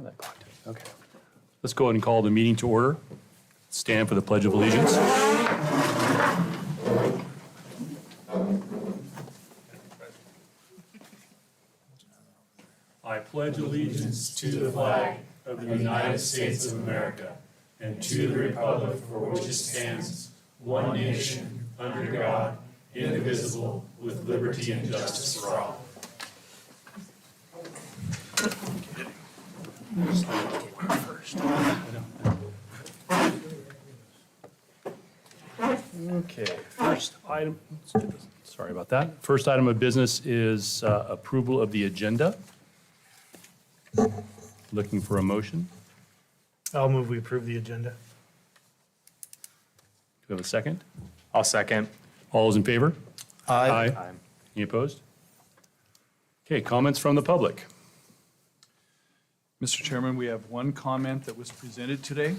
That clock did. Okay. Let's go ahead and call the meeting to order. Stand for the Pledge of Allegiance. I pledge allegiance to the flag of the United States of America and to the republic for which it stands, one nation, under God, indivisible, with liberty and justice for all. Okay, first item, sorry about that. First item of business is approval of the agenda. Looking for a motion. I'll move we approve the agenda. Do we have a second? I'll second. All those in favor? Aye. Any opposed? Okay, comments from the public. Mr. Chairman, we have one comment that was presented today.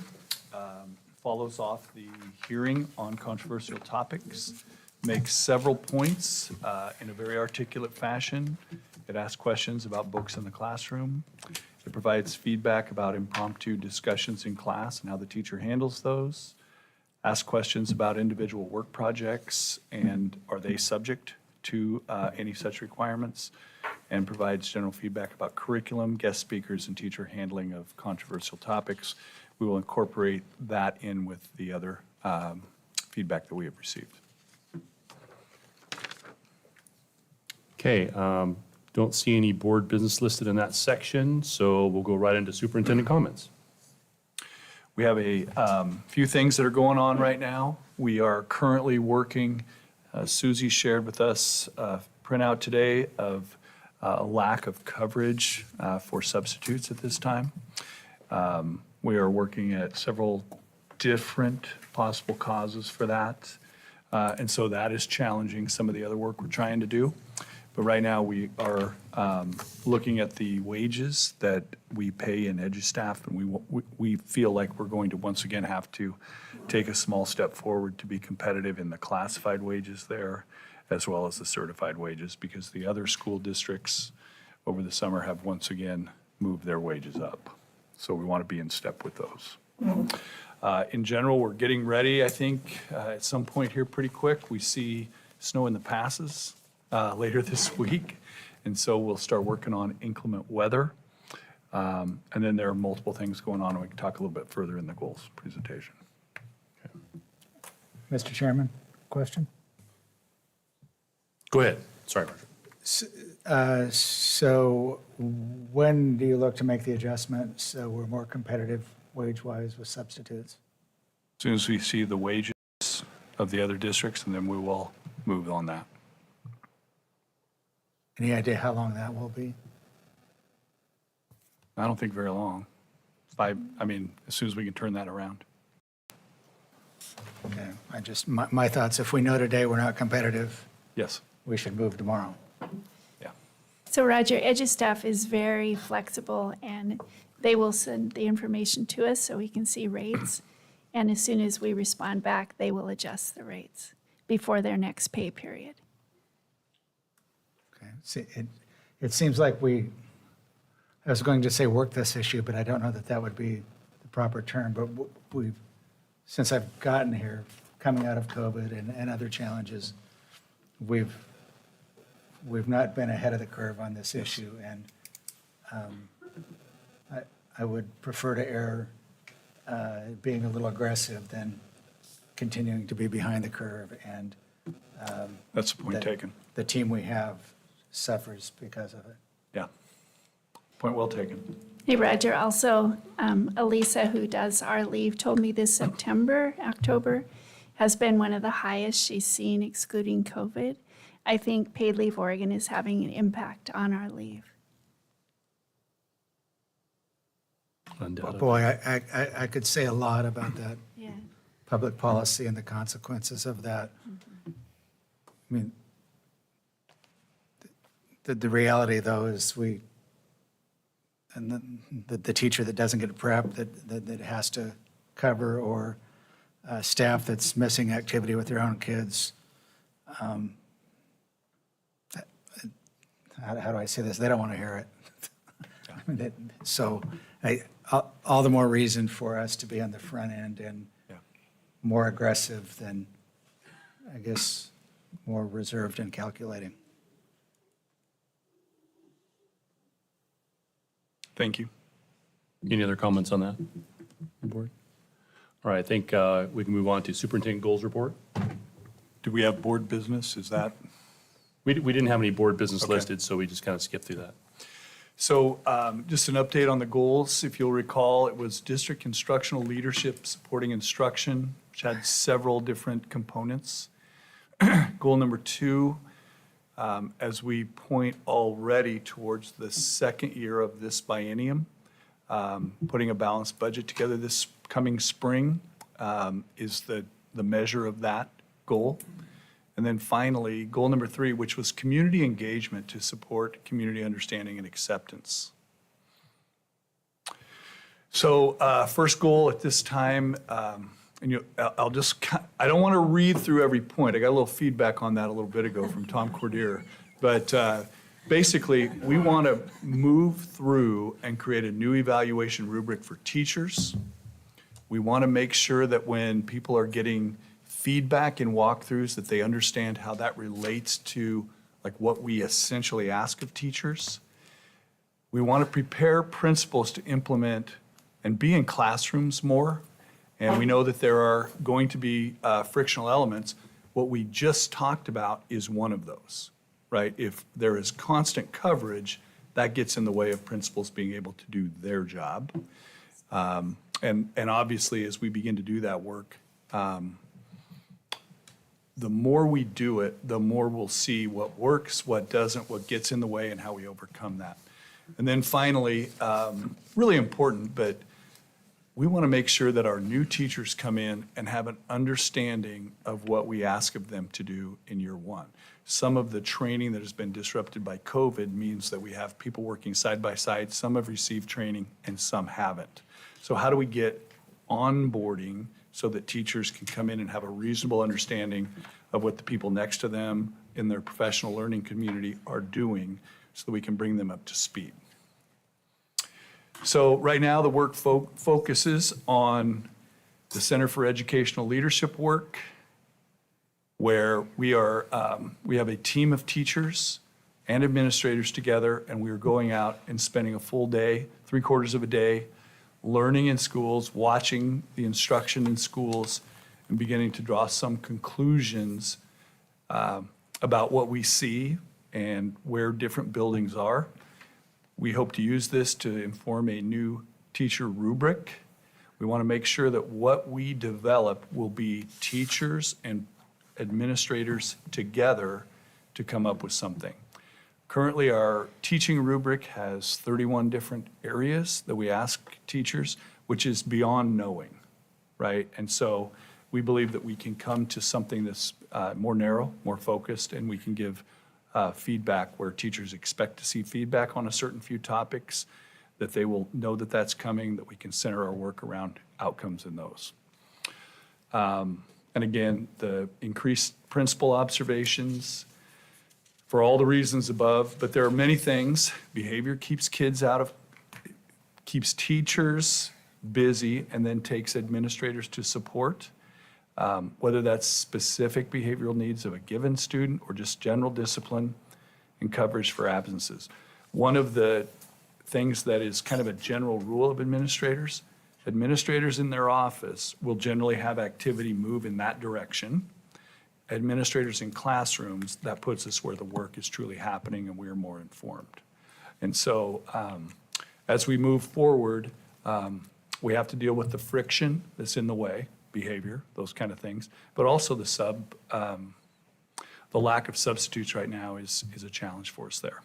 Follows off the hearing on controversial topics, makes several points in a very articulate fashion. It asks questions about books in the classroom. It provides feedback about impromptu discussions in class and how the teacher handles those. Asks questions about individual work projects and are they subject to any such requirements, and provides general feedback about curriculum, guest speakers, and teacher handling of controversial topics. We will incorporate that in with the other feedback that we have received. Okay, don't see any board business listed in that section, so we'll go right into superintendent comments. We have a few things that are going on right now. We are currently working, Susie shared with us a printout today of a lack of coverage for substitutes at this time. We are working at several different possible causes for that. And so that is challenging some of the other work we're trying to do. But right now we are looking at the wages that we pay in EduStaff, and we feel like we're going to once again have to take a small step forward to be competitive in the classified wages there, as well as the certified wages, because the other school districts over the summer have once again moved their wages up. So we want to be in step with those. In general, we're getting ready, I think, at some point here pretty quick. We see snow in the passes later this week. And so we'll start working on inclement weather. And then there are multiple things going on, and we can talk a little bit further in the goals presentation. Mr. Chairman, question? Go ahead. Sorry, Marshall. So when do you look to make the adjustment so we're more competitive wage-wise with substitutes? As soon as we see the wages of the other districts, and then we will move on that. Any idea how long that will be? I don't think very long. I mean, as soon as we can turn that around. Okay, my thoughts, if we know today we're not competitive, Yes. we should move tomorrow. Yeah. So Roger, EduStaff is very flexible, and they will send the information to us so we can see rates. And as soon as we respond back, they will adjust the rates before their next pay period. Okay. See, it seems like I was going to say work this issue, but I don't know that that would be the proper term. But since I've gotten here, coming out of COVID and other challenges, we've not been ahead of the curve on this issue, and I would prefer to err being a little aggressive than continuing to be behind the curve, and That's the point taken. the team we have suffers because of it. Yeah. Point well taken. Hey, Roger, also, Elisa, who does our leave, told me this October, has been one of the highest she's seen excluding COVID. I think Paid Leave Oregon is having an impact on our leave. Undoubtedly. Boy, I could say a lot about that Yeah. public policy and the consequences of that. I mean, the reality, though, is the teacher that doesn't get prep, that has to cover, or staff that's missing activity with their own kids. How do I say this? They don't want to hear it. So all the more reason for us to be on the front end and Yeah. more aggressive than, I guess, more reserved and calculating. Thank you. Any other comments on that? Board? All right, I think we can move on to superintendent goals report. Do we have board business? Is that? We didn't have any board business Okay. listed, so we just kind of skipped through that. So just an update on the goals. If you'll recall, it was district instructional leadership supporting instruction, which had several different components. Goal number 2, as we point already towards the second year of this biennium, putting a balanced budget together this coming spring is the measure of that goal. And then finally, goal number 3, which was community engagement to support community understanding and acceptance. So first goal at this time, and I don't want to read through every point. I got a little feedback on that a little bit ago from Tom Cordier. But basically, we want to move through and create a new evaluation rubric for teachers. We want to make sure that when people are getting feedback in walkthroughs, that they understand how that relates to like what we essentially ask of teachers. We want to prepare principals to implement and be in classrooms more. And we know that there are going to be frictional elements. What we just talked about is one of those, right? If there is constant coverage, that gets in the way of principals being able to do their job. And obviously, as we begin to do that work, the more we do it, the more we'll see what works, what doesn't, what gets in the way, and how we overcome that. And then finally, really important, but we want to make sure that our new teachers come in and have an understanding of what we ask of them to do in year 1. Some of the training that has been disrupted by COVID means that we have people working side by side. Some have received training and some haven't. So how do we get onboarding so that teachers can come in and have a reasonable understanding of what the people next to them in their professional learning community are doing so that we can bring them up to speed? So right now, the work focuses on the Center for Educational Leadership work, where we have a team of teachers and administrators together, and we are going out and spending a full day, 3/4 of a day, learning in schools, watching the instruction in schools, and beginning to draw some conclusions about what we see and where different buildings are. We hope to use this to inform a new teacher rubric. We want to make sure that what we develop will be teachers and administrators together to come up with something. Currently, our teaching rubric has 31 different areas that we ask teachers, which is beyond knowing, right? And so we believe that we can come to something that's more narrow, more focused, and we can give feedback where teachers expect to see feedback on a certain few topics, that they will know that that's coming, that we can center our work around outcomes in those. And again, the increased principal observations for all the reasons above, but there are many things. Behavior keeps keeps teachers busy and then takes administrators to support. Whether that's specific behavioral needs of a given student or just general discipline and coverage for absences. One of the things that is kind of a general rule of administrators in their office will generally have activity move in that direction. Administrators in classrooms, that puts us where the work is truly happening and we are more informed. And so as we move forward, we have to deal with the friction that's in the way, behavior, those kind of things, but also the lack of substitutes right now is a challenge for us there.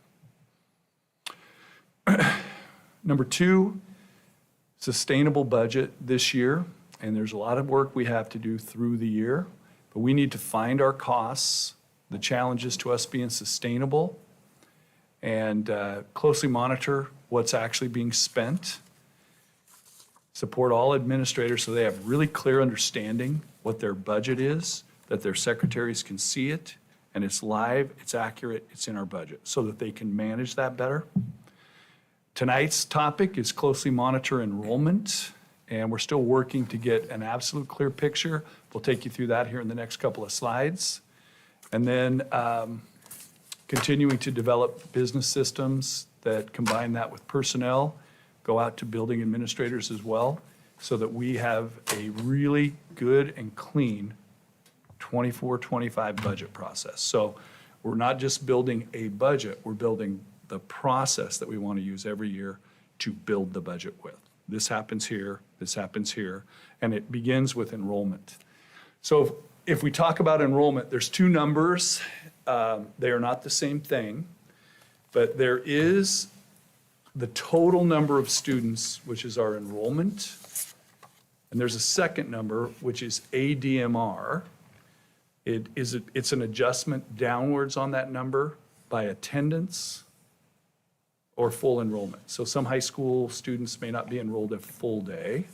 Number 2, sustainable budget this year, and there's a lot of work we have to do through the year, but we need to find our costs, the challenges to us being sustainable, and closely monitor what's actually being spent. Support all administrators so they have really clear understanding what their budget is, that their secretaries can see it, and it's live, it's accurate, it's in our budget, so that they can manage that better. Tonight's topic is closely monitor enrollment, and we're still working to get an absolute clear picture. We'll take you through that here in the next couple of slides. And then continuing to develop business systems that combine that with personnel, go out to building administrators as well, so that we have a really good and clean 24-25 budget process. So we're not just building a budget, we're building the process that we want to use every year to build the budget with. This happens here, and it begins with enrollment. So if we talk about enrollment, there's two numbers. They are not the same thing, but there is the total number of students, which is our enrollment, and there's a second number, which is ADMR. It's an adjustment downwards on that number by attendance or full enrollment. So some high school students may not be enrolled a full day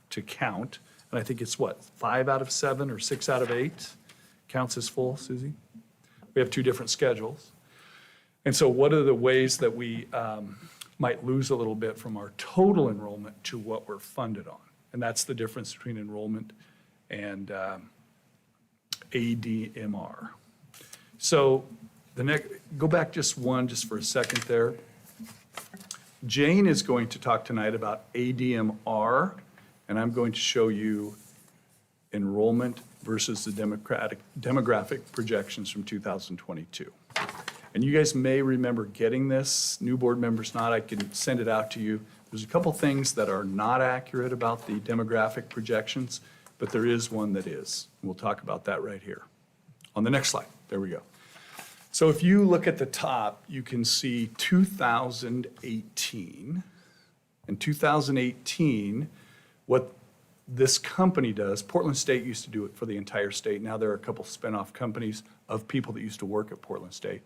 to count. And I think it's what, 5 out of 7 or 6 out of 8 counts as full, Susie? We have 2 different schedules. And so what are the ways that we might lose a little bit from our total enrollment to what we're funded on? And that's the difference between enrollment and ADMR. So go back just for a second there. Jane is going to talk tonight about ADMR, and I'm going to show you enrollment versus the demographic projections from 2022. And you guys may remember getting this, new board members not, I can send it out to you. There's a couple things that are not accurate about the demographic projections, but there is one that is. We'll talk about that right here. On the next slide, there we go. So if you look at the top, you can see 2018. In 2018, what this company does, Portland State used to do it for the entire state. Now there are a couple spinoff companies of people that used to work at Portland State.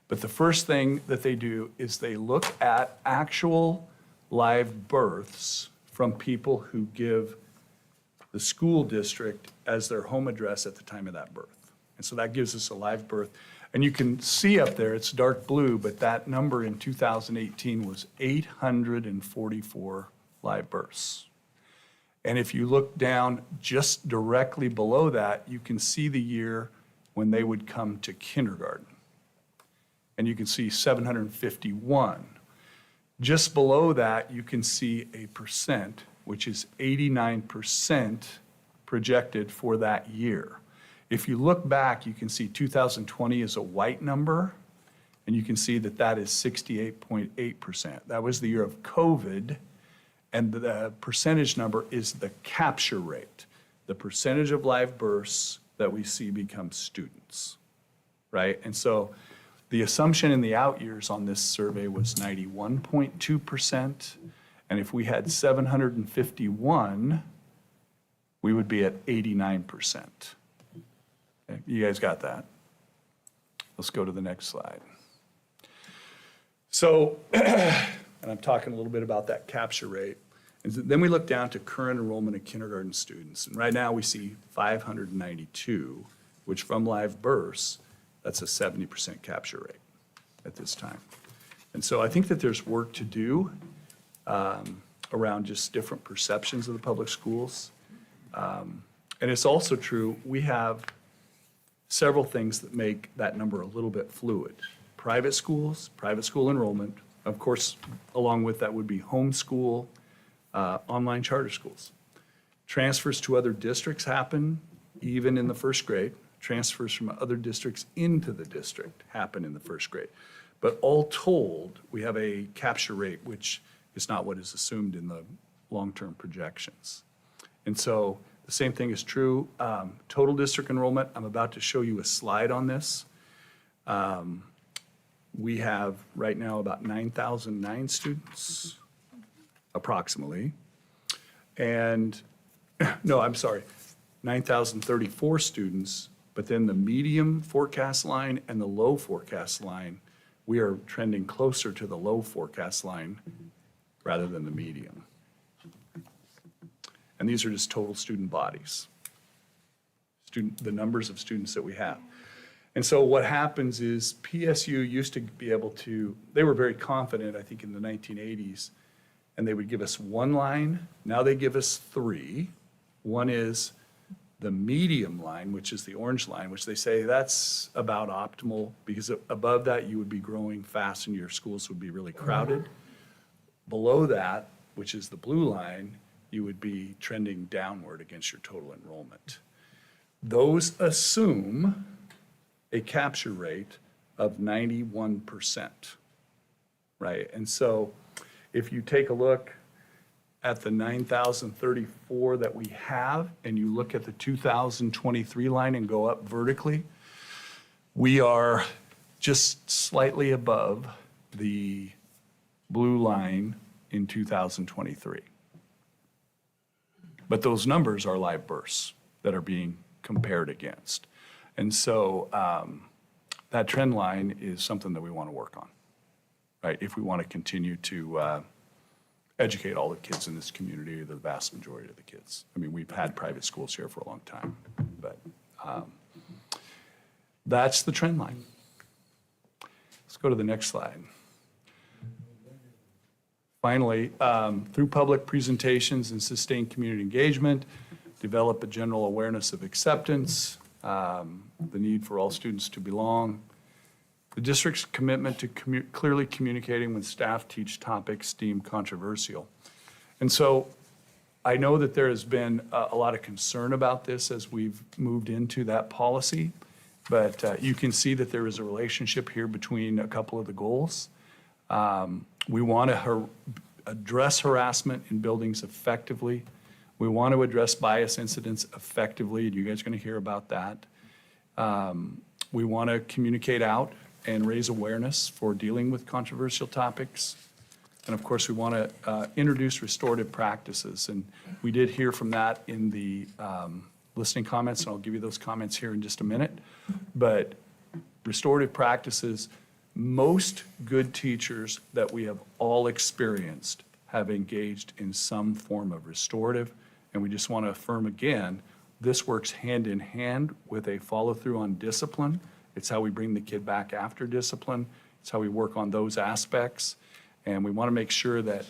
But the first thing that they do is they look at actual live births from people who give the school district as their home address at the time of that birth. And so that gives us a live birth. And you can see up there, it's dark blue, but that number in 2018 was 844 live births. And if you look down just directly below that, you can see the year when they would come to kindergarten. And you can see 751. Just below that, you can see a percent, which is 89% projected for that year. If you look back, you can see 2020 is a white number, and you can see that that is 68.8%. That was the year of COVID, and the percentage number is the capture rate, the percentage of live births that we see become students, right? And so the assumption in the out years on this survey was 91.2%, and if we had 751, we would be at 89%. Okay, you guys got that? Let's go to the next slide. So, and I'm talking a little bit about that capture rate. And then we look down to current enrollment of kindergarten students. And right now we see 592, which from live births, that's a 70% capture rate at this time. And so I think that there's work to do around just different perceptions of the public schools. And it's also true, we have several things that make that number a little bit fluid. Private schools, private school enrollment, of course, along with that would be homeschool, online charter schools. Transfers to other districts happen even in the first grade. Transfers from other districts into the district happen in the first grade. But all told, we have a capture rate which is not what is assumed in the long-term projections. And so the same thing is true. Total district enrollment, I'm about to show you a slide on this. We have right now about 9,009 students, approximately. And, no, I'm sorry, 9,034 students, but then the medium forecast line and the low forecast line, we are trending closer to the low forecast line rather than the medium. And these are just total student bodies, the numbers of students that we have. And so what happens is PSU used to be able to, they were very confident, I think in the 1980s, and they would give us one line. Now they give us three. One is the medium line, which is the orange line, which they say that's about optimal because above that you would be growing fast and your schools would be really crowded. Below that, which is the blue line, you would be trending downward against your total enrollment. Those assume a capture rate of 91%, right? And so if you take a look at the 9,034 that we have, and you look at the 2023 line and go up vertically, we are just slightly above the blue line in 2023. But those numbers are live births that are being compared against. And so that trend line is something that we want to work on, right? If we want to continue to educate all the kids in this community, the vast majority of the kids. I mean, we've had private schools here for a long time, but that's the trend line. Let's go to the next slide. Finally, through public presentations and sustained community engagement, develop a general awareness of acceptance, the need for all students to belong, the district's commitment to clearly communicating when staff teach topics deemed controversial. And so I know that there has been a lot of concern about this as we've moved into that policy, but you can see that there is a relationship here between a couple of the goals. We want to address harassment in buildings effectively. We want to address bias incidents effectively, and you guys are going to hear about that. We want to communicate out and raise awareness for dealing with controversial topics. And of course, we want to introduce restorative practices. And we did hear from that in the listening comments, and I'll give you those comments here in just a minute. But restorative practices, most good teachers that we have all experienced have engaged in some form of restorative. And we just want to affirm again, this works hand in hand with a follow-through on discipline. It's how we bring the kid back after discipline. It's how we work on those aspects. And we want to make sure that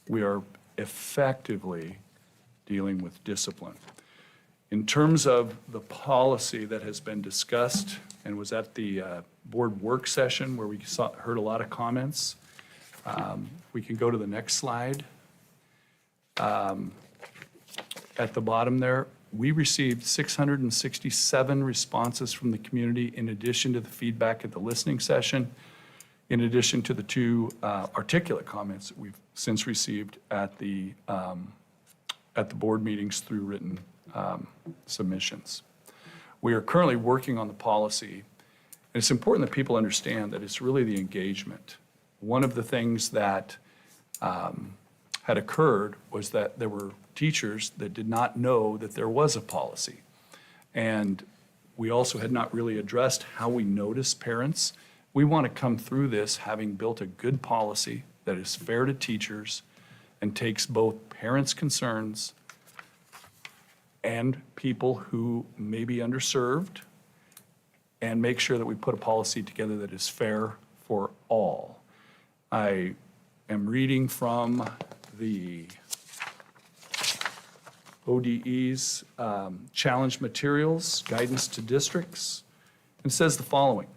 we are effectively dealing with discipline. In terms of the policy that has been discussed and was at the board work session where we heard a lot of comments, we can go to the next slide. At the bottom there, we received 667 responses from the community in addition to the feedback at the listening session, in addition to the two articulate comments that we've since received at the board meetings through written submissions. We are currently working on the policy, and it's important that people understand that it's really the engagement. One of the things that had occurred was that there were teachers that did not know that there was a policy. And we also had not really addressed how we notice parents. We want to come through this having built a good policy that is fair to teachers and takes both parents' concerns and people who may be underserved and make sure that we put a policy together that is fair for all. I am reading from the ODE's challenge materials, guidance to districts. It says the following: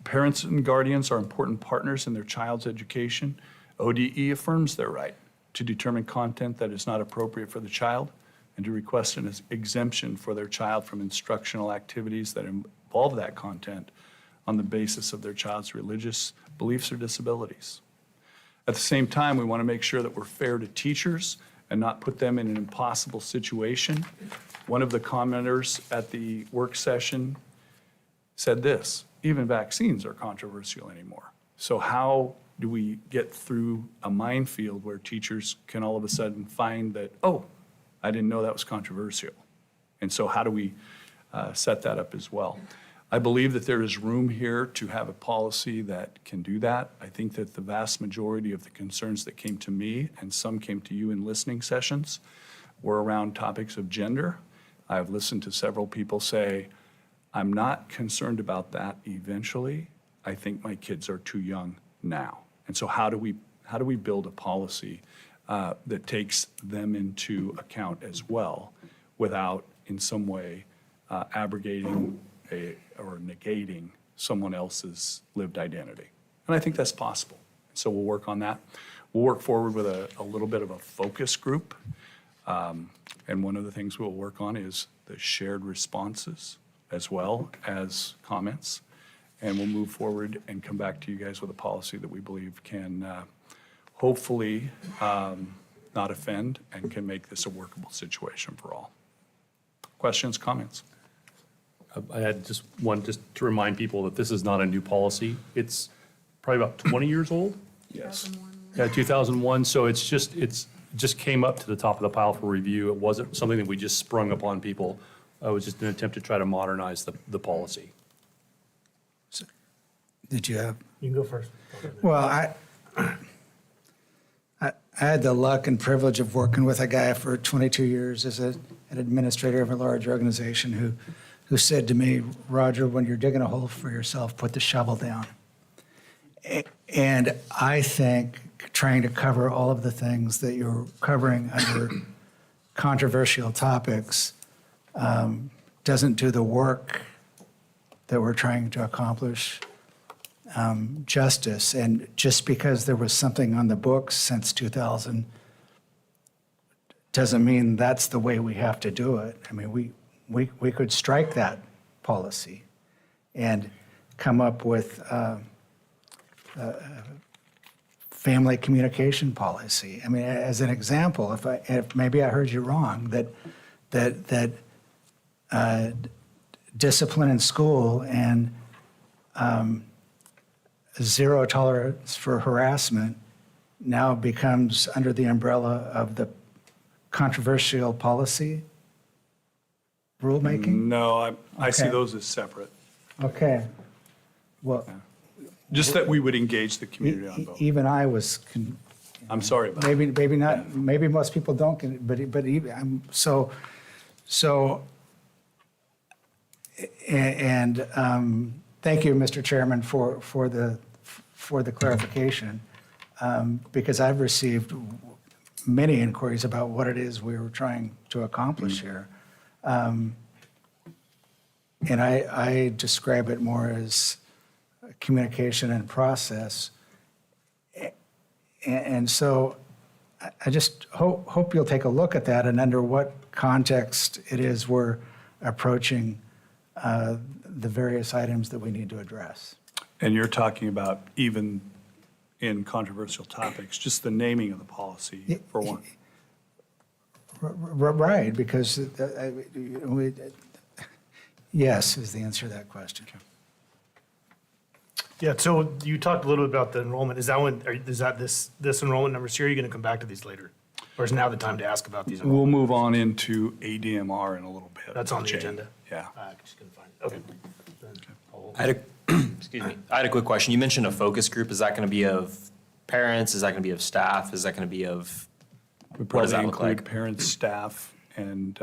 parents and guardians are important partners in their child's education. ODE affirms their right to determine content that is not appropriate for the child and to request an exemption for their child from instructional activities that involve that content on the basis of their child's religious beliefs or disabilities. At the same time, we want to make sure that we're fair to teachers and not put them in an impossible situation. One of the commenters at the work session said this: even vaccines are controversial anymore. So how do we get through a minefield where teachers can all of a sudden find that, oh, I didn't know that was controversial? And so how do we set that up as well? I believe that there is room here to have a policy that can do that. I think that the vast majority of the concerns that came to me, and some came to you in listening sessions, were around topics of gender. I've listened to several people say, I'm not concerned about that eventually. I think my kids are too young now. And so how do we build a policy that takes them into account as well without in some way abrogating or negating someone else's lived identity? And I think that's possible. So we'll work on that. We'll work forward with a little bit of a focus group. And one of the things we'll work on is the shared responses as well as comments. And we'll move forward and come back to you guys with a policy that we believe can hopefully not offend and can make this a workable situation for all. Questions, comments? I had just to remind people that this is not a new policy. It's probably about 20 years old. Yes. Yeah, 2001. So it just came up to the top of the pile for review. It wasn't something that we just sprung upon people. It was just an attempt to try to modernize the policy. Did you have? You can go first. Well, I had the luck and privilege of working with a guy for 22 years as an administrator of a large organization who said to me, Roger, when you're digging a hole for yourself, put the shovel down. And I think trying to cover all of the things that you're covering under controversial topics doesn't do the work that we're trying to accomplish justice. And just because there was something on the books since 2000 doesn't mean that's the way we have to do it. I mean, we could strike that policy and come up with family communication policy. I mean, as an example, if maybe I heard you wrong, that discipline in school and zero tolerance for harassment now becomes under the umbrella of the controversial policy rulemaking? No, I see Okay. those as separate. Okay. Well, Just that we would engage the community on both. even I was I'm sorry about that. maybe not, maybe most people don't, but even, thank you, Mr. Chairman, for the clarification, because I've received many inquiries about what it is we were trying to accomplish here. And I describe it more as communication and process. And so I just hope you'll take a look at that and under what context it is we're approaching the various items that we need to address. And you're talking about even in controversial topics, just the naming of the policy for one. Right, because yes is the answer to that question. Yeah, so you talked a little bit about the enrollment. Is that this enrollment numbers here? Are you going to come back to these later? Or is now the time to ask about these? We'll move on into ADMR in a little bit. That's on the Jay. agenda? Yeah. I just couldn't find it. Okay. Then I'll- I had excuse me. I had a quick question. You mentioned a focus group. Is that going to be of parents? Is that going to be of staff? Is that going to be of We what does probably that look include like? parents, staff, and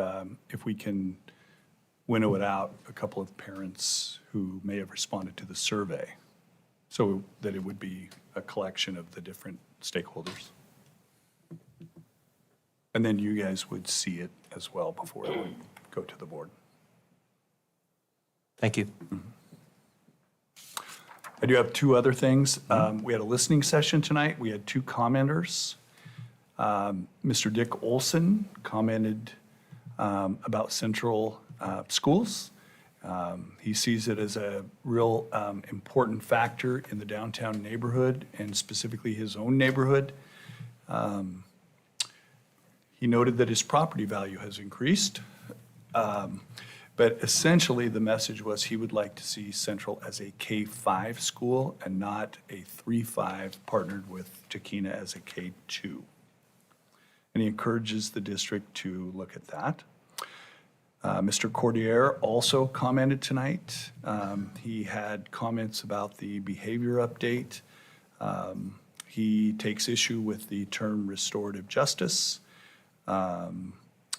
if we can winnow it out, a couple of parents who may have responded to the survey, so that it would be a collection of the different stakeholders. And then you guys would see it as well before it would go to the board. Thank you. I do have two other things. We had a listening session tonight. We had two commenters. Mr. Dick Olson commented about Central Schools. He sees it as a real important factor in the downtown neighborhood and specifically his own neighborhood. He noted that his property value has increased. But essentially, the message was he would like to see Central as a K-5 school and not a 3-5 partnered with Chiquina as a K-2. And he encourages the district to look at that. Mr. Cordier also commented tonight. He had comments about the behavior update. He takes issue with the term restorative justice, and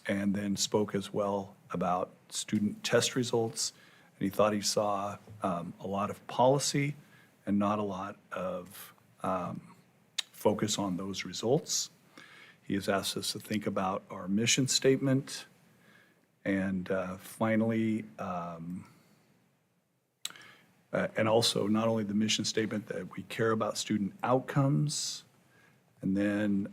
then spoke as well about student test results and he thought he saw a lot of policy and not a lot of focus on those results. He has asked us to think about our mission statement, and finally, and also not only the mission statement that we care about student outcomes, and then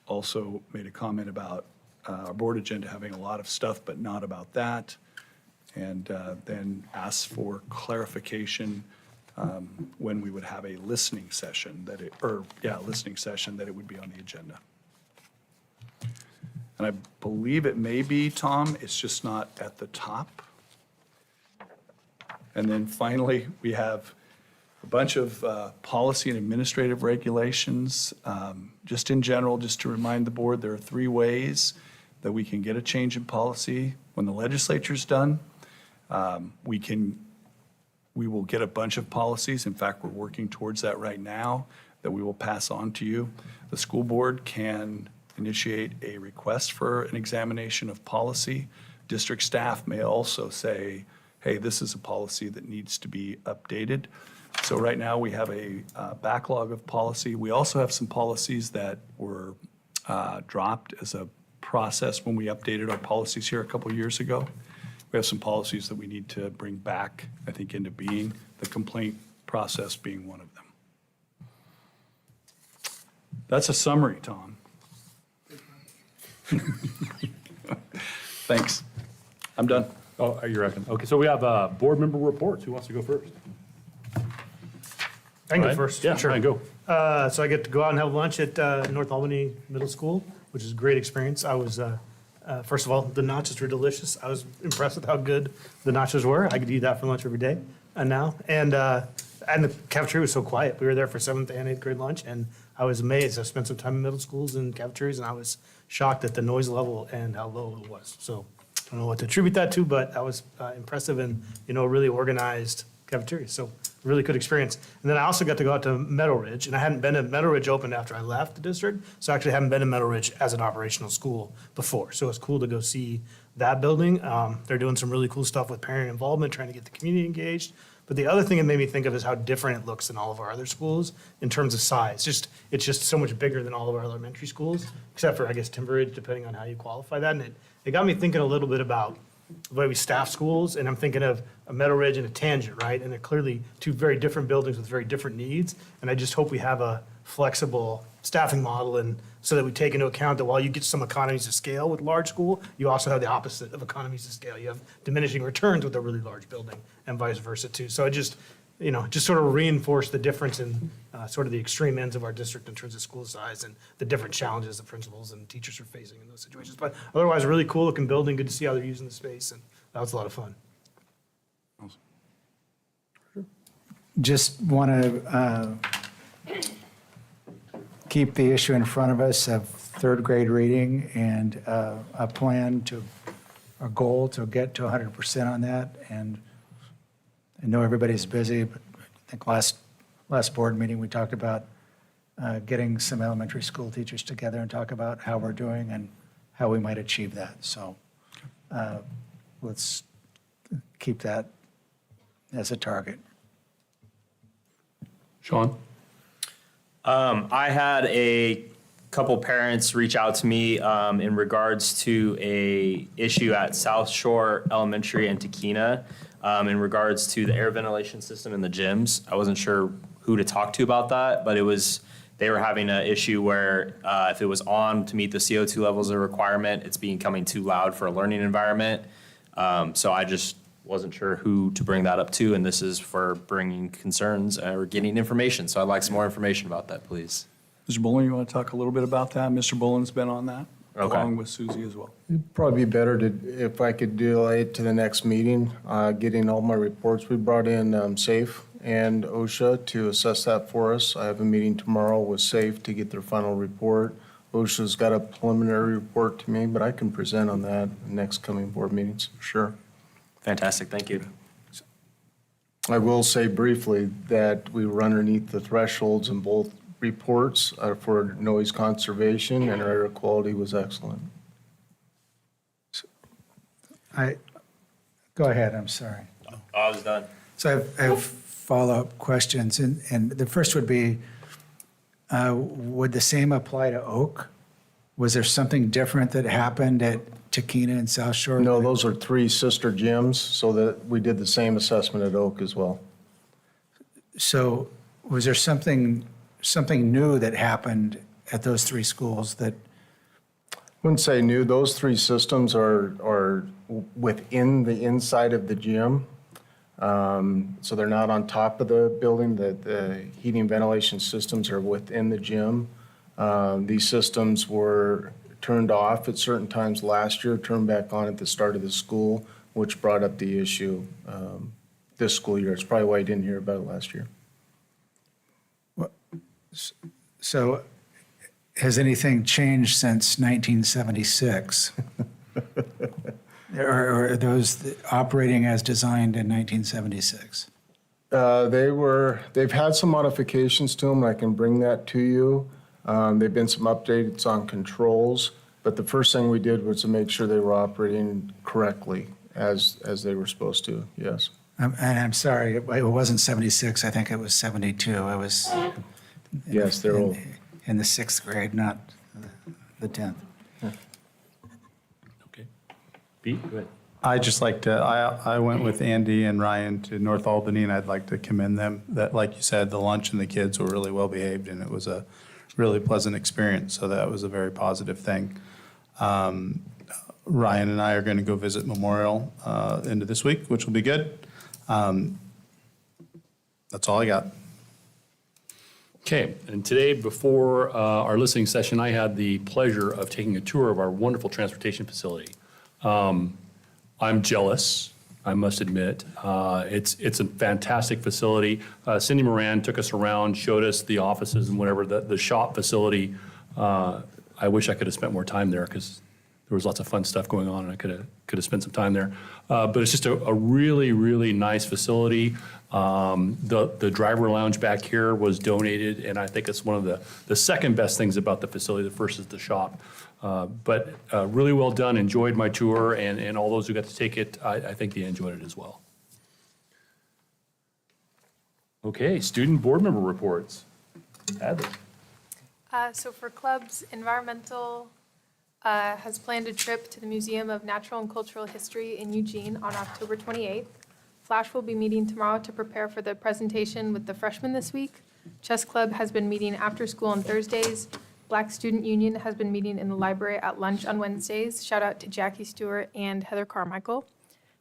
also made a comment about our board agenda having a lot of stuff, but not about that. And then asked for clarification when we would have a listening session listening session that it would be on the agenda. And I believe it may be, Tom, it's just not at the top. And then finally, we have a bunch of policy and administrative regulations. Just in general, just to remind the board, there are 3 ways that we can get a change in policy. When the legislature's done, we will get a bunch of policies. In fact, we're working towards that right now, that we will pass on to you. The school board can initiate a request for an examination of policy. District staff may also say, hey, this is a policy that needs to be updated. So right now, we have a backlog of policy. We also have some policies that were dropped as a process when we updated our policies here a couple years ago. We have some policies that we need to bring back, I think, into being, the complaint process being one of them. That's a summary, Tom. Thanks. I'm done. Oh, you reckon? Okay, so we have board member reports. Who wants to go first? I can go Ryan? first. Yeah, Sure. Ryan, go. So I get to go out and have lunch at North Albany Middle School, which is a great experience. I was, first of all, the nachos were delicious. I was impressed with how good the nachos were. I could eat that for lunch every day now. And the cafeteria was so quiet. We were there for 7th and 8th grade lunch, and I was amazed. I spent some time in middle schools and cafeterias, and I was shocked at the noise level and how low it was. So I don't know what to attribute that to, but that was impressive and, really organized cafeteria. So really good experience. And then I also got to go out to Meadow Ridge, and I hadn't been to Meadow Ridge opened after I left the district, so I actually haven't been to Meadow Ridge as an operational school before. So it's cool to go see that building. They're doing some really cool stuff with parent involvement, trying to get the community engaged. But the other thing it made me think of is how different it looks than all of our other schools in terms of size. It's just so much bigger than all of our elementary schools, except for, I guess, Timber Ridge, depending on how you qualify that. And it got me thinking a little bit about the way we staff schools, and I'm thinking of a Meadow Ridge and a Tangent, right? And they're clearly 2 very different buildings with very different needs. And I just hope we have a flexible staffing model, and so that we take into account that while you get some economies of scale with large school, you also have the opposite of economies of scale. You have diminishing returns with a really large building, and vice versa too. So I just sort of reinforce the difference in sort of the extreme ends of our district in terms of school size and the different challenges that principals and teachers are facing in those situations. But otherwise, a really cool looking building, good to see how they're using the space, and that was a lot of fun. Just want to keep the issue in front of us of 3rd grade reading and a goal to get to 100% on that. And I know everybody's busy, but I think last board meeting, we talked about getting some elementary school teachers together and talk about how we're doing and how we might achieve that. So let's keep that as a target. Sean? I had a couple parents reach out to me in regards to a issue at South Shore Elementary and Tequina in regards to the air ventilation system in the gyms. I wasn't sure who to talk to about that, but they were having an issue where if it was on to meet the CO2 levels of requirement, it's becoming too loud for a learning environment. So I just wasn't sure who to bring that up to, and this is for bringing concerns or getting information. So I'd like some more information about that, please. Mr. Bullen, you want to talk a little bit about that? Mr. Bullen's been on that, Okay. along with Susie as well. It'd probably be better if I could delay it to the next meeting, getting all my reports. We brought in SAFE and OSHA to assess that for us. I have a meeting tomorrow with SAFE to get their final report. OSHA's got a preliminary report to me, but I can present on that in next coming board meetings, for sure. Fantastic, thank you. I will say briefly that we were underneath the thresholds in both reports for noise conservation, and our air quality was excellent. I Go ahead, I'm sorry. I was done. So I have follow-up questions, and the first would be, would the same apply to Oak? Was there something different that happened at Chiquina and South Shore? No, those are 3 sister gyms, so that we did the same assessment at Oak as well. So was there something new that happened at those 3 schools that, Wouldn't say new, those 3 systems are within the inside of the gym. So they're not on top of the building, the heating and ventilation systems are within the gym. These systems were turned off at certain times last year, turned back on at the start of the school, which brought up the issue this school year. It's probably why you didn't hear about it last year. so has anything changed since 1976? Or are those operating as designed in 1976? They've had some modifications to them, and I can bring that to you. There've been some updates on controls, but the first thing we did was to make sure they were operating correctly as they were supposed to, yes. And I'm sorry, it wasn't 76, I think it was 72. I was Yes, they're old. in the 6th grade, not the 10th. Okay. Pete, go ahead. I'd just like to, I went with Andy and Ryan to North Albany, and I'd like to commend them. That, like you said, the lunch and the kids were really well behaved, and it was a really pleasant experience, so that was a very positive thing. Ryan and I are going to go visit Memorial into this week, which will be good. That's all I got. Okay, and today before our listening session, I had the pleasure of taking a tour of our wonderful transportation facility. I'm jealous, I must admit. It's a fantastic facility. Cindy Moran took us around, showed us the offices and whatever, the shop facility. I wish I could have spent more time there because there was lots of fun stuff going on and I could have spent some time there. But it's just a really, really nice facility. The driver lounge back here was donated, and I think it's one of the second best things about the facility. The first is the shop. But really well done, enjoyed my tour, and all those who got to take it, I think they enjoyed it as well. Okay, student board member reports. Hadley. So for clubs, Environmental has planned a trip to the Museum of Natural and Cultural History in Eugene on October 28th. Flash will be meeting tomorrow to prepare for the presentation with the freshmen this week. Chess Club has been meeting after school on Thursdays. Black Student Union has been meeting in the library at lunch on Wednesdays. Shout out to Jackie Stewart and Heather Carmichael.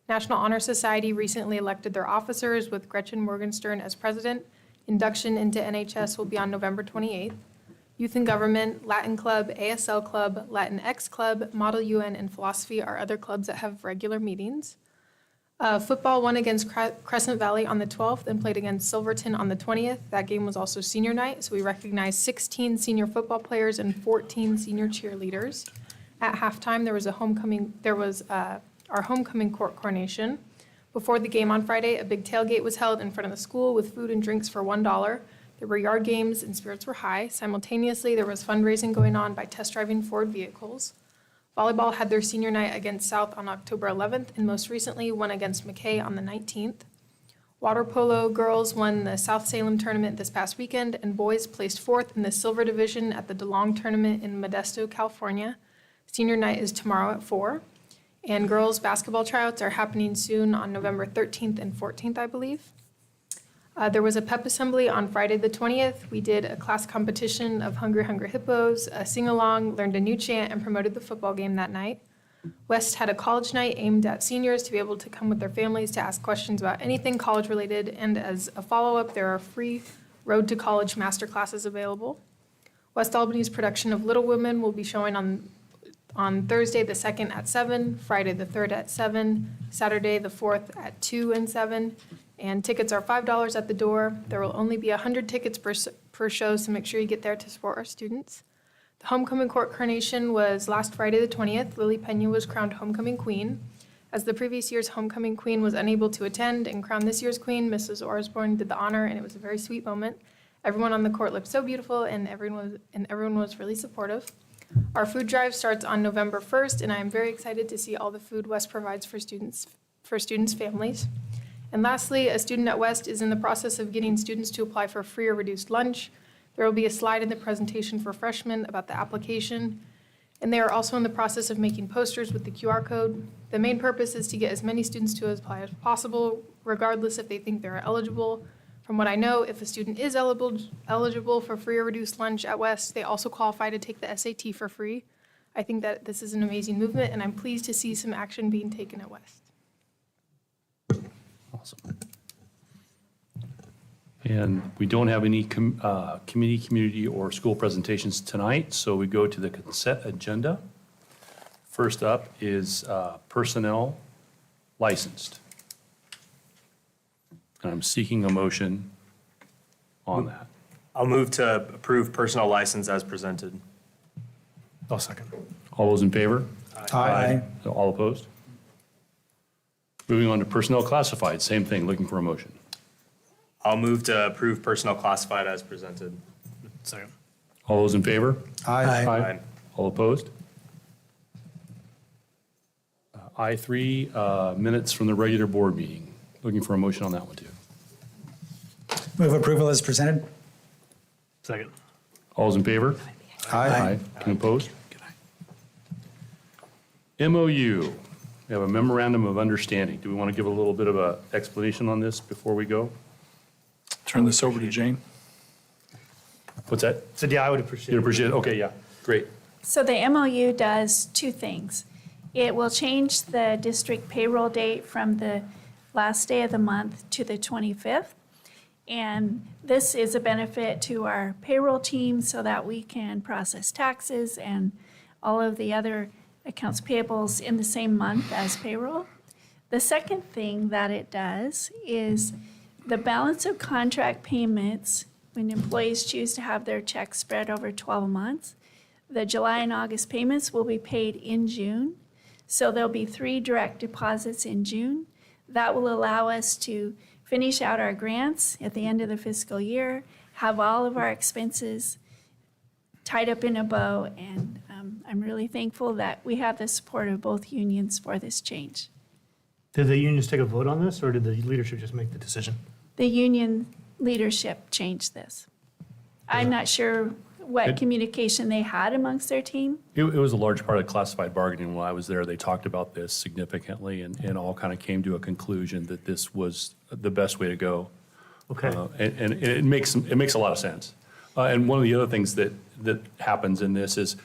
National Honor Society recently elected their officers with Gretchen Morgenstern as president. Induction into NHS will be on November 28th. Youth and Government, Latin Club, ASL Club, Latin X Club, Model UN, and Philosophy are other clubs that have regular meetings. Football won against Crescent Valley on the 12th and played against Silverton on the 20th. That game was also senior night, so we recognized 16 senior football players and 14 senior cheerleaders. At halftime, there was our homecoming court coronation. Before the game on Friday, a big tailgate was held in front of the school with food and drinks for $1. There were yard games and spirits were high. Simultaneously, there was fundraising going on by test driving Ford vehicles. Volleyball had their senior night against South on October 11th and most recently won against McKay on the 19th. Water polo girls won the South Salem tournament this past weekend, and boys placed fourth in the silver division at the DeLong tournament in Modesto, California. Senior night is tomorrow at 4. And girls basketball tryouts are happening soon on November 13th and 14th, I believe. There was a pep assembly on Friday the 20th. We did a class competition of Hungry Hungry Hippos, a sing-along, learned a new chant, and promoted the football game that night. West had a college night aimed at seniors to be able to come with their families to ask questions about anything college-related, and as a follow-up, there are free Road to College masterclasses available. West Albany's production of Little Women will be showing on Thursday the 2nd at 7, Friday the 3rd at 7, Saturday the 4th at 2 and 7, and tickets are $5 at the door. There will only be 100 tickets per show, so make sure you get there to support our students. The homecoming court coronation was last Friday the 20th. Lily Pena was crowned homecoming queen. As the previous year's homecoming queen was unable to attend and crown this year's queen, Mrs. Osborne did the honor, and it was a very sweet moment. Everyone on the court looked so beautiful, and everyone was really supportive. Our food drive starts on November 1st, and I am very excited to see all the food West provides for students for students' families. And lastly, a student at West is in the process of getting students to apply for free or reduced lunch. There will be a slide in the presentation for freshmen about the application. And they are also in the process of making posters with the QR code. The main purpose is to get as many students to apply as possible, regardless if they think they're eligible. From what I know, if a student is eligible for free or reduced lunch at West, they also qualify to take the SAT for free. I think that this is an amazing movement, and I'm pleased to see some action being taken at West. Awesome. And we don't have any community, or school presentations tonight, so we go to the consent agenda. First up is personnel licensed. And I'm seeking a motion on that. I'll move to approve personal license as presented. I'll second. All those in favor? Aye. All opposed? Moving on to personnel classified, same thing, looking for a motion. I'll move to approve personnel classified as presented. Second. All those in favor? Aye. All opposed? I3, minutes from the regular board meeting. Looking for a motion on that one, too. Move approval as presented. Second. All those in favor? Any opposed? MOU, we have a memorandum of understanding. Do we want to give a little bit of an explanation on this before we go? Turn this over to Jane. What's that? So yeah, I would appreciate it. You appreciate it? Okay, yeah, great. So the MOU does two things. It will change the district payroll date from the last day of the month to the 25th. And this is a benefit to our payroll team so that we can process taxes and all of the other accounts payables in the same month as payroll. The second thing that it does is the balance of contract payments, when employees choose to have their checks spread over 12 months, the July and August payments will be paid in June. So there'll be 3 direct deposits in June. That will allow us to finish out our grants at the end of the fiscal year, have all of our expenses tied up in a bow, and I'm really thankful that we have the support of both unions for this change. Did the unions take a vote on this, or did the leadership just make the decision? The union leadership changed this. I'm not sure what communication they had amongst their team. It was a large part of classified bargaining. When I was there, they talked about this significantly and all kind of came to a conclusion that this was the best way to go. Okay. And it makes a lot of sense. And one of the other things that happens in this is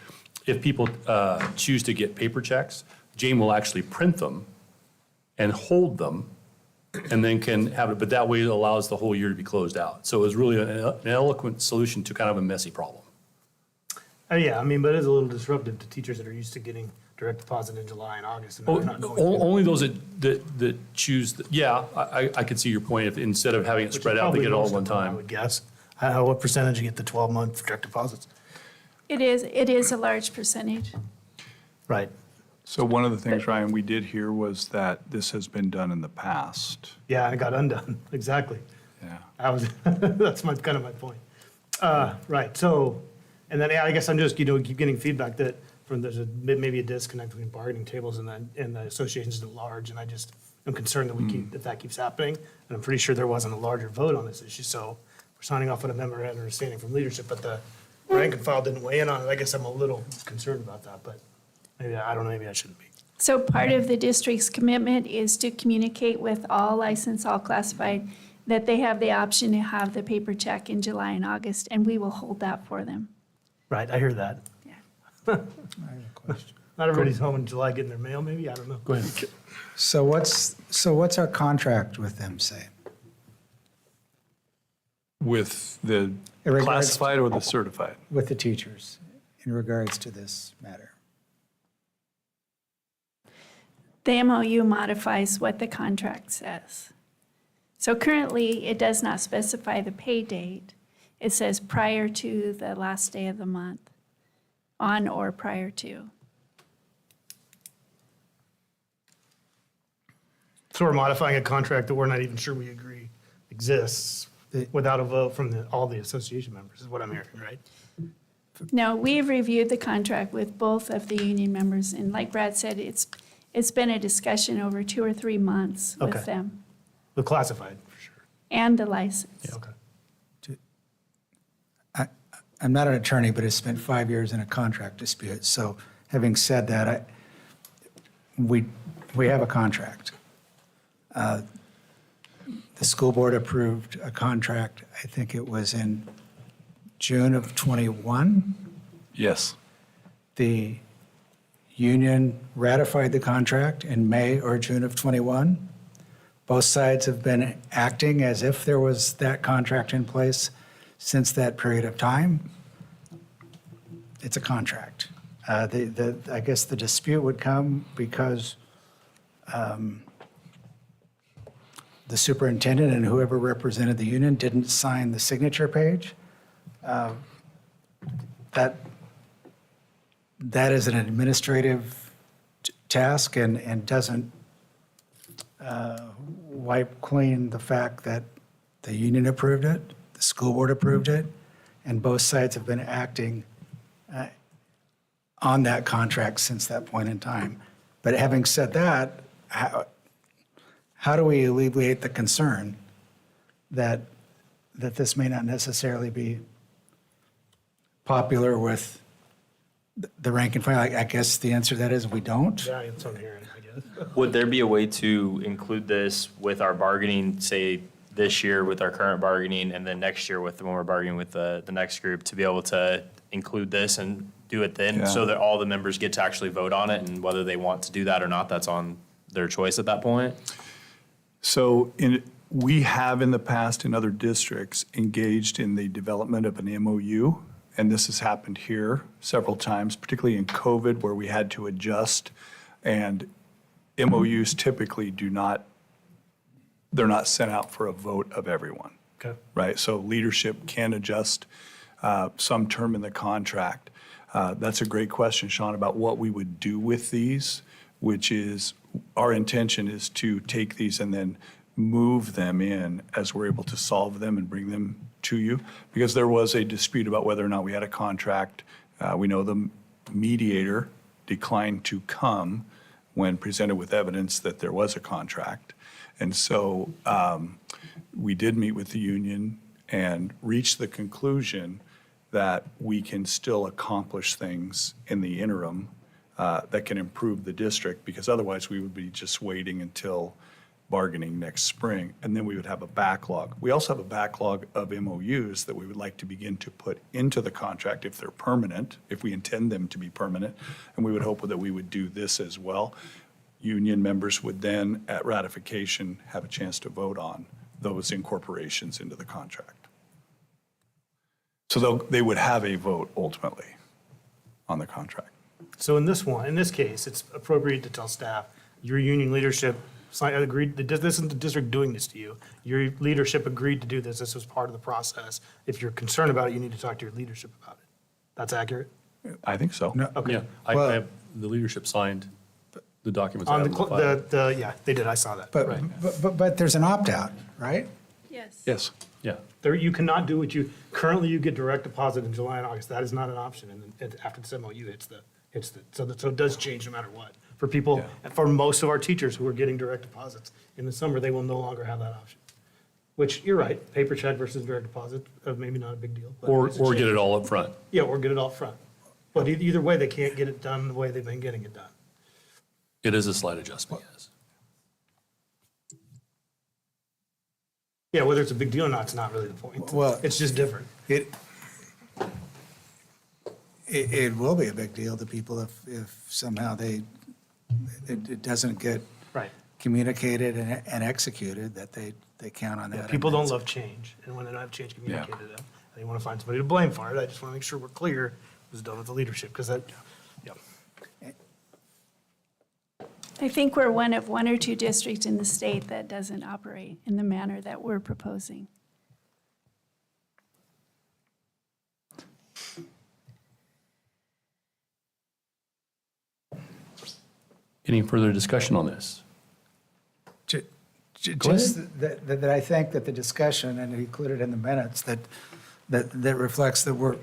if people choose to get paper checks, Jane will actually print them and hold them and then can have it, but that way it allows the whole year to be closed out. So it was really an eloquent solution to kind of a messy problem. Yeah, I mean, but it is a little disruptive to teachers that are used to getting direct deposit in July and August. And they're not going to. Only those that choose, I could see your point. If instead of having it Which is spread out, they probably get it all at most one of them, I time. would guess. What percentage you get the 12-month direct deposits? It is a large percentage. Right. So one of the things, Ryan, we did hear was that this has been done in the past. Yeah, and it got undone, exactly. Yeah. That's kind of my point. Right, so, and then, yeah, I guess I'm just, keep getting feedback that there's maybe a disconnect between bargaining tables and the associations at large, and I'm concerned that if that keeps happening, and I'm pretty sure there wasn't a larger vote on this issue, so we're signing off on a memorandum of understanding from leadership, but the rank and file didn't weigh in on it. I guess I'm a little concerned about that, but maybe, I don't know, maybe I shouldn't be. So part of the district's commitment is to communicate with all licensed, all classified, that they have the option to have the paper check in July and August, and we will hold that for them. Right, I hear that. Yeah. I have a question. Not everybody's home in July getting their mail, maybe, I don't know. Go ahead. So what's our contract with them say? With the In regards- classified or the certified? With the teachers in regards to this matter? The MOU modifies what the contract says. So currently, it does not specify the pay date. It says prior to the last day of the month, on or prior to. So we're modifying a contract that we're not even sure we agree exists without a vote from all the association members, is what I'm hearing, right? No, we've reviewed the contract with both of the union members, and like Brad said, it's It's been a discussion over 2 or 3 months Okay. with them The classified, for sure. and the license. Okay. I'm not an attorney, but I spent 5 years in a contract dispute. So having said that, we have a contract. The school board approved a contract, I think it was in June of '21. Yes. The union ratified the contract in May or June of '21. Both sides have been acting as if there was that contract in place since that period of time. It's a contract. I guess the dispute would come because the superintendent and whoever represented the union didn't sign the signature page. That is an administrative task and doesn't wipe clean the fact that the union approved it, the school board approved it, and both sides have been acting on that contract since that point in time. But having said that, how do we alleviate the concern that this may not necessarily be popular with the rank and file? I guess the answer to that is we don't. Yeah, that's what I'm hearing, I guess. Would there be a way to include this with our bargaining, say, this year with our current bargaining, and then next year with when we're bargaining with the next group, to be able to include this and do it then, so that all the members get to actually vote on it, and whether they want to do that or not, that's on their choice at that point? So we have in the past in other districts engaged in the development of an MOU, and this has happened here several times, particularly in COVID where we had to adjust. And MOUs typically they're not sent out for a vote of everyone. Okay. Right? So leadership can adjust some term in the contract. That's a great question, Sean, about what we would do with these, which is our intention is to take these and then move them in as we're able to solve them and bring them to you. Because there was a dispute about whether or not we had a contract. We know the mediator declined to come when presented with evidence that there was a contract. And so we did meet with the union and reach the conclusion that we can still accomplish things in the interim that can improve the district, because otherwise we would be just waiting until bargaining next spring, and then we would have a backlog. We also have a backlog of MOUs that we would like to begin to put into the contract if they're permanent, if we intend them to be permanent, and we would hope that we would do this as well. Union members would then, at ratification, have a chance to vote on those incorporations into the contract. So they would have a vote ultimately on the contract. So in this case, it's appropriate to tell staff, your union leadership agreed, this isn't the district doing this to you. Your leadership agreed to do this. This was part of the process. If you're concerned about it, you need to talk to your leadership about it. That's accurate? I think so. Okay. Yeah, I have, the leadership signed the documents. I On have in the file. yeah, they did. I saw that. Right. But there's an opt-out, right? Yes. Yes. Yeah. You cannot do what currently you get direct deposit in July and August. That is not an option. And then after this MOU so it does change no matter what. For people, for most of our teachers who are getting direct deposits in the summer, they will no longer have that option. Which, you're right, paper check versus direct deposit, maybe not a big deal. But Or it's a get change. it all up front. Yeah, or get it all front. But either way, they can't get it done the way they've been getting it done. It is a slight adjustment, yes. Yeah, whether it's a big deal or not, it's not really the point. Well- It's just different. It will be a big deal to people if somehow it doesn't get Right. communicated and executed, that they count on that. People don't love change, and when they don't have change communicated to them, they want to find somebody to blame for it. I just want to make sure we're clear it was done with the leadership, because that, yeah. I think we're one of 1 or 2 districts in the state that doesn't operate in the manner that we're proposing. Any further discussion on this? Just that I think that the discussion, and included in the minutes, that reflects that we're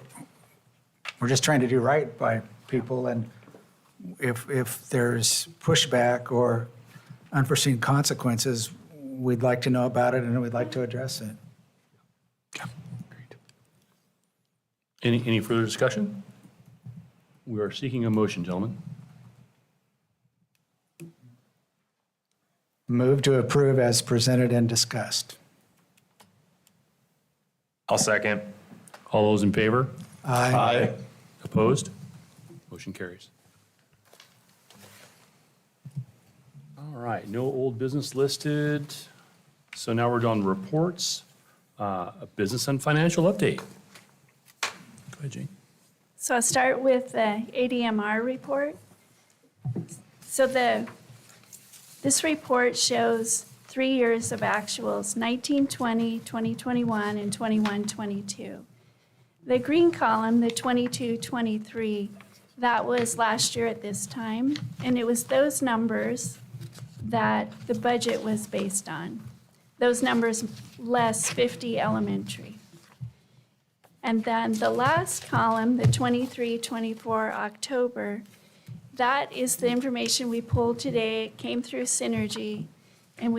just trying to do right by people, and if there's pushback or unforeseen consequences, we'd like to know about it and we'd like to address it. Any further discussion? We are seeking a motion, gentlemen. Move to approve as presented and discussed. I'll second. All those in favor? Aye. Opposed? Motion carries. All right, no old business listed. So now we're down to reports, a business and financial update. Go ahead, Jane. So I'll start with the ADMR report. So this report shows 3 years of actuals, 1920, 2021, and 21-22. The green column, the 22-23, that was last year at this time, and it was those numbers that the budget was based on. Those numbers less 50 elementary. And then the last column, the 23-24 October, that is the information we pulled today. It came through Synergy, and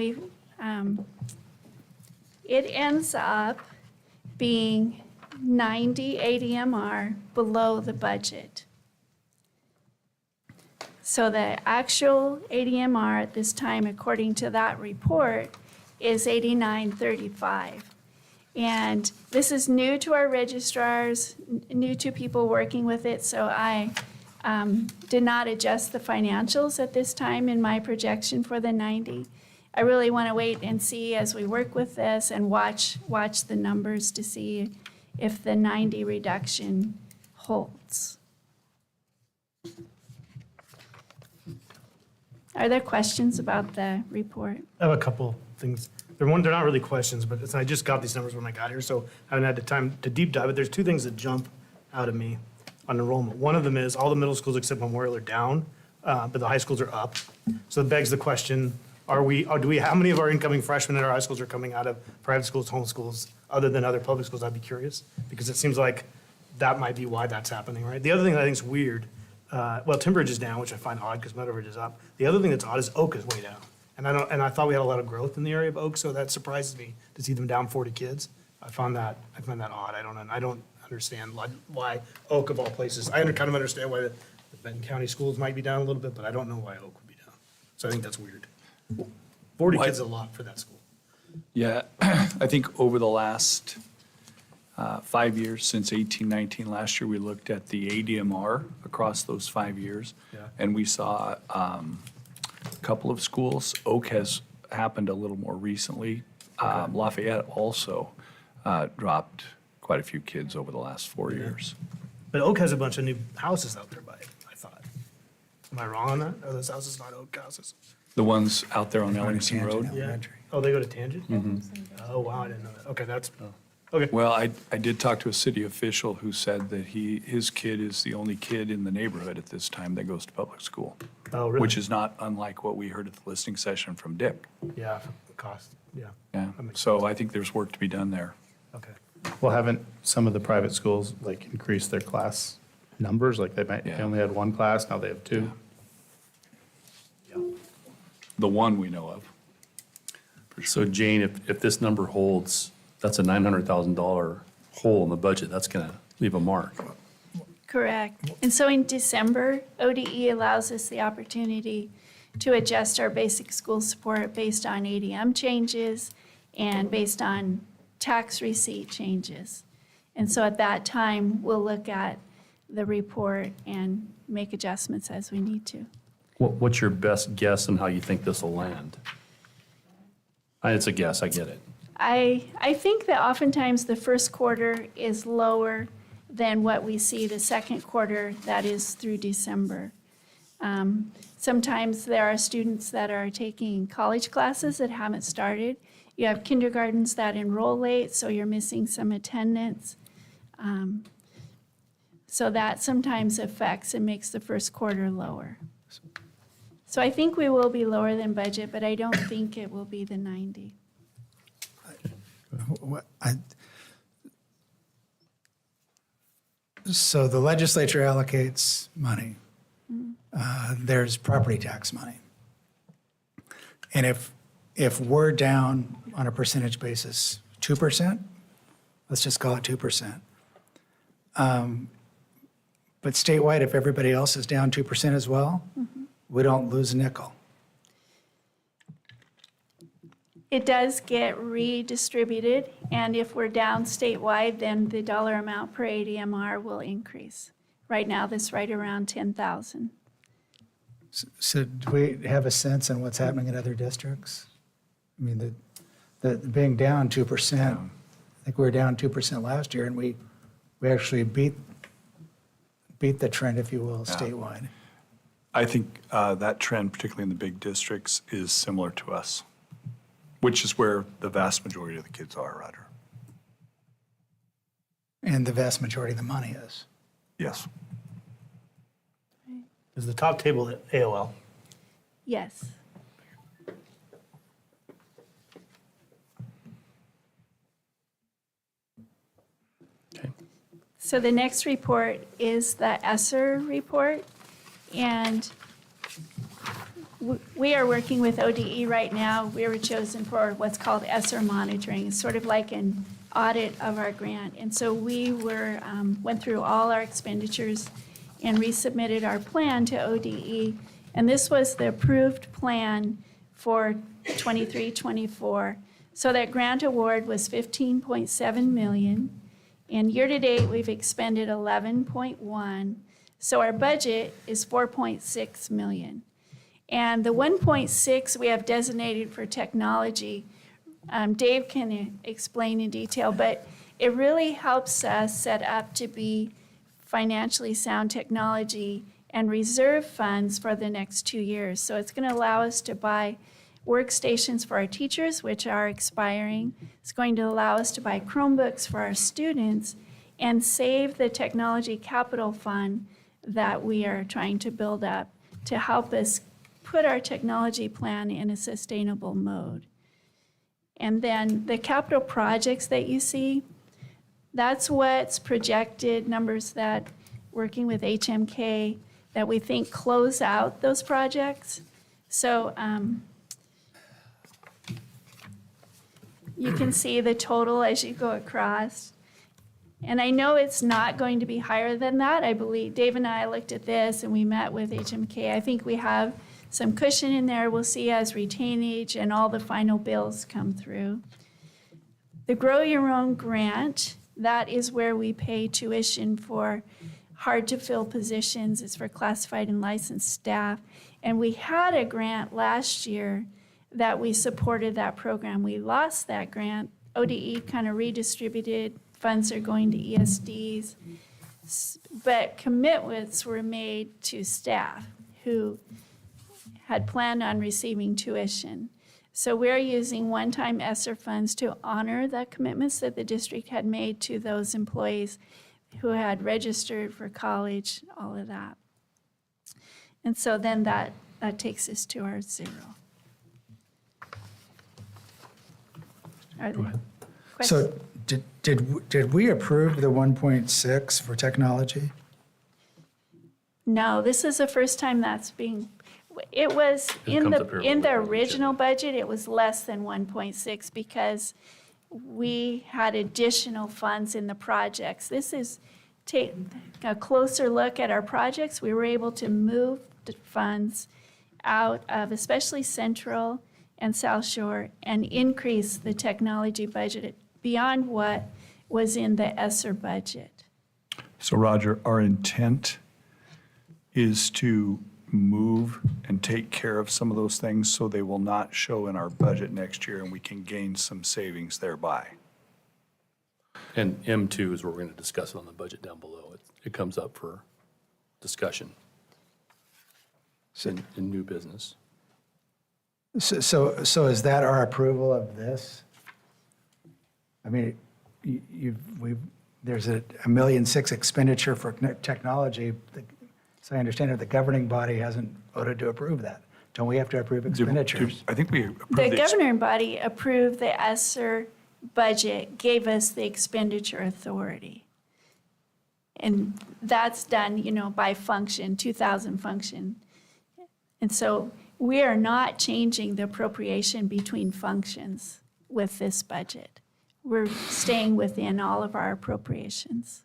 it ends up being 90 ADMR below the budget. So the actual ADMR at this time, according to that report, is 8935. And this is new to our registrars, new to people working with it, so I did not adjust the financials at this time in my projection for the 90. I really want to wait and see as we work with this and watch the numbers to see if the 90 reduction holds. Are there questions about the report? I have a couple things. They're not really questions, but I just got these numbers when I got here, so I haven't had the time to deep dive. But there's two things that jump out at me on enrollment. One of them is all the middle schools except Memorial are down, but the high schools are up. So it begs the question, how many of our incoming freshmen at our high schools are coming out of private schools, home schools, other than other public schools? I'd be curious, because it seems like that might be why that's happening, right? The other thing that I think is weird, Timbridge is down, which I find odd because Meadowridge is up. The other thing that's odd is Oak is way down. And I thought we had a lot of growth in the area of Oak, so that surprises me to see them down 40 kids. I find that odd. I don't understand why Oak of all places. I kind of understand why the Benton County schools might be down a little bit, but I don't know why Oak would be down. So I think that's weird. 40 kids is a lot for that school. Yeah, I think over the last 5 years, since 1819, last year, we looked at the ADMR across those 5 years. Yeah. And we saw a couple of schools. Oak has happened a little more recently. Lafayette also dropped quite a few kids over the last 4 years. But Oak has a bunch of new houses out there I thought. Am I wrong on that? Are those houses not Oak houses? The ones out there on Ellingson Road? Yeah. Oh, they go to Tangent? Oh, wow, I didn't know that. Okay, okay. Well, I did talk to a city official who said that his kid is the only kid in the neighborhood at this time that goes to public school. Oh, really? Which is not unlike what we heard at the listening session from Dick. Yeah, cost, yeah. Yeah, That makes so I think there's work to be done there. Okay. Well, haven't some of the private schools like increased their class numbers? Like they Yeah. only had one class, now they have two. The one we know of. So Jane, if this number holds, that's a $900,000 hole in the budget. That's going to leave a mark. Correct. And so in December, ODE allows us the opportunity to adjust our basic school support based on ADM changes and based on tax receipt changes. And so at that time, we'll look at the report and make adjustments as we need to. What's your best guess on how you think this will land? It's a guess, I get it. I think that oftentimes the first quarter is lower than what we see the second quarter, that is through December. Sometimes there are students that are taking college classes that haven't started. You have kindergartens that enroll late, so you're missing some attendance. So that sometimes affects and makes the first quarter lower. So I think we will be lower than budget, but I don't think it will be the 90. So the legislature allocates money. there's property tax money. And if we're down on a percentage basis 2%, let's just call it 2%. But statewide, if everybody else is down 2% as well, we don't lose a nickel. It does get redistributed, and if we're down statewide, then the dollar amount per ADMR will increase. Right now, that's right around 10,000. So do we have a sense on what's happening in other districts? I mean, the being down 2%, I think we were down 2% last year, and we actually beat the trend, if you will, statewide. I think that trend, particularly in the big districts, is similar to us, which is where the vast majority of the kids are, Roger. And the vast majority of the money is. Yes. Is the top table at AOL? Yes. Okay. So the next report is the ESSER report, and we are working with ODE right now. We were chosen for what's called ESSER monitoring. It's sort of like an audit of our grant. And so we went through all our expenditures and resubmitted our plan to ODE. And this was the approved plan for 23-24. So that grant award was $15.7 million. And year-to-date, we've expended 11.1. So our budget is 4.6 million. And the 1.6 we have designated for technology. Dave can explain in detail, but it really helps us set up to be financially sound technology and reserve funds for the next 2 years. So it's going to allow us to buy workstations for our teachers, which are expiring. It's going to allow us to buy Chromebooks for our students and save the technology capital fund that we are trying to build up to help us put our technology plan in a sustainable mode. And then the capital projects that you see, that's what's projected, numbers that, working with HMK, that we think close out those projects. So you can see the total as you go across. And I know it's not going to be higher than that. I believe Dave and I looked at this and we met with HMK. I think we have some cushion in there. We'll see as retainage and all the final bills come through. The Grow Your Own grant, that is where we pay tuition for hard-to-fill positions. It's for classified and licensed staff. And we had a grant last year that we supported that program. We lost that grant. ODE kind of redistributed. Funds are going to ESDs. But commitments were made to staff who had planned on receiving tuition. So we're using one-time ESSER funds to honor the commitments that the district had made to those employees who had registered for college, all of that. And so then that takes us to our zero. Are there questions? So did we approve the 1.6 for technology? No, this is the first time that's being, it was in comes up here the with the original budget, it was less than 1.6 because we had additional funds in the projects. This is take a closer look at our projects. We were able to move the funds out of especially Central and South Shore and increase the technology budget beyond what was in the ESSER budget. So Roger, our intent is to move and take care of some of those things so they will not show in our budget next year and we can gain some savings thereby. And M2 is where we're going to discuss it on the budget down below. It comes up for discussion in new business. So is that our approval of this? I mean, there's a $1.6 million expenditure for technology. So I understand that the governing body hasn't voted to approve that. Don't we have to approve expenditures? I think we approved The governing body approved the ESSER budget, gave us the expenditure authority. And that's done, by function, 2,000 function. And so we are not changing the appropriation between functions with this budget. We're staying within all of our appropriations.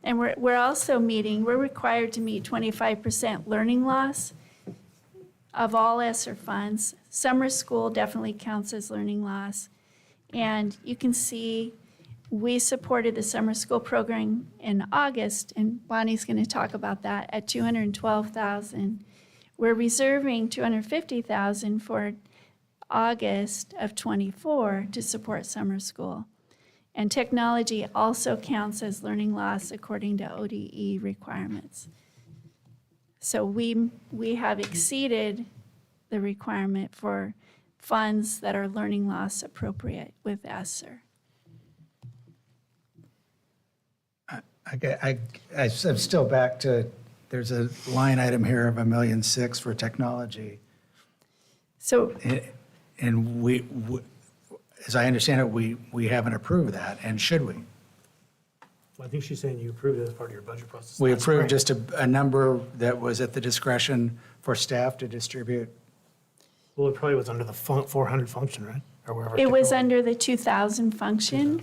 And we're also we're required to meet 25% learning loss of all ESSER funds. Summer school definitely counts as learning loss. And you can see we supported the summer school program in August, and Bonnie's going to talk about that, at $212,000. We're reserving $250,000 for August of '24 to support summer school. And technology also counts as learning loss according to ODE requirements. So we have exceeded the requirement for funds that are learning loss appropriate with ESSER. I'm still back to, there's a line item here of $1.6 million for technology. So And we, as I understand it, we haven't approved that, and should we? I think she's saying you approved it as part of your budget process. We last approved spring. just a number that was at the discretion for staff to distribute. Well, it probably was under the 400 function, right? Or wherever. it was technology- under the 2,000 function.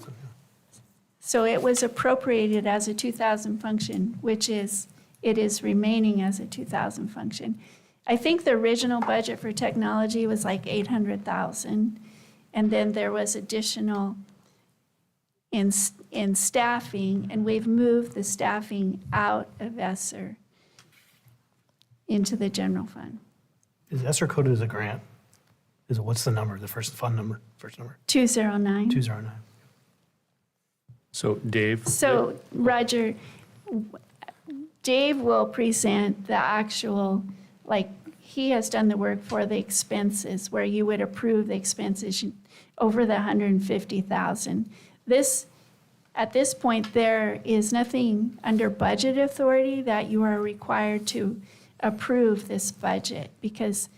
So it was appropriated as a 2,000 function, which is, it is remaining as a 2,000 function. I think the original budget for technology was like 800,000. And then there was additional in staffing, and we've moved the staffing out of ESSER into the general fund. Is ESSER coded as a grant? What's the number, the first fund number, first number? 209. 209. So Dave? So, Roger, Dave will present the actual, he has done the work for the expenses, where you would approve the expenses over the 150,000. At this point, there is nothing under budget authority that you are required to approve this budget, because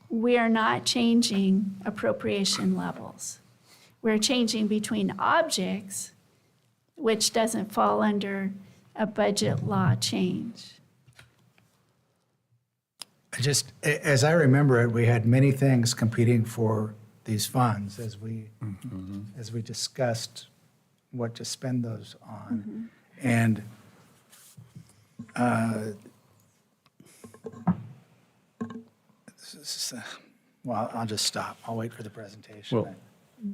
we are not changing appropriation levels. We're changing between objects, which doesn't fall under a budget law change. As I remember it, we had many things competing for these funds as we discussed what to spend those on. And well, I'll just stop. I'll wait for the presentation. Well,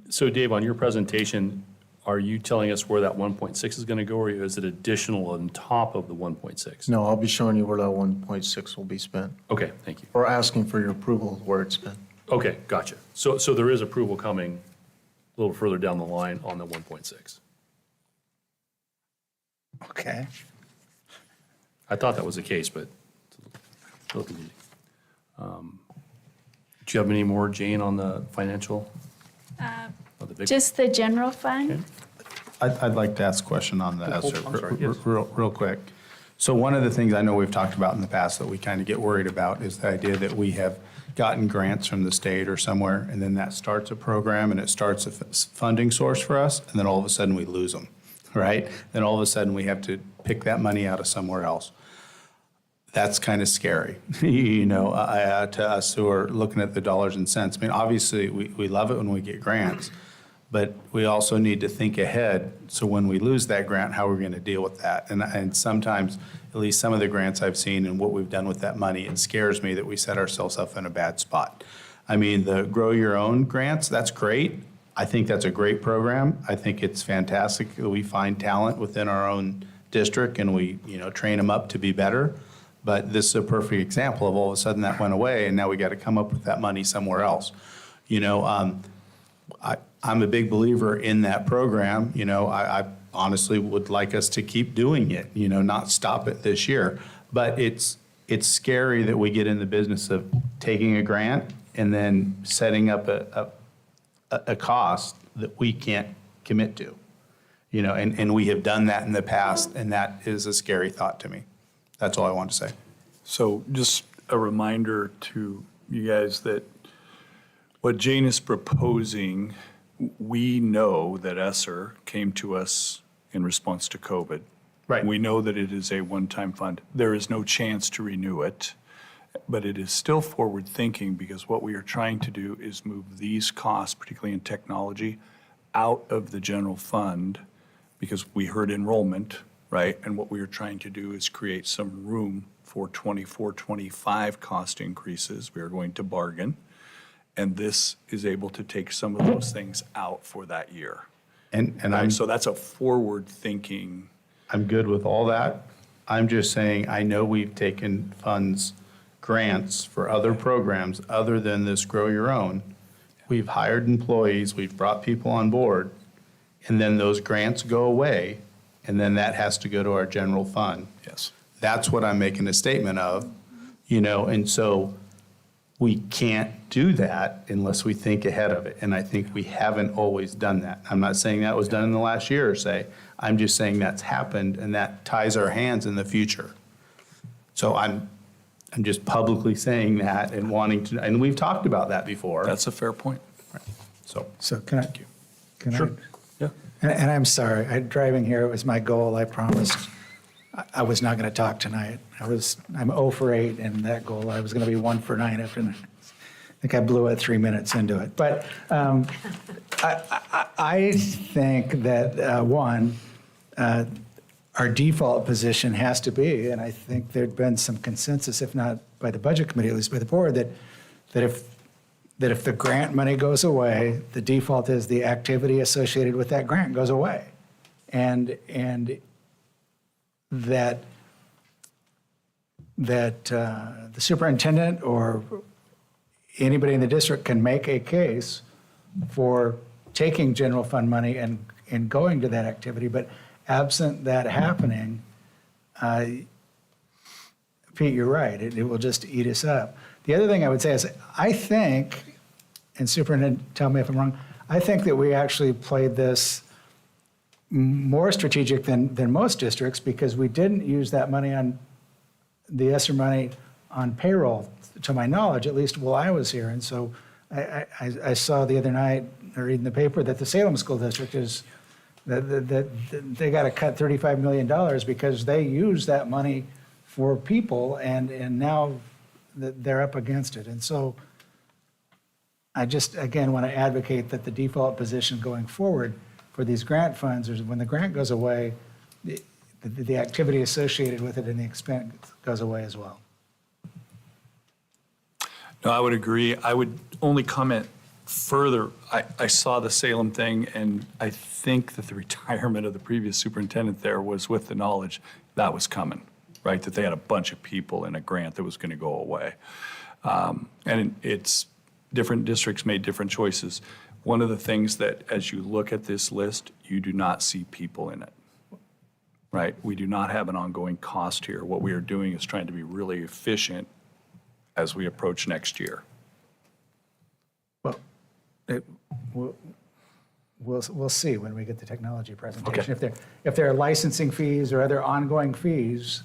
So Dave, on your presentation, are you telling us where that 1.6 is going to go, or is it additional on top of the 1.6? No, I'll be showing you where that 1.6 will be spent, Okay, thank you. or asking for your approval of where it's spent. Okay, gotcha. So there is approval coming a little further down the line on the 1.6. Okay. I thought that was the case, but it's a little confusing. Do you have any more, Jane, on the financial? Of the big- Just the general fund? I'd like to ask a question on the ESSER I'm sorry, yes. real quick. So one of the things I know we've talked about in the past that we kind of get worried about is the idea that we have gotten grants from the state or somewhere, and then that starts a program and it starts a funding source for us, and then all of a sudden we lose them, right? Then all of a sudden we have to pick that money out of somewhere else. That's kind of scary, to us who are looking at the dollars and cents. I mean, obviously, we love it when we get grants, but we also need to think ahead. So when we lose that grant, how are we going to deal with that? And sometimes, at least some of the grants I've seen and what we've done with that money, it scares me that we set ourselves up in a bad spot. I mean, the Grow Your Own grants, that's great. I think that's a great program. I think it's fantastic that we find talent within our own district and we, train them up to be better. But this is a perfect example of all of a sudden that went away, and now we got to come up with that money somewhere else. I'm a big believer in that program. I honestly would like us to keep doing it, not stop it this year. But it's scary that we get in the business of taking a grant and then setting up a cost that we can't commit to. And we have done that in the past, and that is a scary thought to me. That's all I want to say. So just a reminder to you guys that what Jane is proposing we know that ESSER came to us in response to COVID. Right. We know that it is a one-time fund. There is no chance to renew it, but it is still forward-thinking because what we are trying to do is move these costs, particularly in technology, out of the general fund because we heard enrollment, right? And what we are trying to do is create some room for 24, 25 cost increases. We are going to bargain. And this is able to take some of those things out for that year. And Right? So that's a forward-thinking. I'm good with all that. I'm just saying, I know we've taken funds, grants for other programs other than this Grow Your Own. We've hired employees, we've brought people on board, and then those grants go away, and then that has to go to our general fund. Yes. That's what I'm making a statement of, and so we can't do that unless we think ahead of it. And I think we haven't always done that. I'm not saying that was done in the last year or say, I'm just saying that's happened and that ties our hands in the future. So I'm just publicly saying that and wanting to, and we've talked about that before. That's a fair point. So can I? Sure. Yeah. And I'm sorry, driving here, it was my goal, I promised. I was not going to talk tonight. I'm 0 for 8 in that goal. I was going to be 1 for 9 after, I think I blew it 3 minutes into it. But I think that, one, our default position has to be, and I think there'd been some consensus, if not by the budget committee, at least by the board, that if the grant money goes away, the default is the activity associated with that grant goes away. And that the superintendent or anybody in the district can make a case for taking general fund money and going to that activity, but absent that happening, Pete, you're right, it will just eat us up. The other thing I would say is, I think, and superintendent, tell me if I'm wrong, I think that we actually played this more strategic than most districts because we didn't use that money on, the ESSER money on payroll, to my knowledge, at least while I was here. And so I saw the other night, reading the paper, that the Salem School District is, that they got to cut $35 million because they use that money for people, and now they're up against it. And so I just, again, want to advocate that the default position going forward for these grant funds is when the grant goes away, the activity associated with it and the expense goes away as well. No, I would agree. I would only comment further. I saw the Salem thing, and I think that the retirement of the previous superintendent there was with the knowledge that was coming, right? That they had a bunch of people in a grant that was going to go away. And it's different districts made different choices. One of the things that, as you look at this list, you do not see people in it, right? We do not have an ongoing cost here. What we are doing is trying to be really efficient as we approach next year. Well, we'll see when we get the technology presentation. If there are licensing fees or other ongoing fees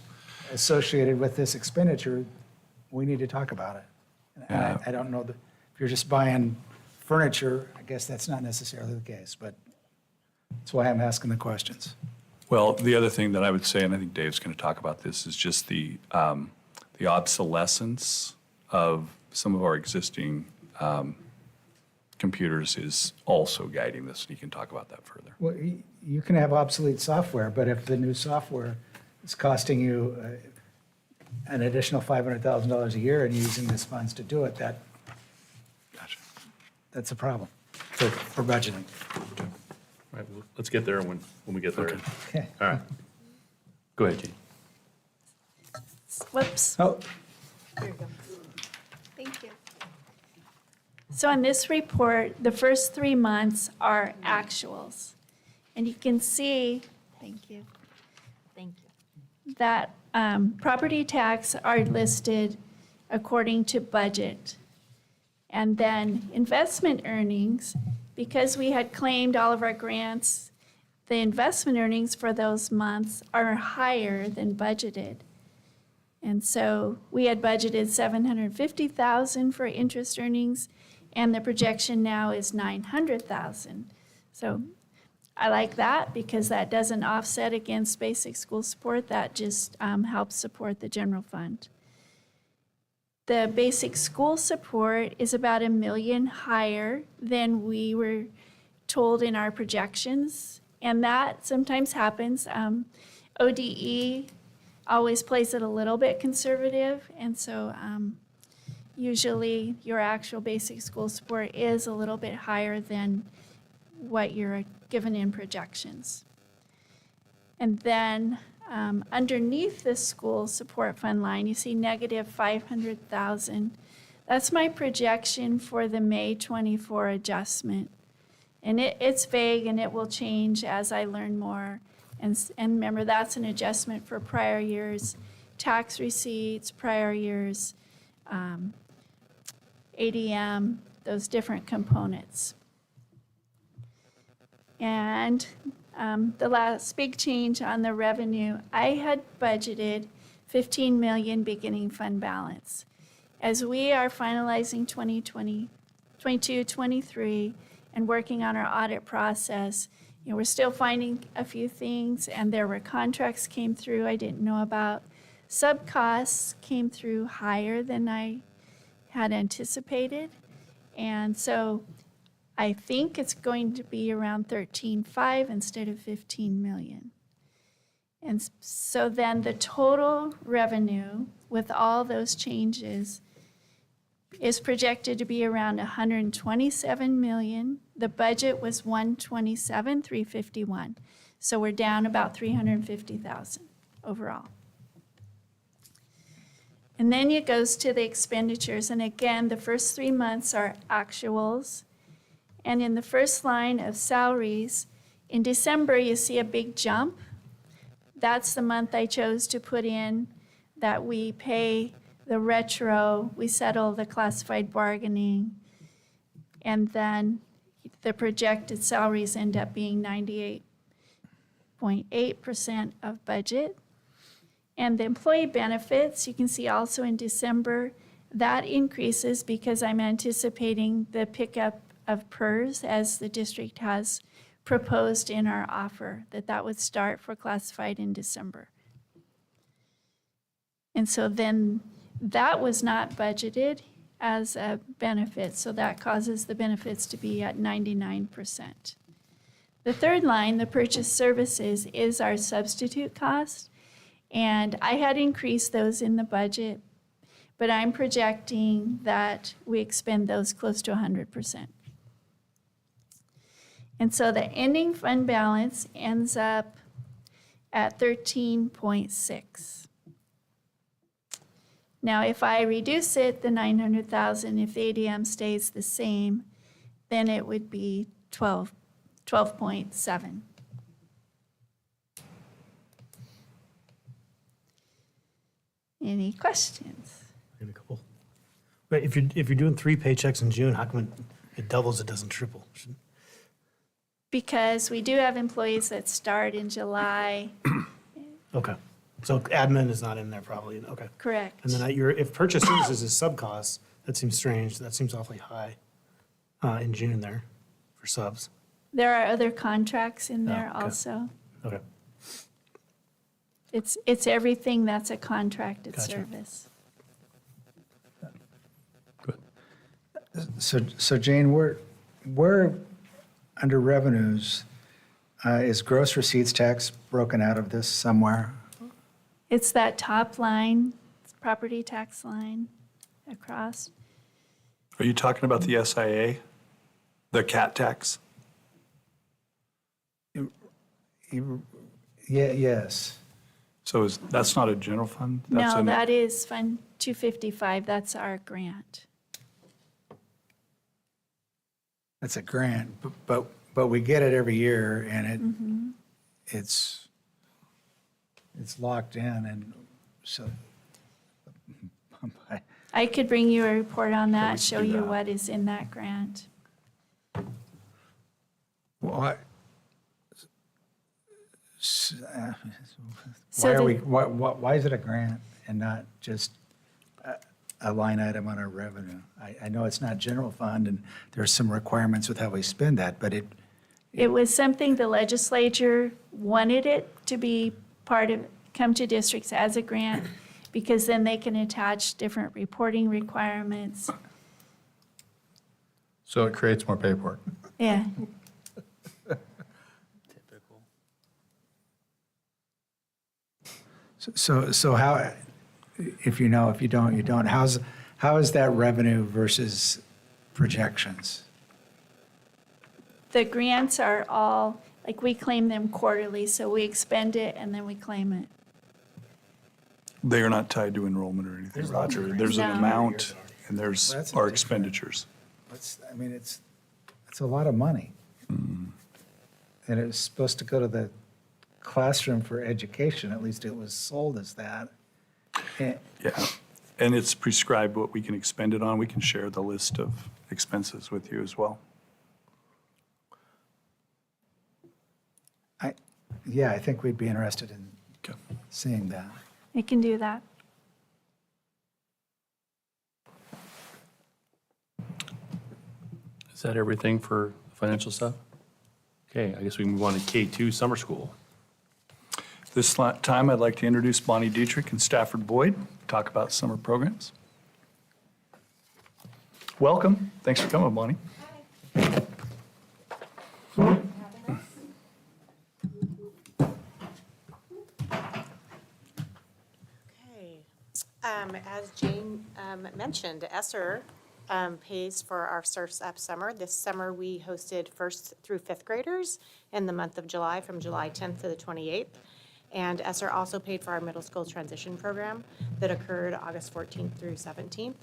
associated with this expenditure, we need to talk about it. And I don't know that if you're just buying furniture, I guess that's not necessarily the case, but that's why I'm asking the questions. Well, the other thing that I would say, and I think Dave's going to talk about this, is just the obsolescence of some of our existing computers is also guiding this. And you can talk about that further. Well, you can have obsolete software, but if the new software is costing you an additional $500,000 a year and using these funds to do it, that's a problem for budgeting. All right, well, let's get there when we get there. Okay. All right. Go ahead, Jean. Whoops. Oh, Thank you. So on this report, the first 3 months are actuals. And you can see, thank you, that property tax are listed according to budget. And then investment earnings, because we had claimed all of our grants, the investment earnings for those months are higher than budgeted. And so we had budgeted $750,000 for interest earnings, and the projection now is $900,000. So I like that because that doesn't offset against basic school support. That just helps support the general fund. The basic school support is about $1 million higher than we were told in our projections, and that sometimes happens. ODE always plays it a little bit conservative, and so usually your actual basic school support is a little bit higher than what you're given in projections. And then underneath the school support fund line, you see negative $500,000. That's my projection for the May 24 adjustment. And it's vague and it will change as I learn more. And remember, that's an adjustment for prior years, tax receipts, prior years, ADM, those different components. And the last big change on the revenue, I had budgeted 15 million beginning fund balance. As we are finalizing 2022, 23, and working on our audit process, we're still finding a few things, and there were contracts came through I didn't know about. Sub costs came through higher than I had anticipated, and so I think it's going to be around 13.5 instead of 15 million. And so then the total revenue with all those changes is projected to be around 127 million. The budget was 127,351. So we're down about 350,000 overall. And then it goes to the expenditures. And again, the first 3 months are actuals. And in the first line of salaries, in December, you see a big jump. That's the month I chose to put in that we pay the retro, we settle the classified bargaining, and then the projected salaries end up being 98.8% of budget. And the employee benefits, you can see also in December, that increases because I'm anticipating the pickup of PERS as the district has proposed in our offer, that would start for classified in December. And so then that was not budgeted as a benefit, so that causes the benefits to be at 99%. The third line, the purchase services, is our substitute cost, and I had increased those in the budget, but I'm projecting that we expend those close to 100%. And so the ending fund balance ends up at 13.6. Now, if I reduce it, the 900,000, if the ADM stays the same, then it would be 12.7. Any questions? I got a couple. But if you're doing 3 paychecks in June, how come it doubles, it doesn't triple? Because we do have employees that start in July. Okay. So admin is not in there probably, okay. Correct. And then if purchase services is sub costs, that seems strange. That seems awfully high in June there for subs. There are other contracts in there okay. also. Okay. It's everything that's a contracted Gotcha. service. Good. So Jane, where under revenues, is gross receipts tax broken out of this somewhere? It's that top line, property tax line across. Are you talking about the SIA, the cat tax? Yes. So that's not a general fund? That's No, an- that is Fund 255. That's our grant. That's a grant, but we get it every year, and it's locked in, and so. I could bring you a report on that, should show do you that. what is in that grant. Why So are the- we? Why is it a grant? and not just a line item on our revenue. I know it's not general fund, and there's some requirements with how we spend that, but It was something the legislature wanted it to be part of, come to districts as a grant, because then they can attach different reporting requirements. So it creates more paperwork. Yeah. So how, if you know, if you don't, you don't, how is that revenue versus projections? The grants are all, like, we claim them quarterly, so we expend it and then we claim it. They are not tied to enrollment or anything, Roger. There's an No. amount and there's That's our different. expenditures. I mean, it's a lot of money. And it was supposed to go to the classroom for education, at least it was sold as that. And- Yeah. And it's prescribed what we can expend it on. We can share the list of expenses with you as well. Yeah, I think we'd be interested in Okay. seeing that. We can do that. Is that everything for financial stuff? Okay, I guess we move on to K2 summer school. This time, I'd like to introduce Bonnie Dietrich and Stafford Boyd, talk about summer programs. Welcome. Thanks for coming, Bonnie. Okay. As Jane mentioned, ESSER pays for our Surfs Up summer. This summer, we hosted first through fifth graders in the month of July, from July 10th to the 28th. And ESSER also paid for our middle school transition program that occurred August 14th through 17th.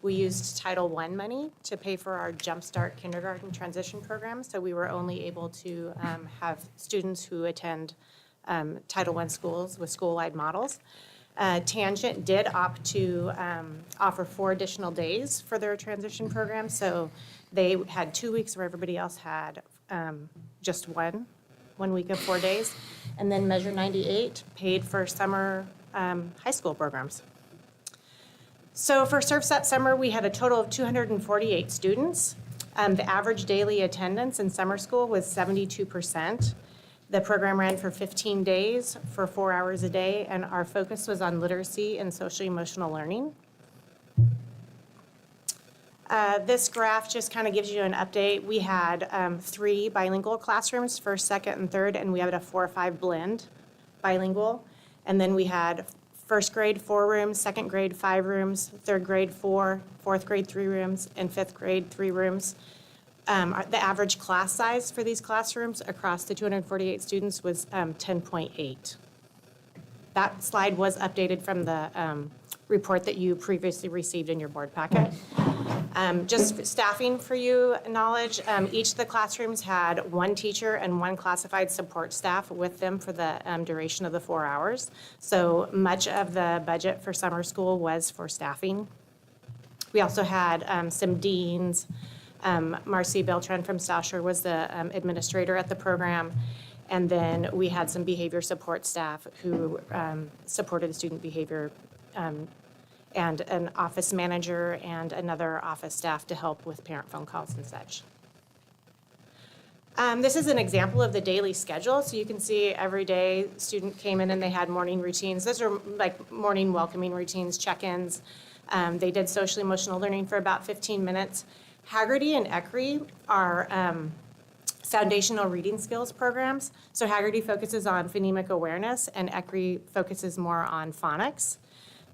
We used Title I money to pay for our Jumpstart kindergarten transition program, so we were only able to have students who attend Title I schools with school-wide models. Tangent did opt to offer 4 additional days for their transition program, so they had 2 weeks where everybody else had just one week of 4 days. And then Measure 98 paid for summer high school programs. So for Surfs Up Summer, we had a total of 248 students. The average daily attendance in summer school was 72%. The program ran for 15 days for 4 hours a day, and our focus was on literacy and social-emotional learning. This graph just kind of gives you an update. We had 3 bilingual classrooms, first, second, and third, and we had a 4-5 blend bilingual. And then we had first grade 4 rooms, second grade 5 rooms, third grade 4, fourth grade 3 rooms, and fifth grade 3 rooms. The average class size for these classrooms across the 248 students was 10.8. That slide was updated from the report that you previously received in your board packet. Just staffing for you knowledge, each of the classrooms had 1 teacher and 1 classified support staff with them for the duration of the 4 hours. So much of the budget for summer school was for staffing. We also had some deans. Marcy Beltran from South Shore was the administrator at the program. And then we had some behavior support staff who supported student behavior, and an office manager and another office staff to help with parent phone calls and such. This is an example of the daily schedule. So you can see every day student came in and they had morning routines. Those are like morning welcoming routines, check-ins. They did social emotional learning for about 15 minutes. Haggerty and ECRI are foundational reading skills programs. So Haggerty focuses on phonemic awareness and ECRI focuses more on phonics.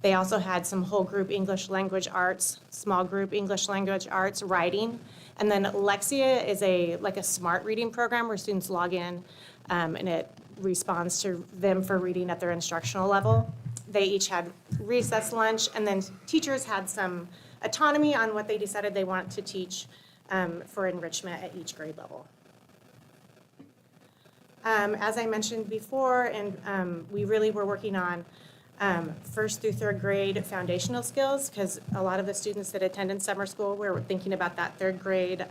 They also had some whole group English language arts, small group English language arts, writing. And then Lexia is a smart reading program where students log in and it responds to them for reading at their instructional level. They each had recess, lunch, and then teachers had some autonomy on what they decided they want to teach for enrichment at each grade level. As I mentioned before, and we really were working on first through third grade foundational skills, because a lot of the students that attended summer school were thinking about that third grade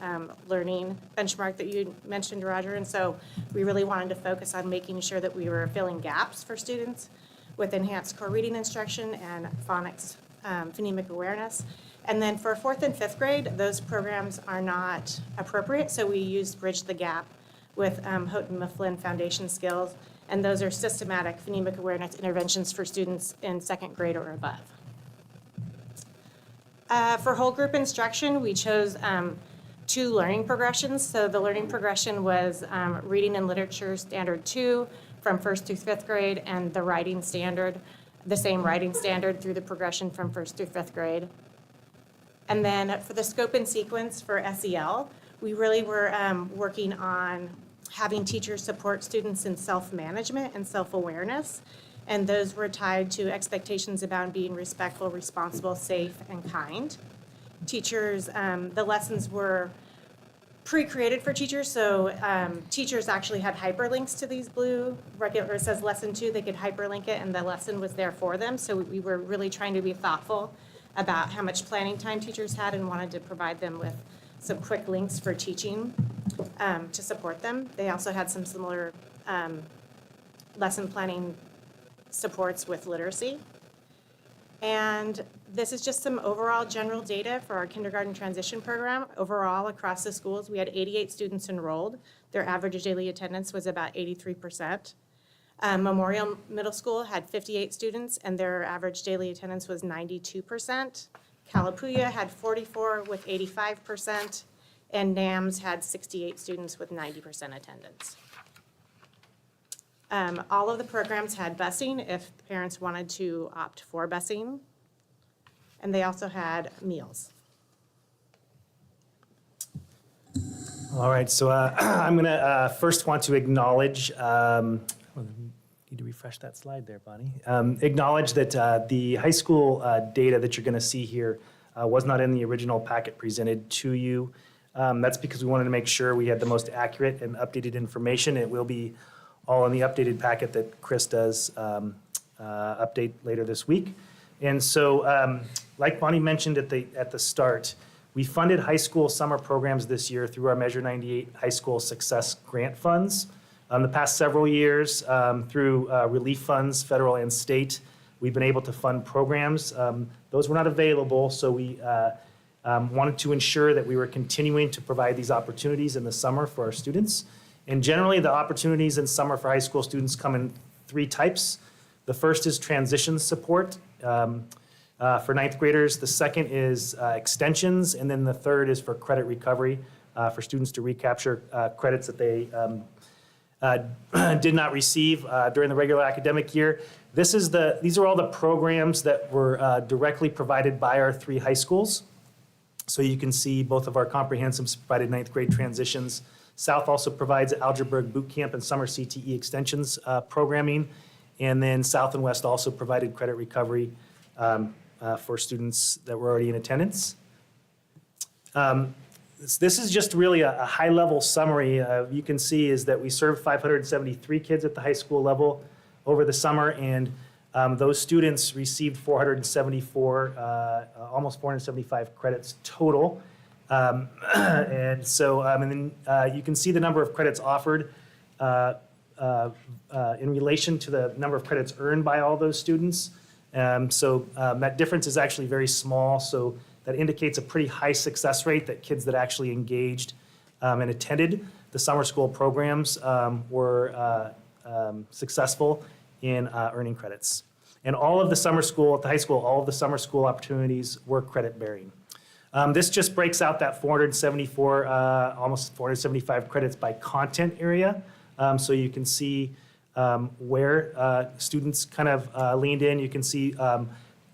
learning benchmark that you mentioned, Roger. And so we really wanted to focus on making sure that we were filling gaps for students. with enhanced core reading instruction and phonics, phonemic awareness. And then for 4th and 5th grade, those programs are not appropriate, so we used Bridge the Gap with Houghton Mifflin Foundation Skills, and those are systematic phonemic awareness interventions for students in 2nd grade or above. For whole group instruction, we chose 2 learning progressions. So the learning progression was Reading and Literature Standard 2 from 1st through 5th grade, and the writing standard, the same writing standard through the progression from 1st through 5th grade. And then for the scope and sequence for SEL, we really were working on having teachers support students in self-management and self-awareness. And those were tied to expectations about being respectful, responsible, safe, and kind. Teachers, the lessons were pre-created for teachers, so teachers actually had hyperlinks to these blue, regular, it says lesson 2, they could hyperlink it, and the lesson was there for them. So we were really trying to be thoughtful about how much planning time teachers had and wanted to provide them with some quick links for teaching to support them. They also had some similar lesson planning supports with literacy. And this is just some overall general data for our kindergarten transition program. Overall, across the schools, we had 88 students enrolled. Their average daily attendance was about 83%. Memorial Middle School had 58 students, and their average daily attendance was 92%. Calapooya had 44 with 85%, and NAMS had 68 students with 90% attendance. All of the programs had busing if parents wanted to opt for busing, and they also had meals. All right, so I'm going to first want to acknowledge, need to refresh that slide there, Bonnie. Acknowledge that the high school data that you're going to see here was not in the original packet presented to you. That's because we wanted to make sure we had the most accurate and updated information. It will be all in the updated packet that Chris does update later this week. And so, like Bonnie mentioned at the start, we funded high school summer programs this year through our Measure 98 High School Success Grant Funds. The past several years, through relief funds, federal and state, we've been able to fund programs. Those were not available, so we wanted to ensure that we were continuing to provide these opportunities in the summer for our students. And generally, the opportunities in summer for high school students come in 3 types. The first is transition support for 9th graders. The second is extensions. And then the third is for credit recovery for students to recapture credits that they did not receive during the regular academic year. These are all the programs that were directly provided by our 3 high schools. So you can see both of our comprehensives provided 9th grade transitions. South also provides Algebra Boot Camp and Summer CTE Extensions programming. And then South and West also provided credit recovery for students that were already in attendance. This is just really a high-level summary. You can see is that we served 573 kids at the high school level over the summer, and those students received 474, almost 475 credits total. And so, and then you can see the number of credits offered in relation to the number of credits earned by all those students. That difference is actually very small, so that indicates a pretty high success rate that kids that actually engaged and attended the summer school programs were successful in earning credits. And all of the summer school, at the high school, all of the summer school opportunities were credit bearing. This just breaks out that 474, almost 475 credits by content area. So you can see where students kind of leaned in. You can see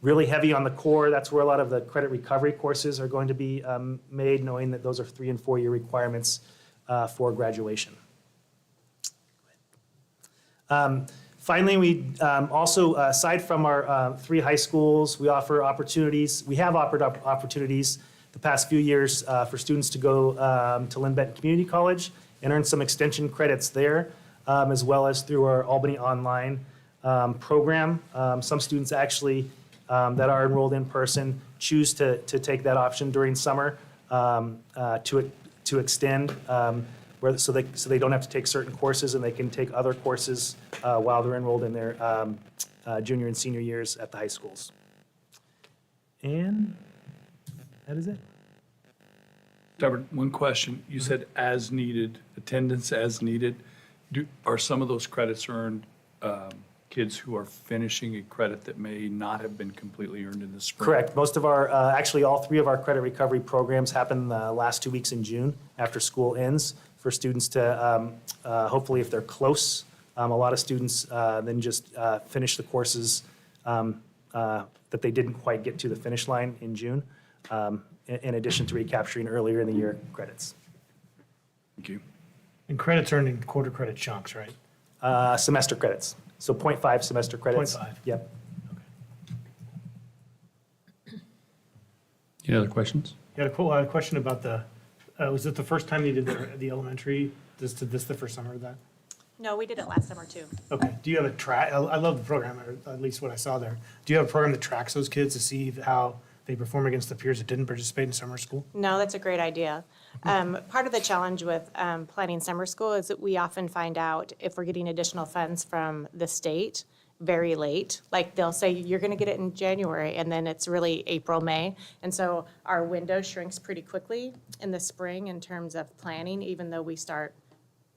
really heavy on the core. That's where a lot of the credit recovery courses are going to be made, knowing that those are 3- and 4-year requirements for graduation. Finally, we also, aside from our 3 high schools, we offer opportunities. We have offered opportunities the past few years for students to go to Lynn Benton Community College and earn some extension credits there, as well as through our Albany Online program. Some students actually that are enrolled in person choose to take that option during summer to extend, so they don't have to take certain courses and they can take other courses while they're enrolled in their junior and senior years at the high schools. And that is it. Deborah, one question. You said as needed, attendance as needed. Are some of those credits earned kids who are finishing a credit that may not have been completely earned in the spring? Correct. Most of our, actually, all three of our credit recovery programs happen the last 2 weeks in June after school ends for students to, hopefully, if they're close, a lot of students then just finish the courses that they didn't quite get to the finish line in June, in addition to recapturing earlier in the year credits. Thank you. And credits earned in quarter credit chunks, right? Semester credits. So 0.5 semester credits. 0.5. Yep. Any other questions? You had a question about was it the first time you did the elementary? This the first summer of that? No, we did it last summer too. Okay. Do you have a track? I love the program, or at least what I saw there. Do you have a program that tracks those kids to see how they perform against the peers that didn't participate in summer school? No, that's a great idea. Part of the challenge with planning summer school is that we often find out if we're getting additional funds from the state very late. Like they'll say, you're going to get it in January, and then it's really April, May. And so our window shrinks pretty quickly in the spring in terms of planning, even though we start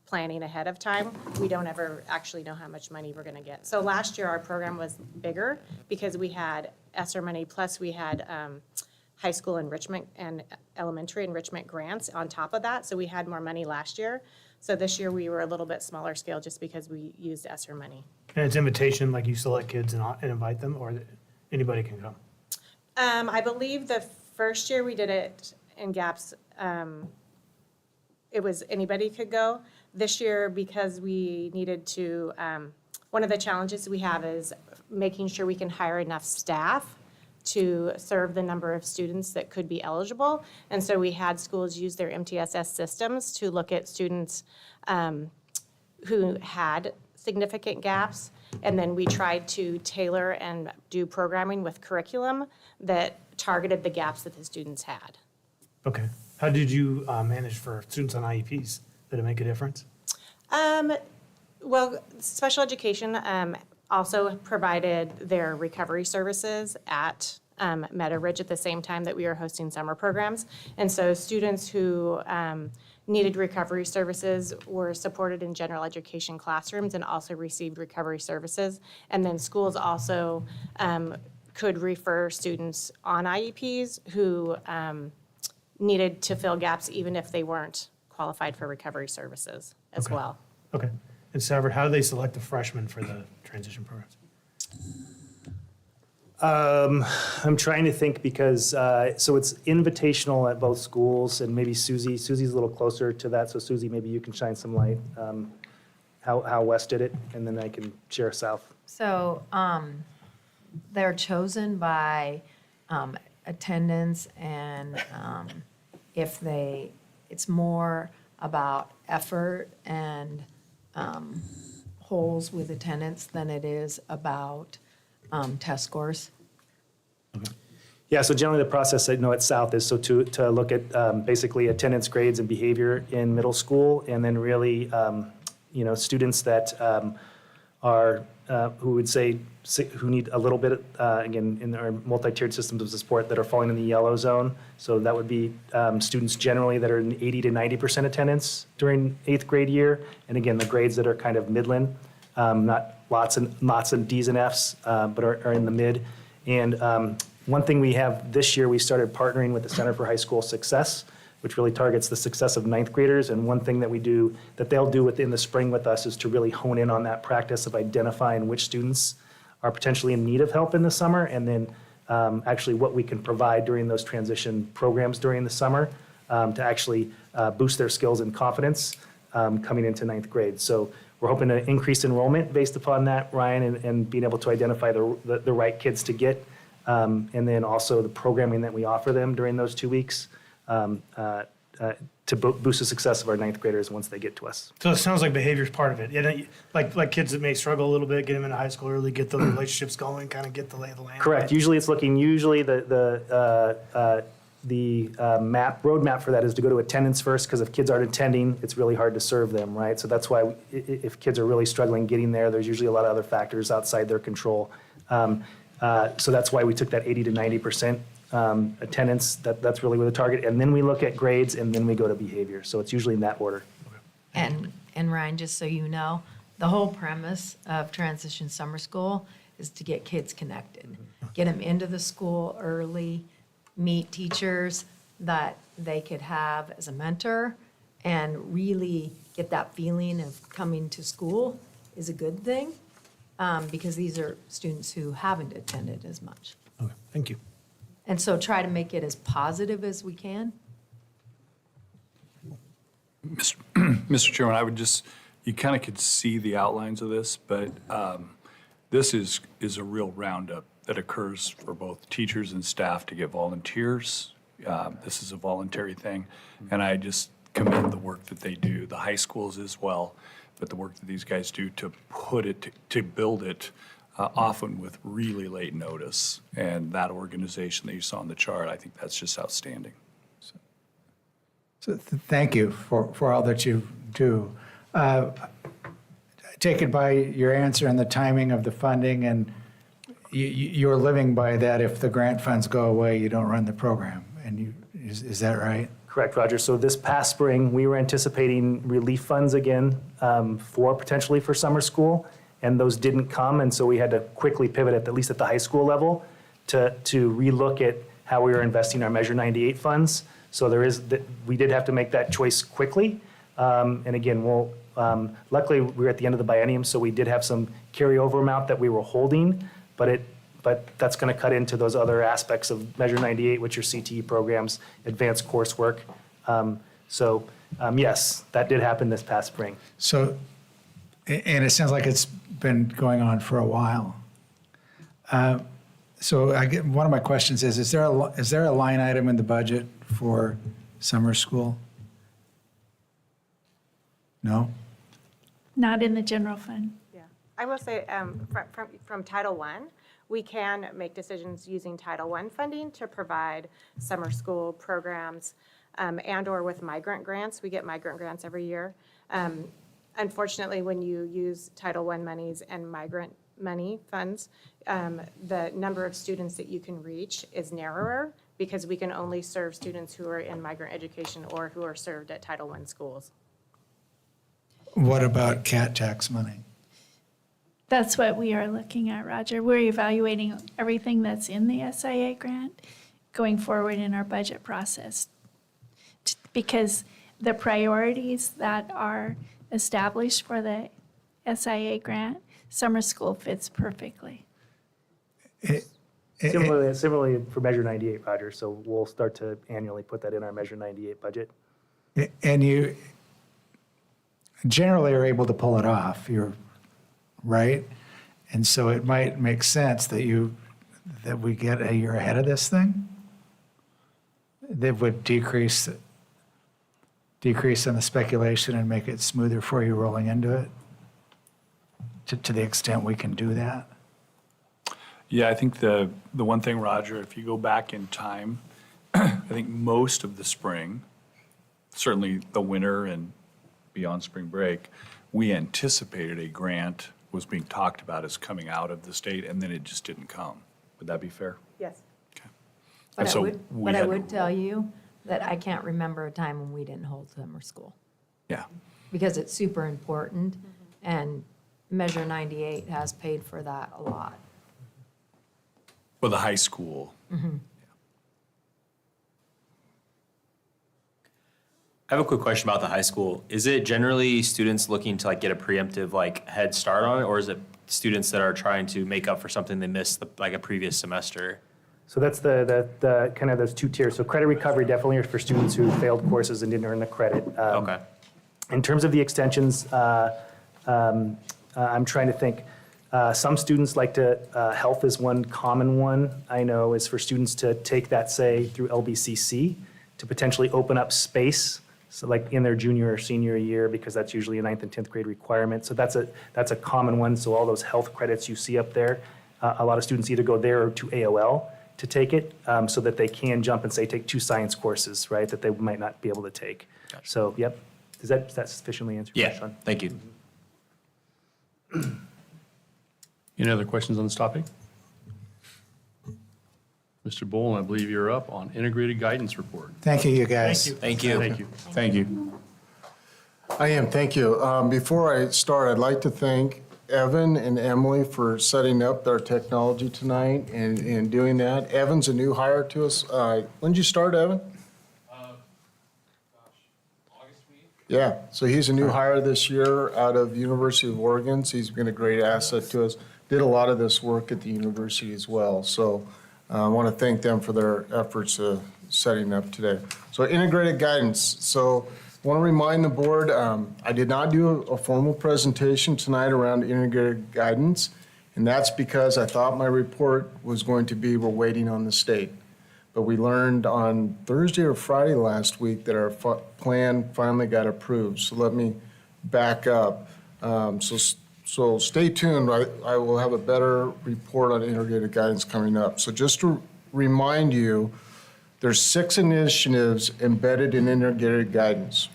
planning ahead of time. We don't ever actually know how much money we're going to get. So last year, our program was bigger because we had ESSER money, plus we had high school enrichment and elementary enrichment grants on top of that. So we had more money last year. So this year, we were a little bit smaller scale just because we used ESSER money. And it's invitation, like you select kids and invite them, or anybody can come? I believe the first year we did it in gaps, it was anybody could go. This year, because we needed to, one of the challenges we have is making sure we can hire enough staff to serve the number of students that could be eligible. And so we had schools use their MTSS systems to look at students who had significant gaps. And then we tried to tailor and do programming with curriculum that targeted the gaps that the students had. Okay. How did you manage for students on IEPs? Did it make a difference? Well, special education also provided their recovery services at Meadow Ridge at the same time that we were hosting summer programs. And so students who needed recovery services were supported in general education classrooms and also received recovery services. And then schools also could refer students on IEPs who needed to fill gaps even if they weren't qualified for recovery services as well. Okay. And Savard, how do they select the freshmen for the transition programs? I'm trying to think because, so it's invitational at both schools, and maybe Susie's a little closer to that, so Susie, maybe you can shine some light, how West did it, and then I can share South. So they're chosen by attendance, and it's more about effort and holes with attendance than it is about test scores. Yeah, so generally the process, I know at South is so to look at basically attendance, grades, and behavior in middle school, and then really, students that are, who would say, who need a little bit, again, in our multi-tiered systems of support that are falling in the yellow zone. So that would be students generally that are in 80 to 90% attendance during 8th grade year. And again, the grades that are kind of midland, not lots of Ds and Fs, but are in the mid. And one thing we have this year, we started partnering with the Center for High School Success, which really targets the success of 9th graders. And one thing that we do, that they'll do within the spring with us, is to really hone in on that practice of identifying which students are potentially in need of help in the summer, and then actually what we can provide during those transition programs during the summer to actually boost their skills and confidence coming into 9th grade. So we're hoping to increase enrollment based upon that, Ryan, and being able to identify the right kids to get, and then also the programming that we offer them during those 2 weeks to boost the success of our 9th graders once they get to us. So it sounds like behavior is part of it. Yeah, like kids that may struggle a little bit, get them into high school early, get the relationships going, kind of get the lay of the land. Correct. Usually it's looking, the roadmap for that is to go to attendance first, because if kids aren't attending, it's really hard to serve them, right? So that's why if kids are really struggling getting there, there's usually a lot of other factors outside their control. So that's why we took that 80 to 90% attendance. That's really where the target. And then we look at grades, and then we go to behavior. So it's usually in that order. And Ryan, just so you know, the whole premise of Transition Summer School is to get kids connected, get them into the school early, meet teachers that they could have as a mentor, and really get that feeling of coming to school is a good thing, because these are students who haven't attended as much. Okay, thank you. And so try to make it as positive as we can. Mr. Chairman, I would just, you kind of could see the outlines of this, but this is a real roundup that occurs for both teachers and staff to get volunteers. This is a voluntary thing, and I just commend the work that they do, the high schools as well, but the work that these guys do to put it, to build it, often with really late notice. And that organization that you saw on the chart, I think that's just outstanding. So thank you for all that you do. Take it by your answer and the timing of the funding, and you're living by that. If the grant funds go away, you don't run the program. And is that right? Correct, Roger. So this past spring, we were anticipating relief funds again potentially for summer school, and those didn't come. And so we had to quickly pivot, at least at the high school level, to relook at how we were investing our Measure 98 funds. So we did have to make that choice quickly. And again, luckily we were at the end of the biennium, so we did have some carryover amount that we were holding, but that's going to cut into those other aspects of Measure 98, which are CTE programs, advanced coursework. Yes, that did happen this past spring. So, and it sounds like it's been going on for a while. So one of my questions is there a line item in the budget for summer school? No? Not in the general fund. Yeah, I will say from Title I, we can make decisions using Title I funding to provide summer school programs and/or with migrant grants. We get migrant grants every year. Unfortunately, when you use Title I monies and migrant money funds, the number of students that you can reach is narrower because we can only serve students who are in migrant education or who are served at Title I schools. What about CAT tax money? That's what we are looking at, Roger. We're evaluating everything that's in the SIA grant going forward in our budget process. Because the priorities that are established for the SIA grant, summer school fits perfectly. Similarly for Measure 98, Roger, so we'll start to annually put that in our Measure 98 budget. And you generally are able to pull it off, you're right? And so it might make sense that we get a year ahead of this thing. That would decrease on the speculation and make it smoother for you rolling into it, to the extent we can do that. Yeah, I think the one thing, Roger, if you go back in time, I think most of the spring, certainly the winter and beyond spring break, we anticipated a grant was being talked about as coming out of the state, and then it just didn't come. Would that be fair? Yes. Okay. But And I so would, we but I had to- would tell you that I can't remember a time when we didn't hold summer school, Yeah, because it's super important, and Measure 98 has paid for that a lot. well, the high school. I have a quick question about the high school. Is it generally students looking to get a preemptive head start on it, or is it students that are trying to make up for something they missed a previous semester? So that's the kind of those two tiers. So credit recovery definitely are for students who failed courses and didn't earn the credit. Okay. In terms of the extensions, I'm trying to think. Some students like to, health is one common one I know, is for students to take that, say, through LBCC to potentially open up space. So in their junior or senior year, because that's usually a 9th and 10th grade requirement. So that's a common one. So all those health credits you see up there, a lot of students either go there or to AOL to take it, so that they can jump and say, take 2 science courses, right, that they might not be able to take. So, yep. Does that sufficiently answer your Yeah, question? thank you. Any other questions on this topic? Mr. Boland, I believe you're up on integrated guidance report. Thank you, you guys. Thank you. Thank you. Thank you. I am, thank you. Before I start, I'd like to thank Evan and Emily for setting up their technology tonight and doing that. Evan's a new hire to us. When did you start, Evan? Yeah, so he's a new hire this year out of University of Oregon. So he's been a great asset to us. Did a lot of this work at the university as well. So I want to thank them for their efforts setting up today. So integrated guidance. So I want to remind the board, I did not do a formal presentation tonight around integrated guidance. And that's because I thought my report was going to be, we're waiting on the state. But we learned on Thursday or Friday last week that our plan finally got approved. So let me back up. So stay tuned. I will have a better report on integrated guidance coming up. So just to remind you, there's 6 initiatives embedded in integrated guidance.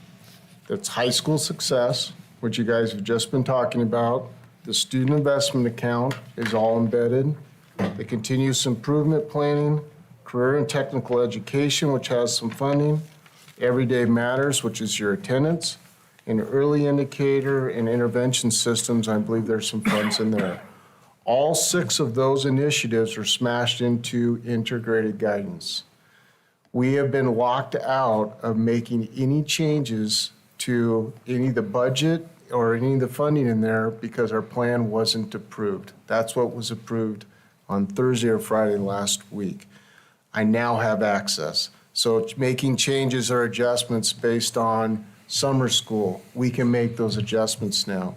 That's high school success, which you guys have just been talking about. The student investment account is all embedded. The continuous improvement planning, career and technical education, which has some funding, Everyday Matters, which is your attendance, and early indicator and intervention systems, I believe there's some funds in there. All 6 of those initiatives are smashed into integrated guidance. We have been locked out of making any changes to any of the budget or any of the funding in there because our plan wasn't approved. That's what was approved on Thursday or Friday last week. I now have access. So making changes or adjustments based on summer school, we can make those adjustments now.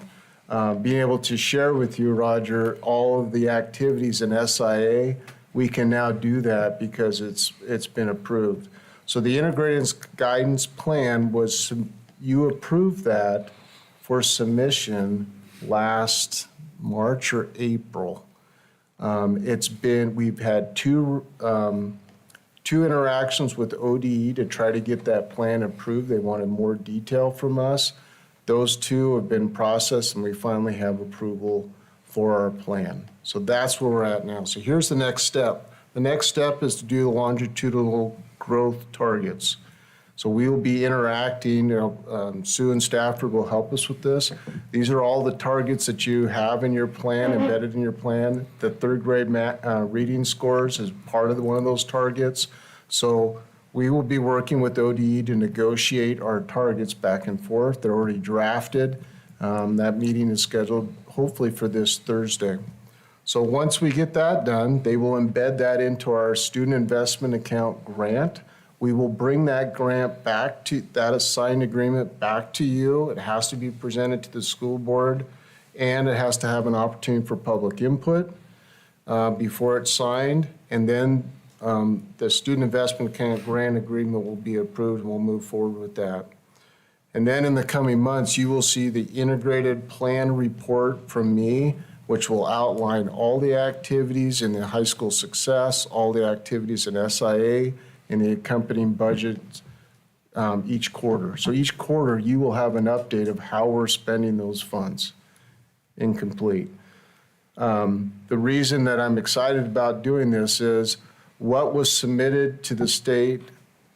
Being able to share with you, Roger, all of the activities in SIA, we can now do that because it's been approved. So the integrated guidance plan was, you approved that for submission last March or April. We've had two interactions with ODE to try to get that plan approved. They wanted more detail from us. Those 2 have been processed and we finally have approval for our plan. So that's where we're at now. So here's the next step. The next step is to do the longitudinal growth targets. So we will be interacting, Sue and Stafford will help us with this. These are all the targets that you have in your plan, embedded in your plan. The 3rd grade reading scores is part of one of those targets. So we will be working with ODE to negotiate our targets back and forth. They're already drafted. That meeting is scheduled hopefully for this Thursday. So once we get that done, they will embed that into our student investment account grant. We will bring that grant back to, that assigned agreement back to you. It has to be presented to the school board, and it has to have an opportunity for public input before it's signed. And then the student investment account grant agreement will be approved, and we'll move forward with that. And then in the coming months, you will see the integrated plan report from me, which will outline all the activities in the high school success, all the activities in SIA, and the accompanying budget each quarter. So each quarter, you will have an update of how we're spending those funds. Incomplete. The reason that I'm excited about doing this is what was submitted to the state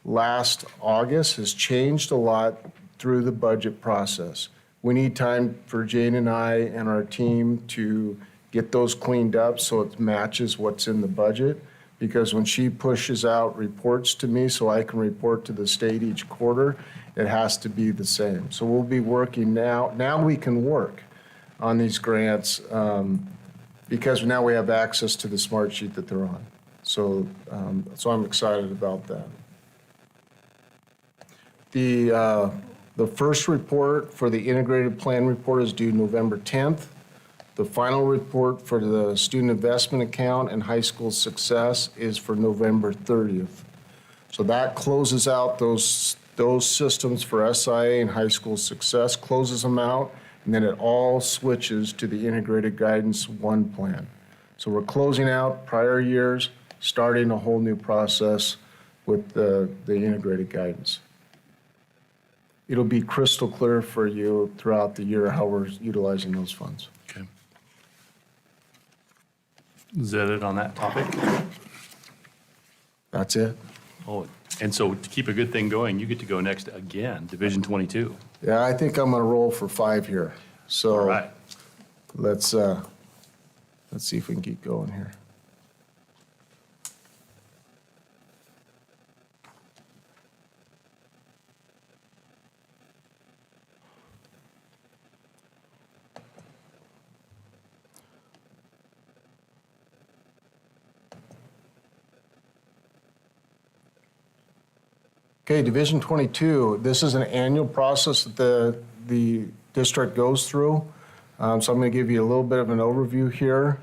last August has changed a lot through the budget process. We need time for Jane and I and our team to get those cleaned up so it matches what's in the budget. Because when she pushes out reports to me so I can report to the state each quarter, it has to be the same. So we'll be working now. Now we can work on these grants because now we have access to the smart sheet that they're on. So I'm excited about that. The first report for the integrated plan report is due November 10th. The final report for the student investment account and high school success is for November 30th. So that closes out those systems for SIA and high school success, closes them out, and then it all switches to the integrated guidance 1 plan. So we're closing out prior years, starting a whole new process with the integrated guidance. It'll be crystal clear for you throughout the year how we're utilizing those funds. Okay. Is that it on that topic? That's it. Oh, and so to keep a good thing going, you get to go next again, Division 22. Yeah, I think I'm gonna roll for 5 here. So All right. let's see if we can keep going here. Okay, Division 22, this is an annual process that the district goes through. So I'm going to give you a little bit of an overview here.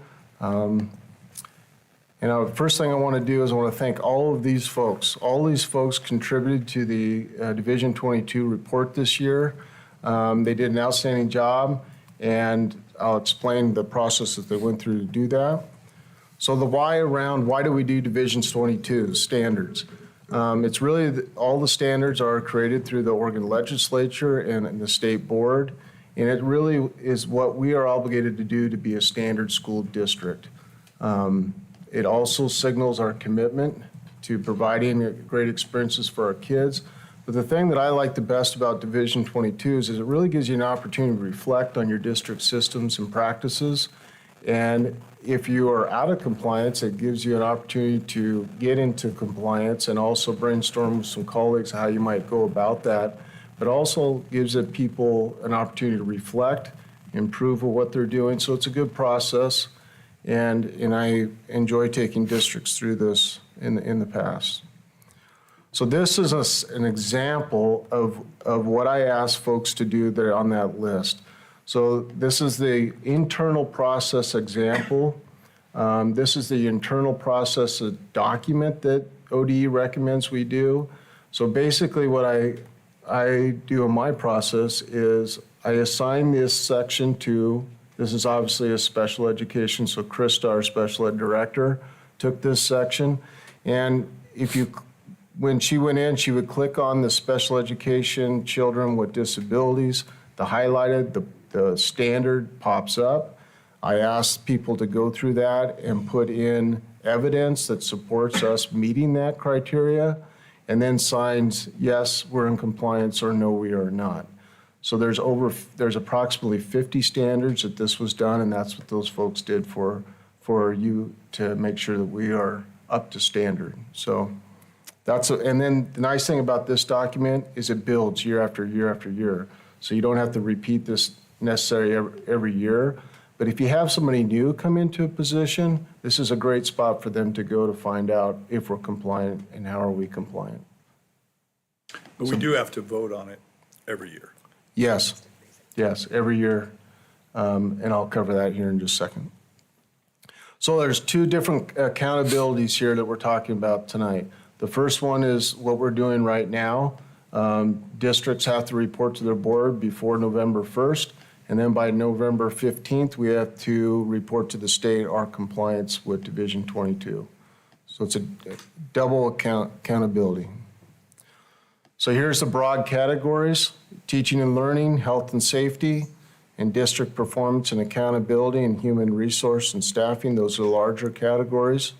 First thing I want to do is I want to thank all of these folks. All these folks contributed to the Division 22 report this year. They did an outstanding job, and I'll explain the process that they went through to do that. So the why around why do we do Divisions 22 standards? It's really all the standards are created through the Oregon legislature and the state board, and it really is what we are obligated to do to be a standard school district. It also signals our commitment to providing great experiences for our kids. But the thing that I like the best about Division 22 is it really gives you an opportunity to reflect on your district systems and practices. And if you are out of compliance, it gives you an opportunity to get into compliance and also brainstorm with some colleagues how you might go about that. But also gives the people an opportunity to reflect, improve on what they're doing. So it's a good process. And I enjoy taking districts through this in the past. So this is an example of what I ask folks to do that are on that list. So this is the internal process example. This is the internal process document that ODE recommends we do. So basically what I do in my process is I assign this section to, this is obviously a special education, so Krista, our special ed director, took this section. And when she went in, she would click on the special education children with disabilities, the highlighted, the standard pops up. I asked people to go through that and put in evidence that supports us meeting that criteria, and then signs, yes, we're in compliance, or no, we are not. So there's approximately 50 standards that this was done, and that's what those folks did for you to make sure that we are up to standard. So and then the nice thing about this document is it builds year after year after year. So you don't have to repeat this necessarily every year. But if you have somebody new come into a position, this is a great spot for them to go to find out if we're compliant and how are we compliant. But we do have to vote on it every year. Yes, every year. And I'll cover that here in just a second. So there's 2 different accountabilities here that we're talking about tonight. The first one is what we're doing right now. Districts have to report to their board before November 1st. And then by November 15th, we have to report to the state our compliance with Division 22. So it's a double accountability. So here's the broad categories: teaching and learning, health and safety, and district performance and accountability, and human resource and staffing. Those are the larger categories.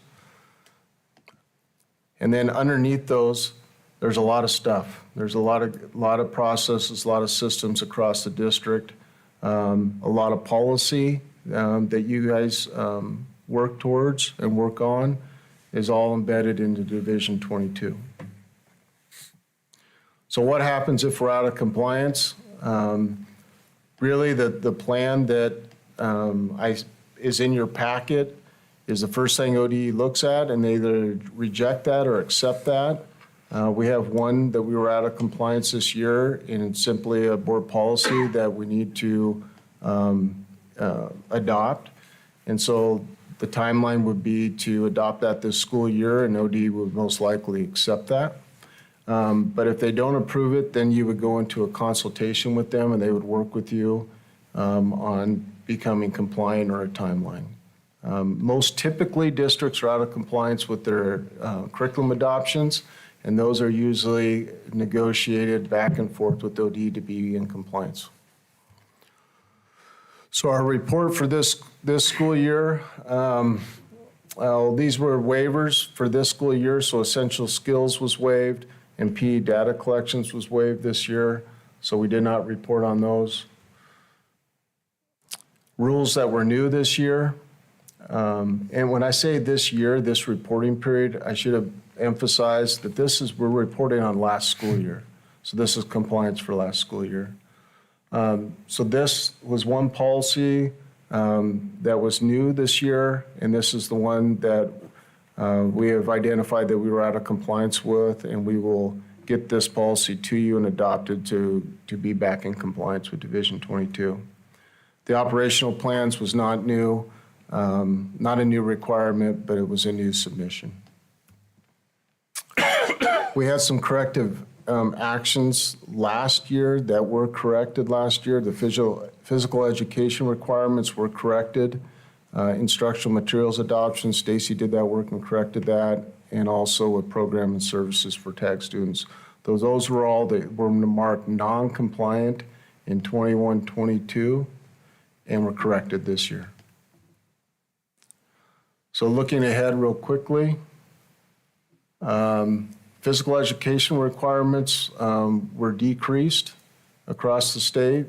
And then underneath those, there's a lot of stuff. There's a lot of processes, a lot of systems across the district. A lot of policy that you guys work towards and work on is all embedded into Division 22. So what happens if we're out of compliance? Really, the plan that is in your packet is the first thing ODE looks at, and they either reject that or accept that. We have one that we were out of compliance this year, and it's simply a board policy that we need to adopt. And so the timeline would be to adopt that this school year, and OD would most likely accept that. But if they don't approve it, then you would go into a consultation with them, and they would work with you on becoming compliant or a timeline. Most typically, districts are out of compliance with their curriculum adoptions, and those are usually negotiated back and forth with OD to be in compliance. So our report for this school year, these were waivers for this school year, so essential skills was waived and PE data collections was waived this year, so we did not report on those. Rules that were new this year, and when I say this year, this reporting period, I should have emphasized that we're reporting on last school year. So this is compliance for last school year. So this was one policy that was new this year, and this is the one that we have identified that we were out of compliance with, and we will get this policy to you and adopted to be back in compliance with Division 22. The operational plans was not new, not a new requirement, but it was a new submission. We had some corrective actions last year that were corrected last year. The physical education requirements were corrected. Instructional materials adoption, Stacy did that work and corrected that, and also with program and services for tag students. Those were all that were marked non-compliant in 21-22 and were corrected this year. So looking ahead real quickly, physical education requirements were decreased across the state,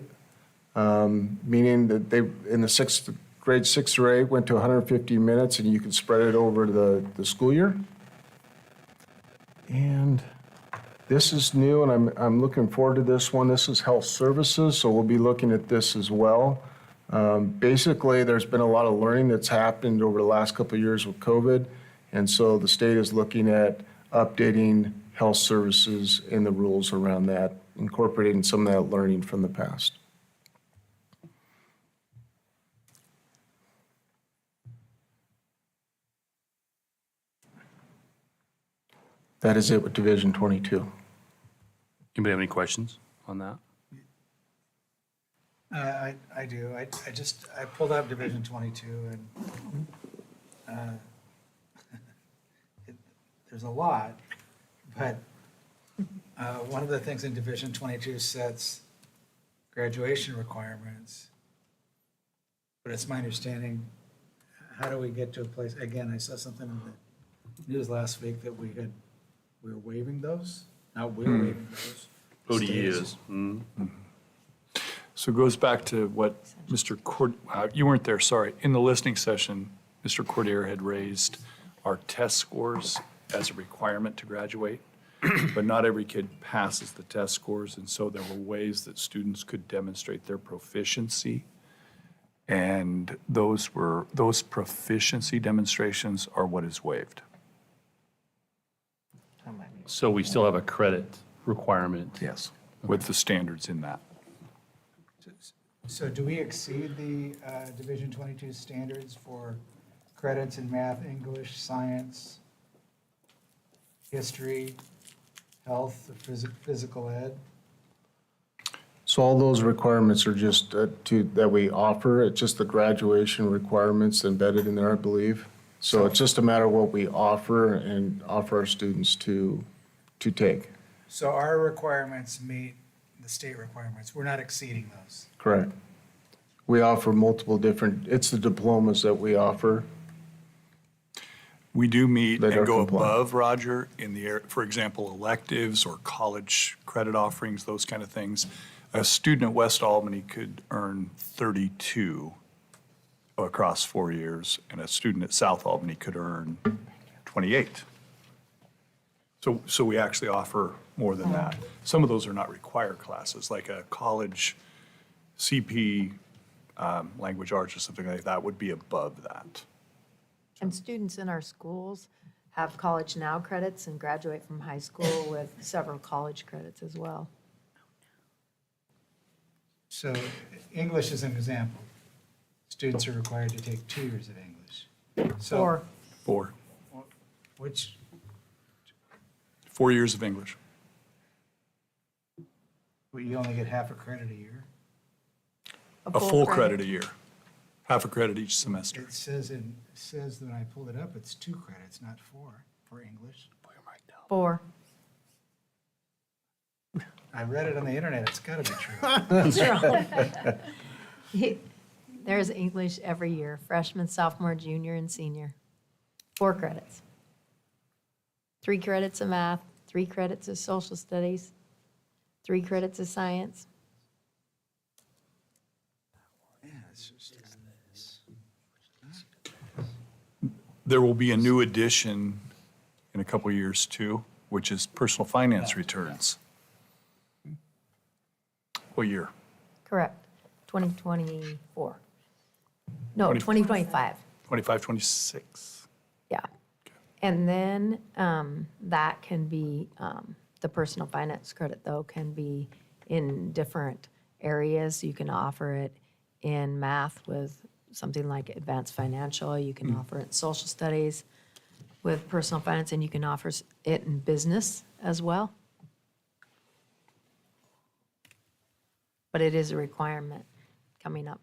meaning that they, in the grade 6 or 8, went to 150 minutes, and you could spread it over the school year. And this is new, and I'm looking forward to this one. This is health services, so we'll be looking at this as well. Basically, there's been a lot of learning that's happened over the last couple of years with COVID, and so the state is looking at updating health services and the rules around that, incorporating some of that learning from the past. That is it with Division 22. Anybody have any questions on that? I do. I pulled up Division 22 and there's a lot, but one of the things in Division 22 sets graduation requirements. But it's my understanding, how do we get to a place, again, I saw something in the news last week that we were waiving those. Now we're waiving those. ODE State is. So it goes back to what Mr. You weren't there, sorry. In the listening session, Mr. Cordier had raised our test scores as a requirement to graduate, but not every kid passes the test scores, and so there were ways that students could demonstrate their proficiency. And those proficiency demonstrations are what is waived. So we still have a credit requirement. Yes. With the standards in that. So do we exceed the Division 22 standards for credits in math, English, science, history, health, physical ed? So all those requirements are just that we offer. It's just the graduation requirements embedded in there, I believe. So it's just a matter of what we offer and offer our students to take. So our requirements meet the state requirements. We're not exceeding those. Correct. We offer multiple different, it's the diplomas that we offer. We do meet That are and go compliant. above, Roger, in the, for example, electives or college credit offerings, those kind of things. A student at West Albany could earn 32 across 4 years, and a student at South Albany could earn 28. So we actually offer more than that. Some of those are not required classes, like a college CP, language arts or something like that would be above that. And students in our schools have College Now credits and graduate from high school with several college credits as well. So English is an example. Students are required to take 2 years of English. So 4 which, 4 years of English. well, you only get half a credit a year. A full credit a year. Half a credit each semester. It says when I pulled it up, it's 2 credits, not 4 for English. 4. I read it on the internet, it's gotta be true. That's wrong. There's English every year, freshman, sophomore, junior, and senior. 4 credits. 3 credits of math, 3 credits of social studies, 3 credits of science. Yeah, it's just. There will be a new addition in a couple of years too, which is personal finance returns. What year? Correct. 2024. No, 20 2025. 25, 26? Yeah. And then that can be, the personal finance credit, though, can be in different areas. You can offer it in math with something like advanced financial. You can offer it in social studies with personal finance, and you can offer it in business as well. But it is a requirement coming up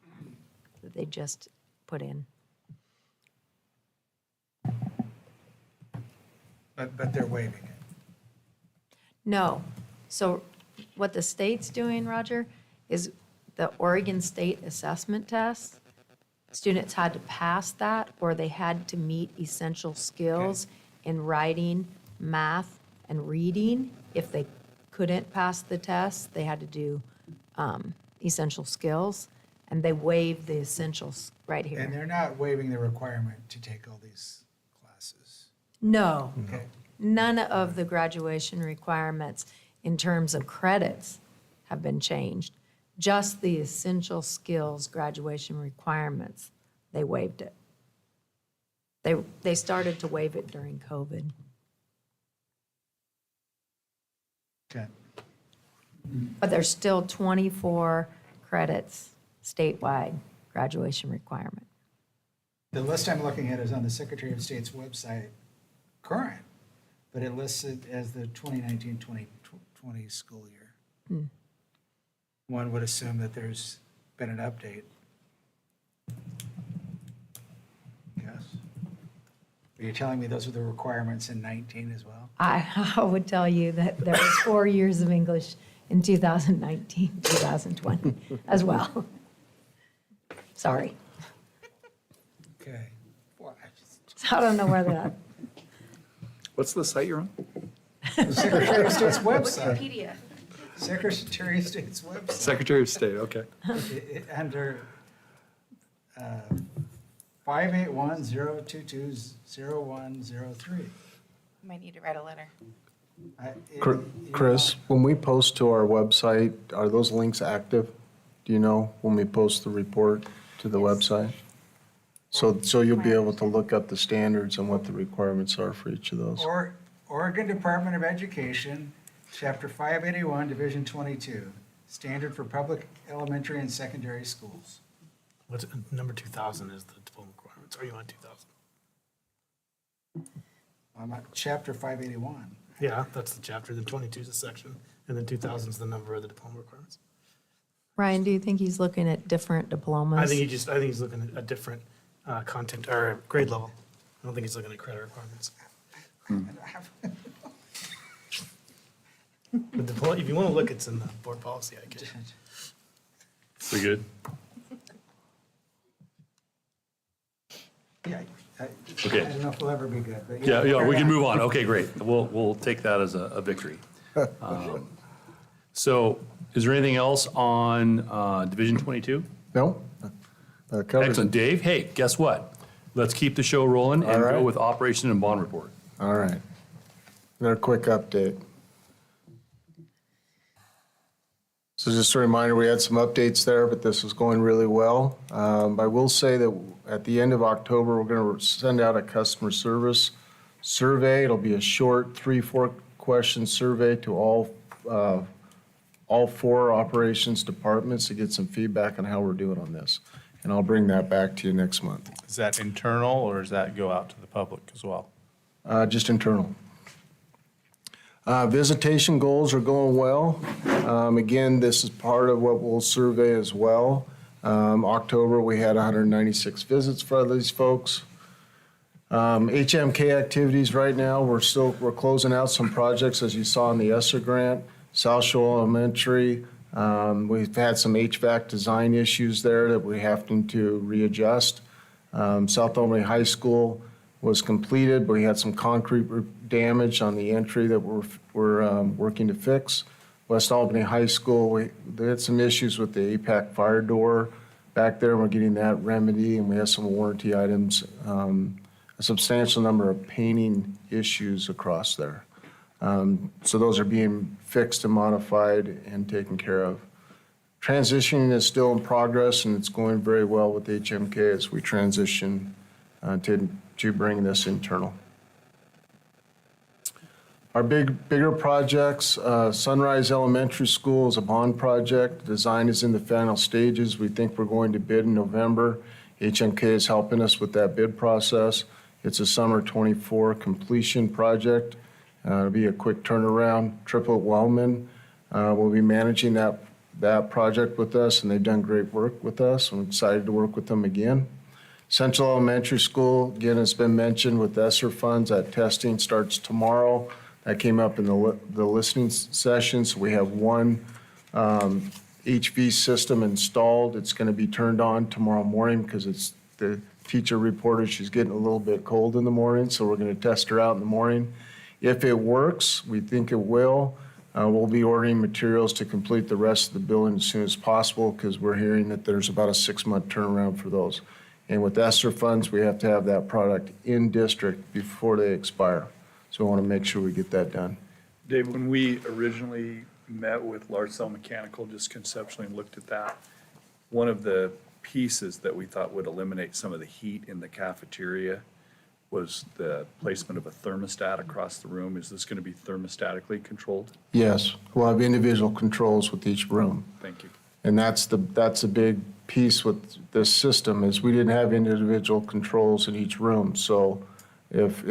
that they just put in. But they're waiving it. No. So what the state's doing, Roger, is the Oregon State Assessment Test. Students had to pass that, or they had to meet essential skills in writing, math, and reading. If they couldn't pass the test, they had to do essential skills, and they waived the essentials right here. And they're not waiving the requirement to take all these classes. No. Okay. None of the graduation requirements in terms of credits have been changed. Just the essential skills graduation requirements, they waived it. They started to waive it during COVID. Okay. But there's still 24 credits statewide graduation requirement. The list I'm looking at is on the Secretary of State's website, current, but it lists it as the 2019-2020 school year. One would assume that there's been an update. Yes. Are you telling me those are the requirements in 19 as well? I would tell you that there was 4 years of English in 2019, 2020 as well. Sorry. Okay. So I don't know where that, What's the site you're on? The Secretary of State's website. Wikipedia. Secretary of State's website. Secretary of State, okay. Under 581-022-0103. Might need to write a letter. Chris, when we post to our website, are those links active? Do you know, when we post the report to the website? So you'll be able to look up the standards and what the requirements are for each of those. Oregon Department of Education, Chapter 581, Division 22, Standard for Public Elementary and Secondary Schools. What's number 2000 is the diploma requirements. Are you on 2000? I'm at Chapter 581. Yeah, that's the chapter. Then 22 is a section, and then 2000 is the number of the diploma requirements. Ryan, do you think he's looking at different diplomas? I think he's looking at a different content or grade level. I don't think he's looking at credit requirements. The diploma, if you want to look, it's in the board policy. I can. We good? Yeah. Okay. I don't know if we'll ever be good, but Yeah, we can move on. Okay, great. We'll take that as a victory. So is there anything else on Division 22? No? Covered. Excellent. Dave, hey, guess what? Let's keep the show rolling and All right. go with operation and bond report. All right. Another quick update. So just a reminder, we had some updates there, but this is going really well. I will say that at the end of October, we're going to send out a customer service survey. It'll be a short 3-4 question survey to all 4 operations departments to get some feedback on how we're doing on this. And I'll bring that back to you next month. Is that internal, or does that go out to the public as well? Just internal. Visitation goals are going well. Again, this is part of what we'll survey as well. October, we had 196 visits for these folks. HMK activities right now, we're closing out some projects, as you saw in the ESSER grant. South Shore Elementary, we've had some HVAC design issues there that we're having to readjust. South Albany High School was completed, but we had some concrete damage on the entry that we're working to fix. West Albany High School, they had some issues with the APAC fire door back there. We're getting that remedy, and we have some warranty items, a substantial number of painting issues across there. So those are being fixed and modified and taken care of. Transitioning is still in progress, and it's going very well with HMK as we transition to bring this internal. Our bigger projects, Sunrise Elementary School is a bond project. Design is in the final stages. We think we're going to bid in November. HMK is helping us with that bid process. It's a summer 24 completion project. It'll be a quick turnaround. Triplet Wellman will be managing that project with us, and they've done great work with us. I'm excited to work with them again. Central Elementary School, again, has been mentioned with ESSER funds. That testing starts tomorrow. That came up in the listening session. So we have one HV system installed. It's going to be turned on tomorrow morning because it's the teacher reported she's getting a little bit cold in the morning. So we're going to test her out in the morning. If it works, we think it will. We'll be ordering materials to complete the rest of the building as soon as possible because we're hearing that there's about a 6-month turnaround for those. And with ESSER funds, we have to have that product in district before they expire. So I want to make sure we get that done. Dave, when we originally met with Larcell Mechanical, just conceptually looked at that, one of the pieces that we thought would eliminate some of the heat in the cafeteria was the placement of a thermostat across the room. Is this going to be thermostatically controlled? Yes, we'll have individual controls with each room. Thank you. And that's a big piece with this system is we didn't have individual controls in each room. So if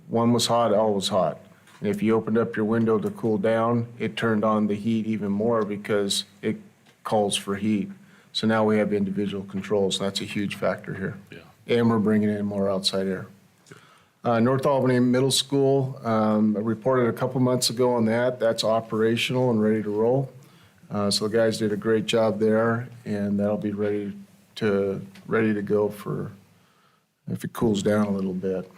one was hot, all was hot. And if you opened up your window to cool down, it turned on the heat even more because it calls for heat. So now we have individual controls, and that's a huge factor here. Yeah. And we're bringing in more outside air. North Albany Middle School, I reported a couple months ago on that. That's operational and ready to roll. So the guys did a great job there, and that'll be ready to go for if it cools down a little bit.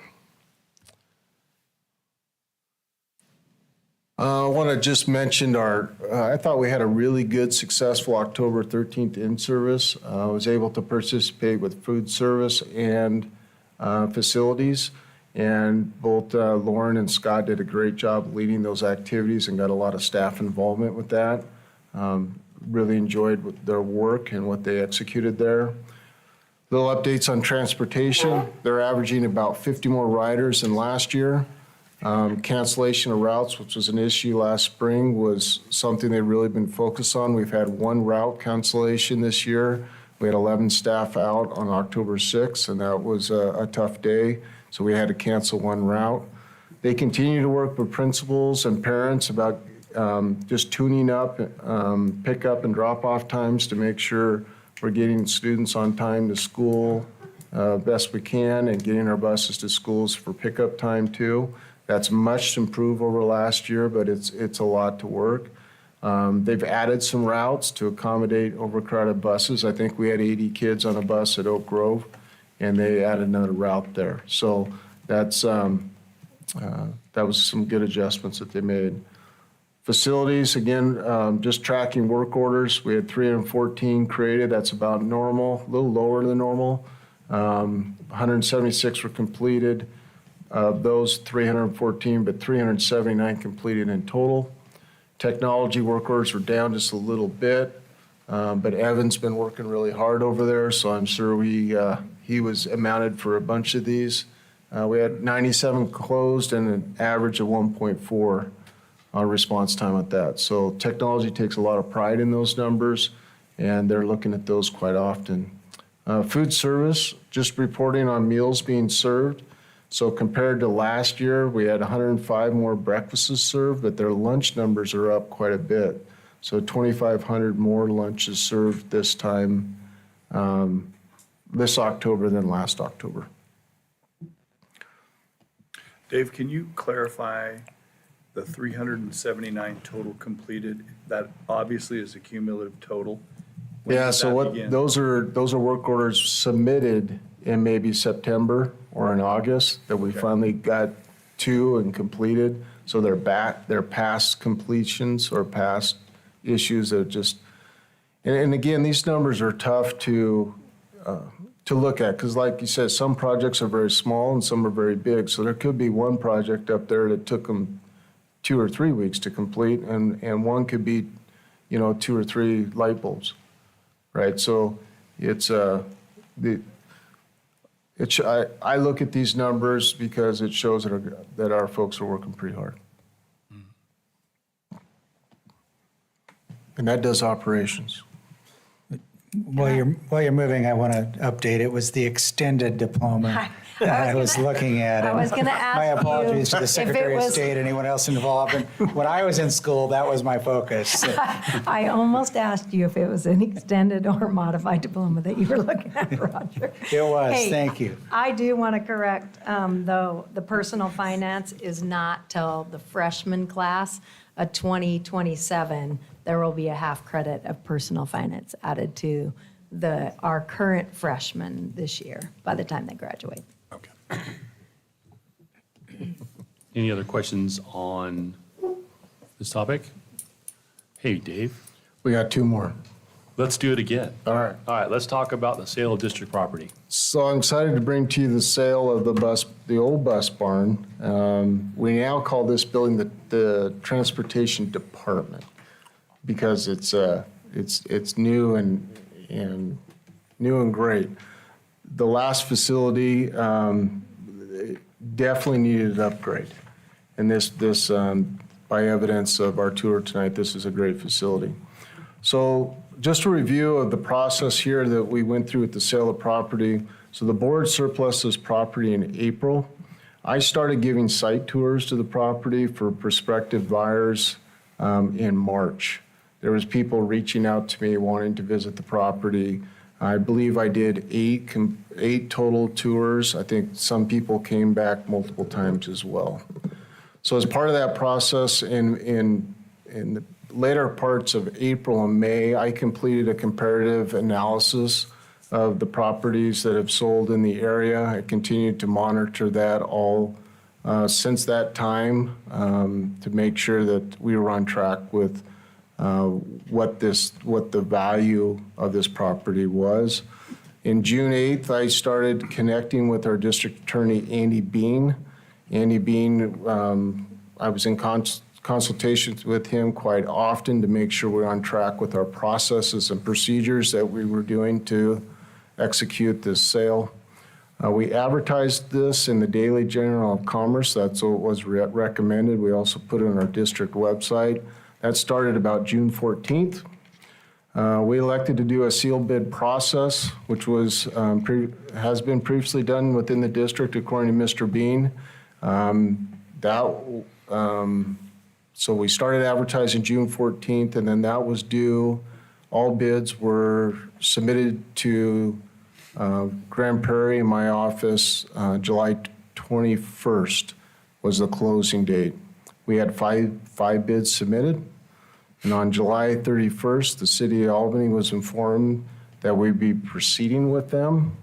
I want to just mention I thought we had a really good, successful October 13th in-service. I was able to participate with food service and facilities, and both Lauren and Scott did a great job leading those activities and got a lot of staff involvement with that. Really enjoyed their work and what they executed there. Little updates on transportation. They're averaging about 50 more riders than last year. Cancellation of routes, which was an issue last spring, was something they've really been focused on. We've had one route cancellation this year. We had 11 staff out on October 6th, and that was a tough day, so we had to cancel one route. They continue to work with principals and parents about just tuning up pickup and drop-off times to make sure we're getting students on time to school best we can and getting our buses to schools for pickup time too. That's much improved over last year, but it's a lot to work. They've added some routes to accommodate overcrowded buses. I think we had 80 kids on a bus at Oak Grove, and they added another route there. So that was some good adjustments that they made. Facilities, again, just tracking work orders. We had 314 created. That's about normal, a little lower than normal. 176 were completed. Those 314, but 379 completed in total. Technology work orders were down just a little bit, but Evan's been working really hard over there, so I'm sure he was amounted for a bunch of these. We had 97 closed and an average of 1.4 on response time at that. So technology takes a lot of pride in those numbers, and they're looking at those quite often. Food service, just reporting on meals being served. So compared to last year, we had 105 more breakfasts served, but their lunch numbers are up quite a bit. So 2,500 more lunches served this time, this October than last October. Dave, can you clarify the 379 total completed? That obviously is a cumulative total. When Yeah, did so that what, begin? those are work orders submitted in maybe September or in August that we finally got to and completed. So they're past completions or past issues that just, and again, these numbers are tough to look at, because like you said, some projects are very small and some are very big. So there could be one project up there that took them 2 or 3 weeks to complete, and one could be, 2 or 3 light bulbs, right? So it's I look at these numbers because it shows that our folks are working pretty hard. And that does operations. While you're moving, I want to update. It was the extended diploma I was looking at. I was and gonna ask my apologies you to the if it Secretary of was- State, anyone else involved. And when I was in school, that was my focus. I almost asked you if it was an extended or modified diploma that you were looking at, Roger. It was. Hey, Thank you. I do want to correct, though, the personal finance is not till the freshman class of 2027. There will be a half credit of personal finance added to our current freshmen this year by the time they graduate. Okay. Any other questions on this topic? Hey, Dave, We got 2 more. let's do it again. All right. All right, let's talk about the sale of district property. So I'm excited to bring to you the sale of the old bus barn. We now call this building the Transportation Department because it's new and new and great. The last facility definitely needed an upgrade, and this by evidence of our tour tonight, this is a great facility. So just a review of the process here that we went through with the sale of property. So the board surplus this property in April. I started giving site tours to the property for prospective buyers in March. There was people reaching out to me wanting to visit the property. I believe I did 8 total tours. I think some people came back multiple times as well. So as part of that process, in the later parts of April and May, I completed a comparative analysis of the properties that have sold in the area. I continued to monitor that all since that time to make sure that we were on track with what the value of this property was. In June 8th, I started connecting with our district attorney, Andy Bean. Andy Bean, I was in consultations with him quite often to make sure we're on track with our processes and procedures that we were doing to execute this sale. We advertised this in the Daily Journal of Commerce. That's what was recommended. We also put it on our district website. That started about June 14th. We elected to do a sealed bid process, which has been previously done within the district according to Mr. Bean. So we started advertising June 14th, and then that was due. All bids were submitted to Grand Prairie in my office. July 21st was the closing date. We had five bids submitted. And on July 31st, the city of Albany was informed that we'd be proceeding with them.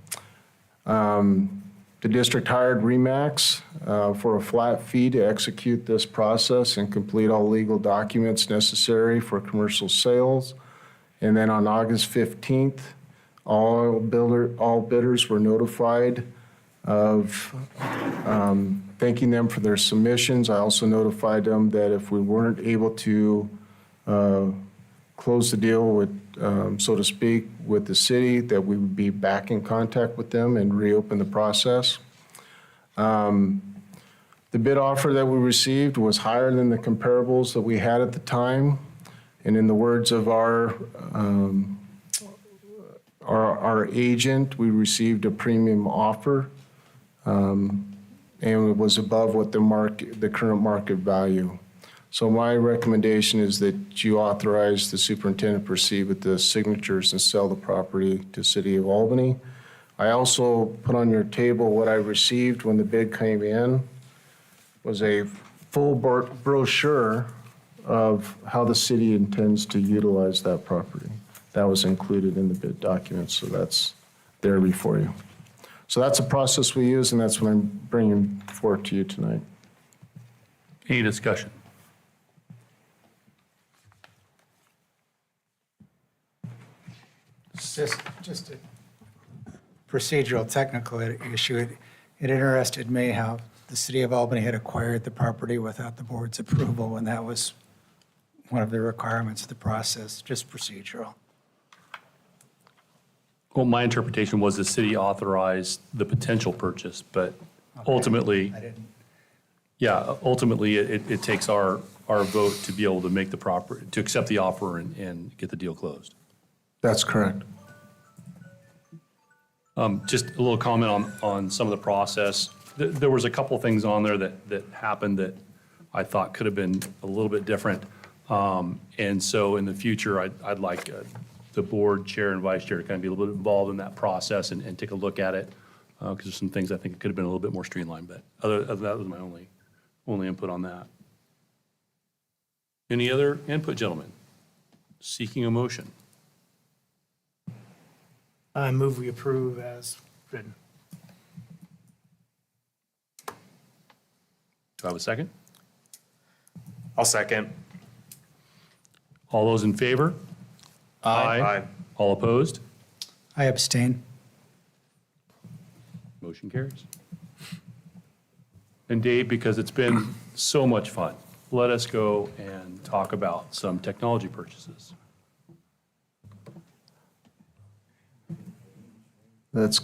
The district hired RE/MAX for a flat fee to execute this process and complete all legal documents necessary for commercial sales. And then on August 15th, all bidders were notified of thanking them for their submissions. I also notified them that if we weren't able to close the deal with, so to speak, with the city, that we would be back in contact with them and reopen the process. The bid offer that we received was higher than the comparables that we had at the time. And in the words of our agent, we received a premium offer, and it was above what the current market value. So my recommendation is that you authorize the superintendent to proceed with the signatures and sell the property to City of Albany. I also put on your table what I received when the bid came in was a full brochure of how the city intends to utilize that property. That was included in the bid documents, so that's there before you. So that's a process we use, and that's what I'm bringing forward to you tonight. Any discussion? Just a procedural, technical issue. It interested me how the city of Albany had acquired the property without the board's approval, and that was one of the requirements of the process, just procedural. Well, my interpretation was the city authorized the potential purchase, but ultimately, I didn't. yeah, ultimately, it takes our vote to be able to make the proper, to accept the offer and get the deal closed. That's correct. Just a little comment on some of the process. There was a couple things on there that happened that I thought could have been a little bit different. And so in the future, I'd like the board chair and vice chair to kind of be a little bit involved in that process and take a look at it. Because there's some things I think could have been a little bit more streamlined, but other than that was my only input on that. Any other input, gentlemen? Seeking a motion. I move we approve as written. Do I have a second? I'll second. All those in favor? Aye. All opposed? I abstain. Motion carries. And Dave, because it's been so much fun, let us go and talk about some technology purchases. Let's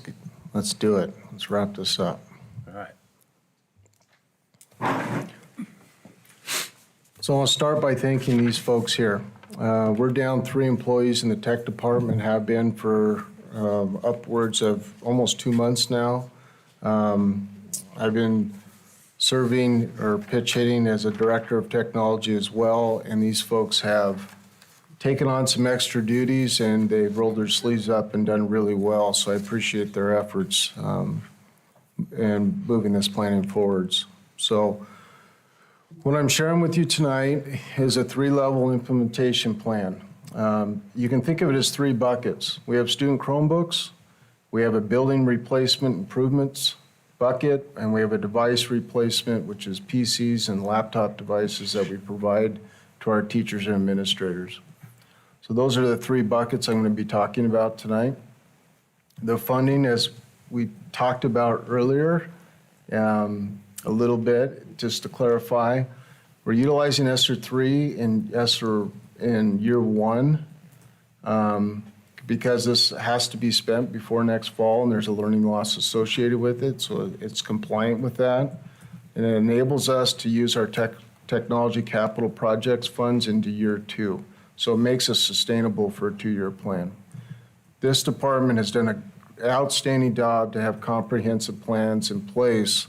do it. Let's wrap this up. All right. So I'll start by thanking these folks here. We're down 3 employees in the tech department, have been for upwards of almost 2 months now. I've been serving or pitch hitting as a director of technology as well, and these folks have taken on some extra duties and they've rolled their sleeves up and done really well. So I appreciate their efforts in moving this planning forwards. So what I'm sharing with you tonight is a 3-level implementation plan. You can think of it as 3 buckets. We have student Chromebooks, we have a building replacement improvements bucket, and we have a device replacement, which is PCs and laptop devices that we provide to our teachers and administrators. So those are the 3 buckets I'm going to be talking about tonight. The funding, as we talked about earlier, a little bit, just to clarify, we're utilizing ESSER 3 and ESSER in year 1 because this has to be spent before next fall and there's a learning loss associated with it, so it's compliant with that. And it enables us to use our technology capital projects funds into year 2. So it makes us sustainable for a 2-year plan. This department has done an outstanding job to have comprehensive plans in place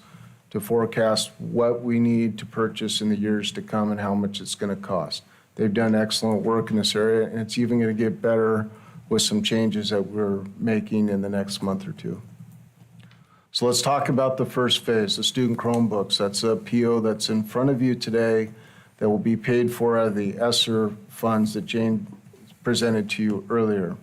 to forecast what we need to purchase in the years to come and how much it's going to cost. They've done excellent work in this area, and it's even going to get better with some changes that we're making in the next month or 2. So let's talk about the first phase, the student Chromebooks. That's a PO that's in front of you today that will be paid for out of the ESSER funds that Jane presented to you earlier.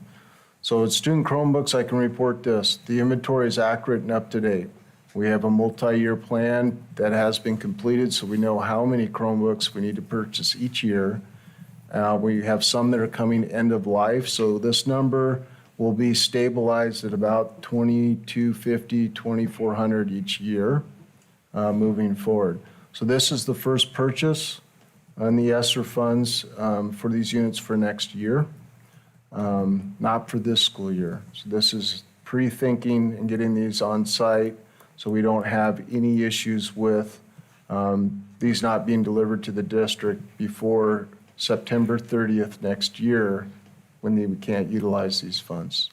So with student Chromebooks, I can report this. The inventory is accurate and up to date. We have a multi-year plan that has been completed, so we know how many Chromebooks we need to purchase each year. We have some that are coming end of life, so this number will be stabilized at about 2,250, 2,400 each year moving forward. So this is the first purchase on the ESSER funds for these units for next year, not for this school year. So this is pre-thinking and getting these on site so we don't have any issues with these not being delivered to the district before September 30th next year when we can't utilize these funds.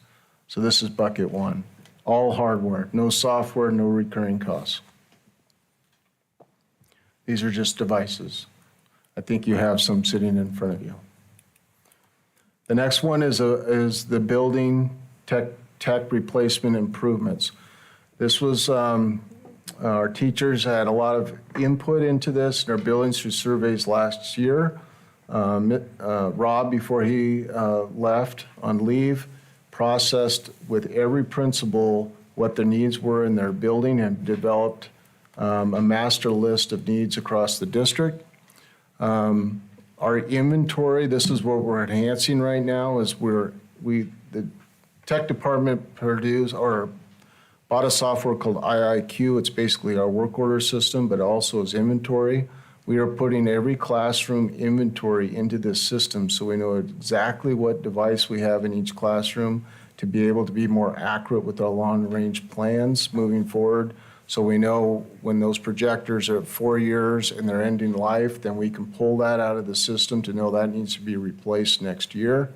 So this is bucket 1. All hardware, no software, no recurring costs. These are just devices. I think you have some sitting in front of you. The next one is the building tech replacement improvements. This was, our teachers had a lot of input into this in our buildings through surveys last year. Rob, before he left on leave, processed with every principal what their needs were in their building and developed a master list of needs across the district. Our inventory, this is what we're enhancing right now, is the tech department bought a software called IIQ. It's basically our work order system, but also is inventory. We are putting every classroom inventory into this system so we know exactly what device we have in each classroom to be able to be more accurate with our long-range plans moving forward. So we know when those projectors are at 4 years and they're ending life, then we can pull that out of the system to know that needs to be replaced next year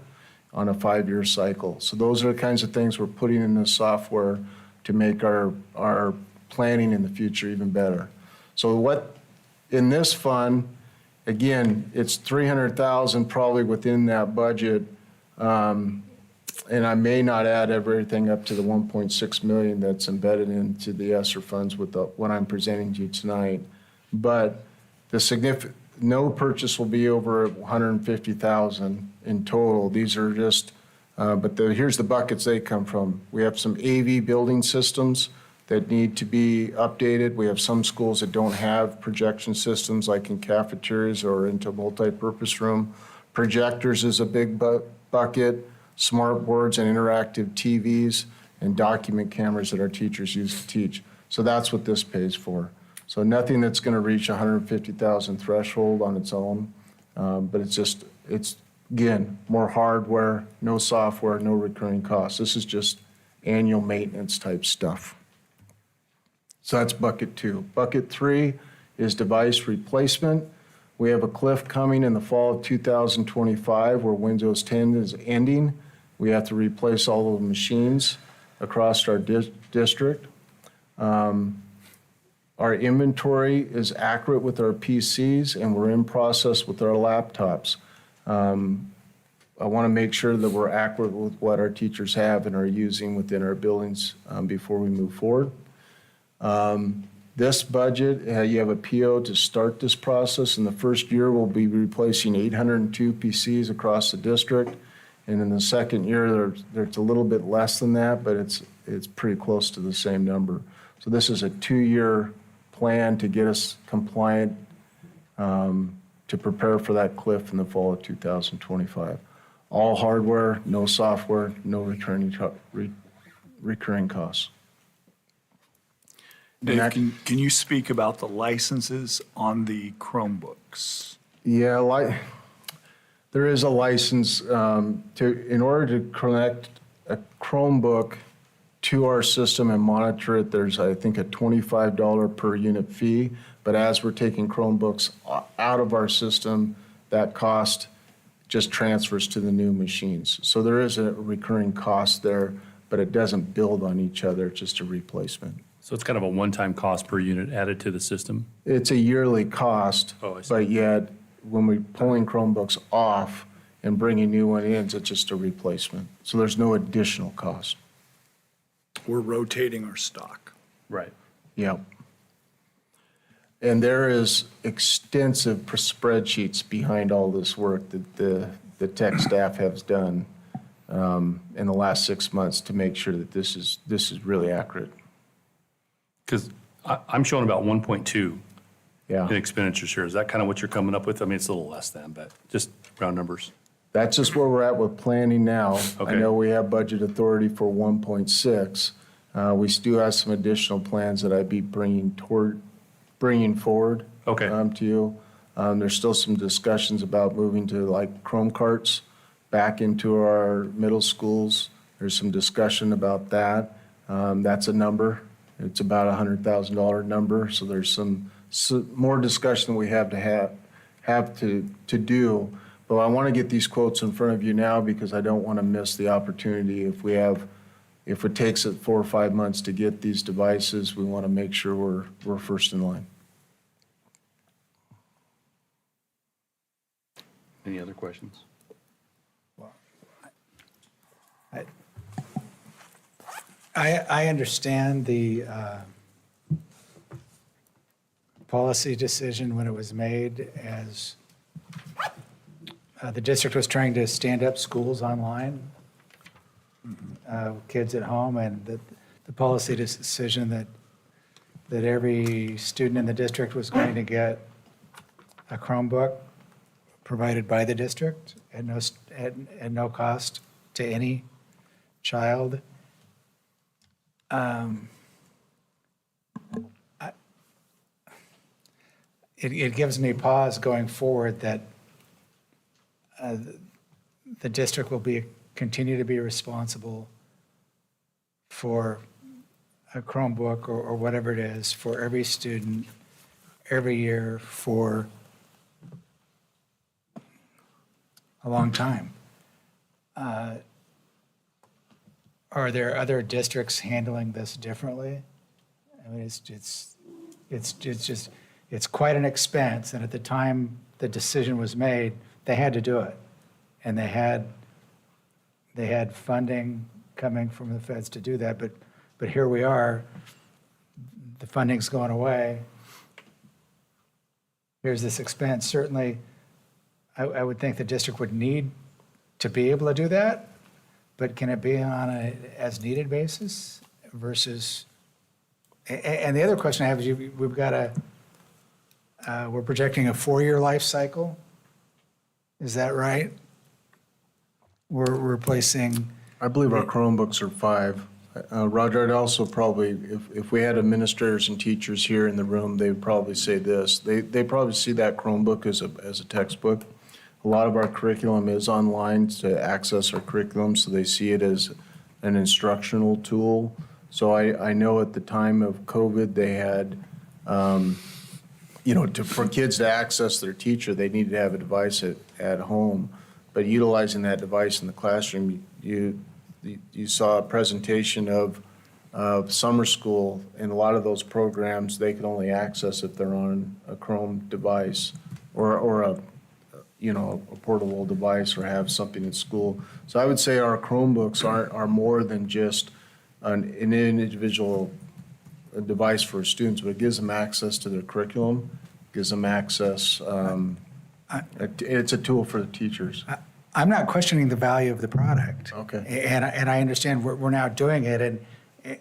on a 5-year cycle. So those are the kinds of things we're putting in the software to make our planning in the future even better. So what in this fund, again, it's $300,000 probably within that budget. And I may not add everything up to the 1.6 million that's embedded into the ESSER funds with what I'm presenting to you tonight. But no purchase will be over 150,000 in total. These are just, here's the buckets they come from. We have some AV building systems that need to be updated. We have some schools that don't have projection systems, like in cafeterias or into multi-purpose room. Projectors is a big bucket. Smart boards and interactive TVs and document cameras that our teachers use to teach. So that's what this pays for. So nothing that's going to reach 150,000 threshold on its own, but it's again, more hardware, no software, no recurring costs. This is just annual maintenance type stuff. So that's bucket 2. Bucket 3 is device replacement. We have a cliff coming in the fall of 2025 where Windows 10 is ending. We have to replace all of the machines across our district. Our inventory is accurate with our PCs, and we're in process with our laptops. I want to make sure that we're accurate with what our teachers have and are using within our buildings before we move forward. This budget, you have a PO to start this process. In the first year, we'll be replacing 802 PCs across the district. And in the second year, there's a little bit less than that, but it's pretty close to the same number. So this is a 2-year plan to get us compliant to prepare for that cliff in the fall of 2025. All hardware, no software, no recurring costs. Dave, can you speak about the licenses on the Chromebooks? Yeah, there is a license in order to connect a Chromebook to our system and monitor it. There's, I think, a $25 per unit fee. But as we're taking Chromebooks out of our system, that cost just transfers to the new machines. So there is a recurring cost there, but it doesn't build on each other. It's just a replacement. So it's kind of a one-time cost per unit added to the system? It's a yearly cost, but yet when we're pulling Chromebooks off and bringing new one in, it's just a replacement. So there's no additional cost. We're rotating our stock. Right. Yep. And there is extensive spreadsheets behind all this work that the tech staff has done in the last 6 months to make sure that this is really accurate. Because I'm showing about 1.2 Yeah. in expenditures here. Is that kind of what you're coming up with? I mean, it's a little less than, but just round numbers. That's just where we're at with planning now. Okay. I know we have budget authority for 1.6. We still have some additional plans that I'd be bringing forward to you. There's still some discussions about moving to like Chrome carts back into our middle schools. There's some discussion about that. That's a number. It's about a $100,000 number. So there's some more discussion we have to do. But I want to get these quotes in front of you now because I don't want to miss the opportunity. If it takes it 4 or 5 months to get these devices, we want to make sure we're first in line. Any other questions? I understand the policy decision when it was made as the district was trying to stand up schools online, kids at home, and the policy decision that every student in the district was going to get a Chromebook provided by the district at no cost to any child. It gives me pause going forward that the district will continue to be responsible for a Chromebook or whatever it is for every student every year for a long time. Are there other districts handling this differently? I mean, it's quite an expense, and at the time the decision was made, they had to do it. And they had funding coming from the feds to do that, but here we are, the funding's going away. Here's this expense. Certainly, I would think the district would need to be able to do that, but can it be on a as-needed basis versus, and the other question I have is we've got we're projecting a 4-year life cycle. Is that right? We're replacing. I believe our Chromebooks are 5. Roger, I'd also probably, if we had administrators and teachers here in the room, they would probably say this. They probably see that Chromebook as a textbook. A lot of our curriculum is online to access our curriculum, so they see it as an instructional tool. So I know at the time of COVID, they had, for kids to access their teacher, they needed to have a device at home. But utilizing that device in the classroom, you saw a presentation of summer school, and a lot of those programs they can only access if they're on a Chrome device or a portable device or have something in school. So I would say our Chromebooks are more than just an individual device for students, but it gives them access to their curriculum, gives them access. It's a tool for the teachers. I'm not questioning the value of the product. Okay. And I understand we're now doing it,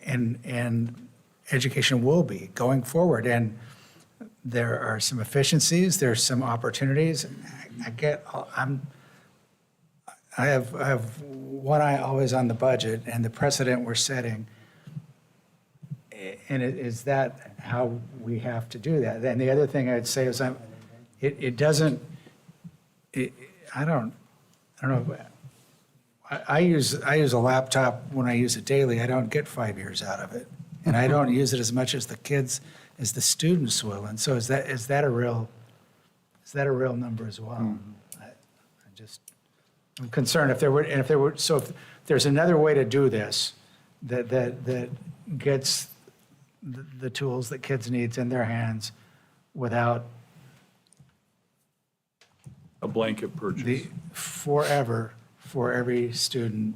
and education will be going forward. And there are some efficiencies, there's some opportunities. I have one eye always on the budget and the precedent we're setting. And is that how we have to do that? And the other thing I'd say is I don't know. I use a laptop when I use it daily. I don't get 5 years out of it, and I don't use it as much as the students will. And so is that a real number as well? I'm concerned if there's another way to do this that gets the tools that kids need in their hands without A blanket purchase. forever for every student.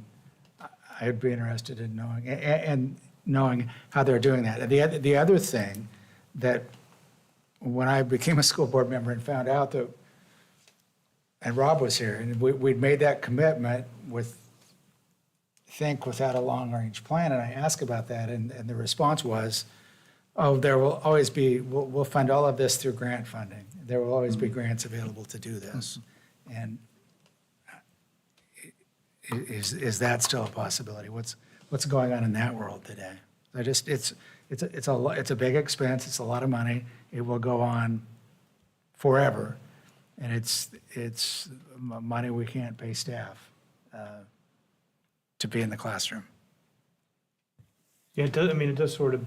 I'd be interested in knowing how they're doing that. And the other thing that when I became a school board member and found out that, and Rob was here, and we'd made that commitment without a long-range plan, and I asked about that, and the response was, oh, there will always be, we'll fund all of this through grant funding. There will always be grants available to do this. And is that still a possibility? What's going on in that world today? It's a big expense. It's a lot of money. It will go on forever, and it's money we can't pay staff to be in the classroom. Yeah, it does, it does sort of,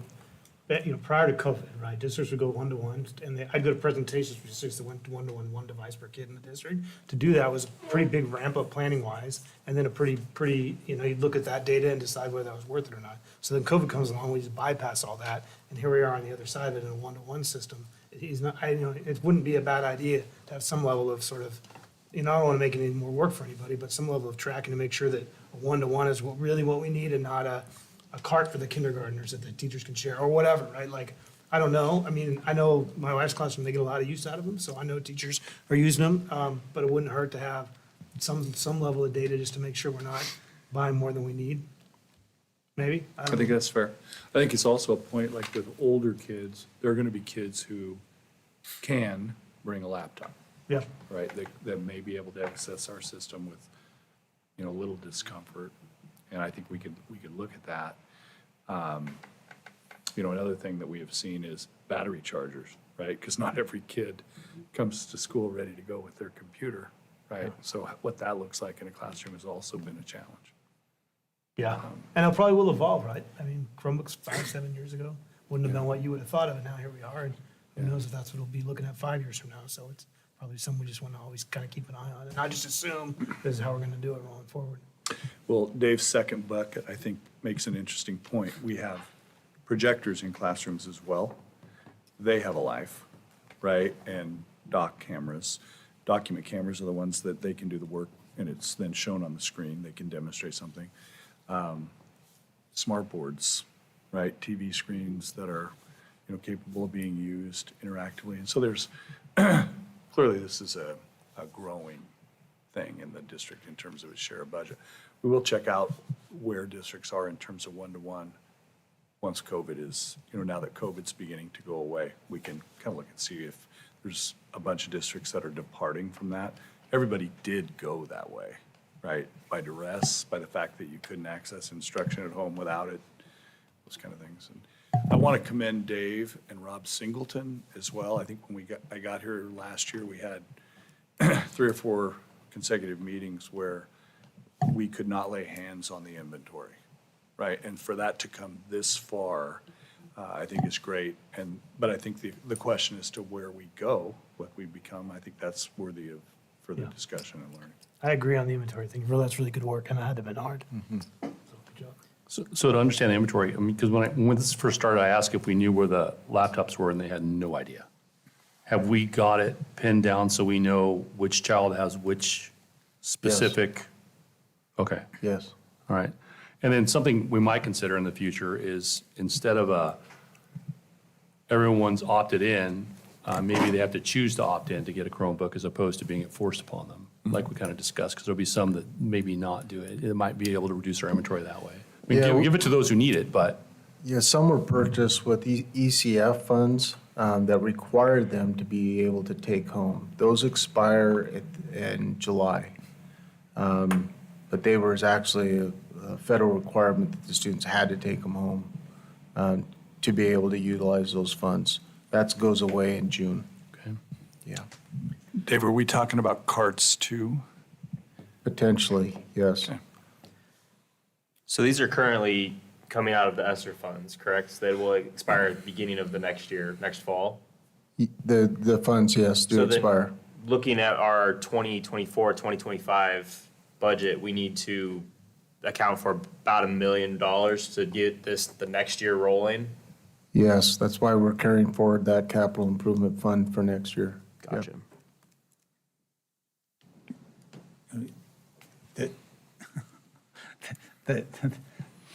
prior to COVID, right, districts would go one-to-one, and I'd go to presentations for districts that went to one-to-one, one device per kid in the district. To do that was a pretty big ramp up planning-wise, and then a pretty, you'd look at that data and decide whether that was worth it or not. So then COVID comes along, we just bypass all that, and here we are on the other side of it in a one-to-one system. It wouldn't be a bad idea to have some level of sort of, you know, I don't want to make it any more work for anybody, but some level of tracking to make sure that a one-to-one is really what we need and not a cart for the kindergartners that the teachers can share or whatever, right? Like, I don't know. I mean, I know my wife's classroom, they get a lot of use out of them, so I know teachers are using them. But it wouldn't hurt to have some level of data just to make sure we're not buying more than we need. Maybe? I think that's fair. I think it's also a point, like with older kids, there are gonna be kids who can bring a laptop, Yeah. right? That may be able to access our system with, you know, little discomfort. And I think we could look at that. You know, another thing that we have seen is battery chargers, right? Because not every kid comes to school ready to go with their computer, right? So what that looks like in a classroom has also been a challenge. Yeah. And it probably will evolve, right? I mean, Chromebooks 5-7 years ago wouldn't have been what you would have thought of, and now here we are. And who knows if that's what we'll be looking at 5 years from now. So it's probably something we just want to always kind of keep an eye on and not just assume this is how we're going to do it rolling forward. Well, Dave's second bucket, I think, makes an interesting point. We have projectors in classrooms as well. They have a life, right? And document cameras are the ones that they can do the work and it's then shown on the screen. They can demonstrate something. Smart boards, right? TV screens that are, you know, capable of being used interactively. And so there's, clearly this is a growing thing in the district in terms of its share of budget. We will check out where districts are in terms of one-to-one once COVID is, you know, now that COVID's beginning to go away, we can kind of look and see if there's a bunch of districts that are departing from that. Everybody did go that way, right? By duress, by the fact that you couldn't access instruction at home without it, those kind of things. And I want to commend Dave and Rob Singleton as well. I think when I got here last year, we had 3 or 4 consecutive meetings where we could not lay hands on the inventory, right? And for that to come this far, I think is great. But I think the question as to where we go, what we become, I think that's worthy of further discussion and learning. I agree on the inventory thing. Really, that's really good work, and it had to have been hard. So, good job. So to understand the inventory, I mean, because when this first started, I asked if we knew where the laptops were, and they had no idea. Have we got it pinned down so we know which child has which specific? Okay. Yes. All right. And then something we might consider in the future is instead of everyone's opted in, maybe they have to choose to opt in to get a Chromebook as opposed to being forced upon them, like we kind of discussed, because there'll be some that maybe not do it. It might be able to reduce our inventory that way. I mean, Yeah, give it to those who need it, but. Yeah, some were purchased with ECF funds that required them to be able to take home. Those expire in July. But they were actually a federal requirement that the students had to take them home to be able to utilize those funds. That goes away in June. Okay. Yeah. Dave, are we talking about carts too? Potentially, yes. Okay. So these are currently coming out of the ESSER funds, correct? So they will expire at the beginning of the next year, next fall? The funds, yes, do So then, expire. looking at our 2024, 2025 budget, we need to account for about $1 million to get the next year rolling. Yes, that's why we're carrying forward that capital improvement fund for next year. Gotcha.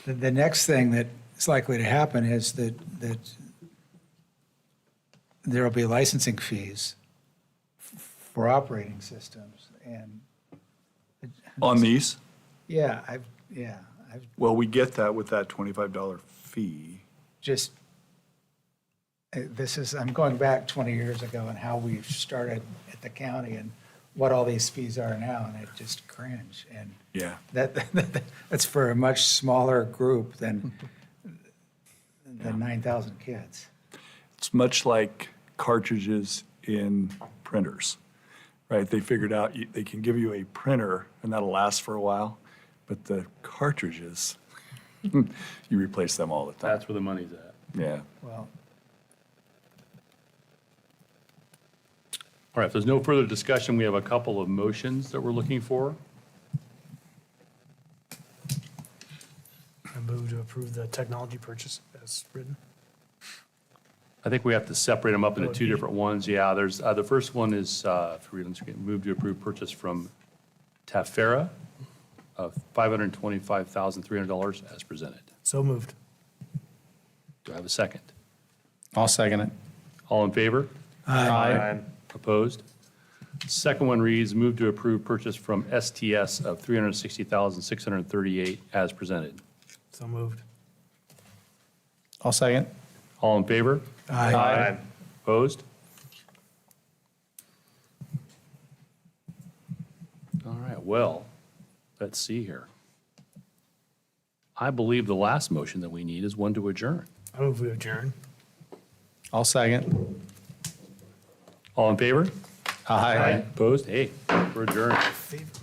The next thing that is likely to happen is that there will be licensing fees for operating systems, and On these? yeah, I've Well, we get that with that $25 fee. just, I'm going back 20 years ago and how we started at the county and what all these fees are now, and I just cringe. And Yeah. that's for a much smaller group than 9,000 kids. It's much like cartridges in printers, right? They figured out they can give you a printer and that'll last for a while, but the cartridges, you replace them all the time. That's where the money's at. Yeah. Well, All right, if there's no further discussion, we have a couple of motions that we're looking for. I move to approve the technology purchase as written. I think we have to separate them up into two different ones. Yeah, there's, the first one is, move to approve purchase from Tafera of $525,300 as presented. So moved. Do I have a second? I'll second it. All in favor? Aye. Opposed? Second one reads, move to approve purchase from STS of $360,638 as presented. So moved. I'll second. All in favor? Aye. Opposed? All right, well, let's see here. I believe the last motion that we need is one to adjourn. I move we adjourn. I'll second. All in favor? Aye. Opposed? Hey, we're adjourned. Favorite.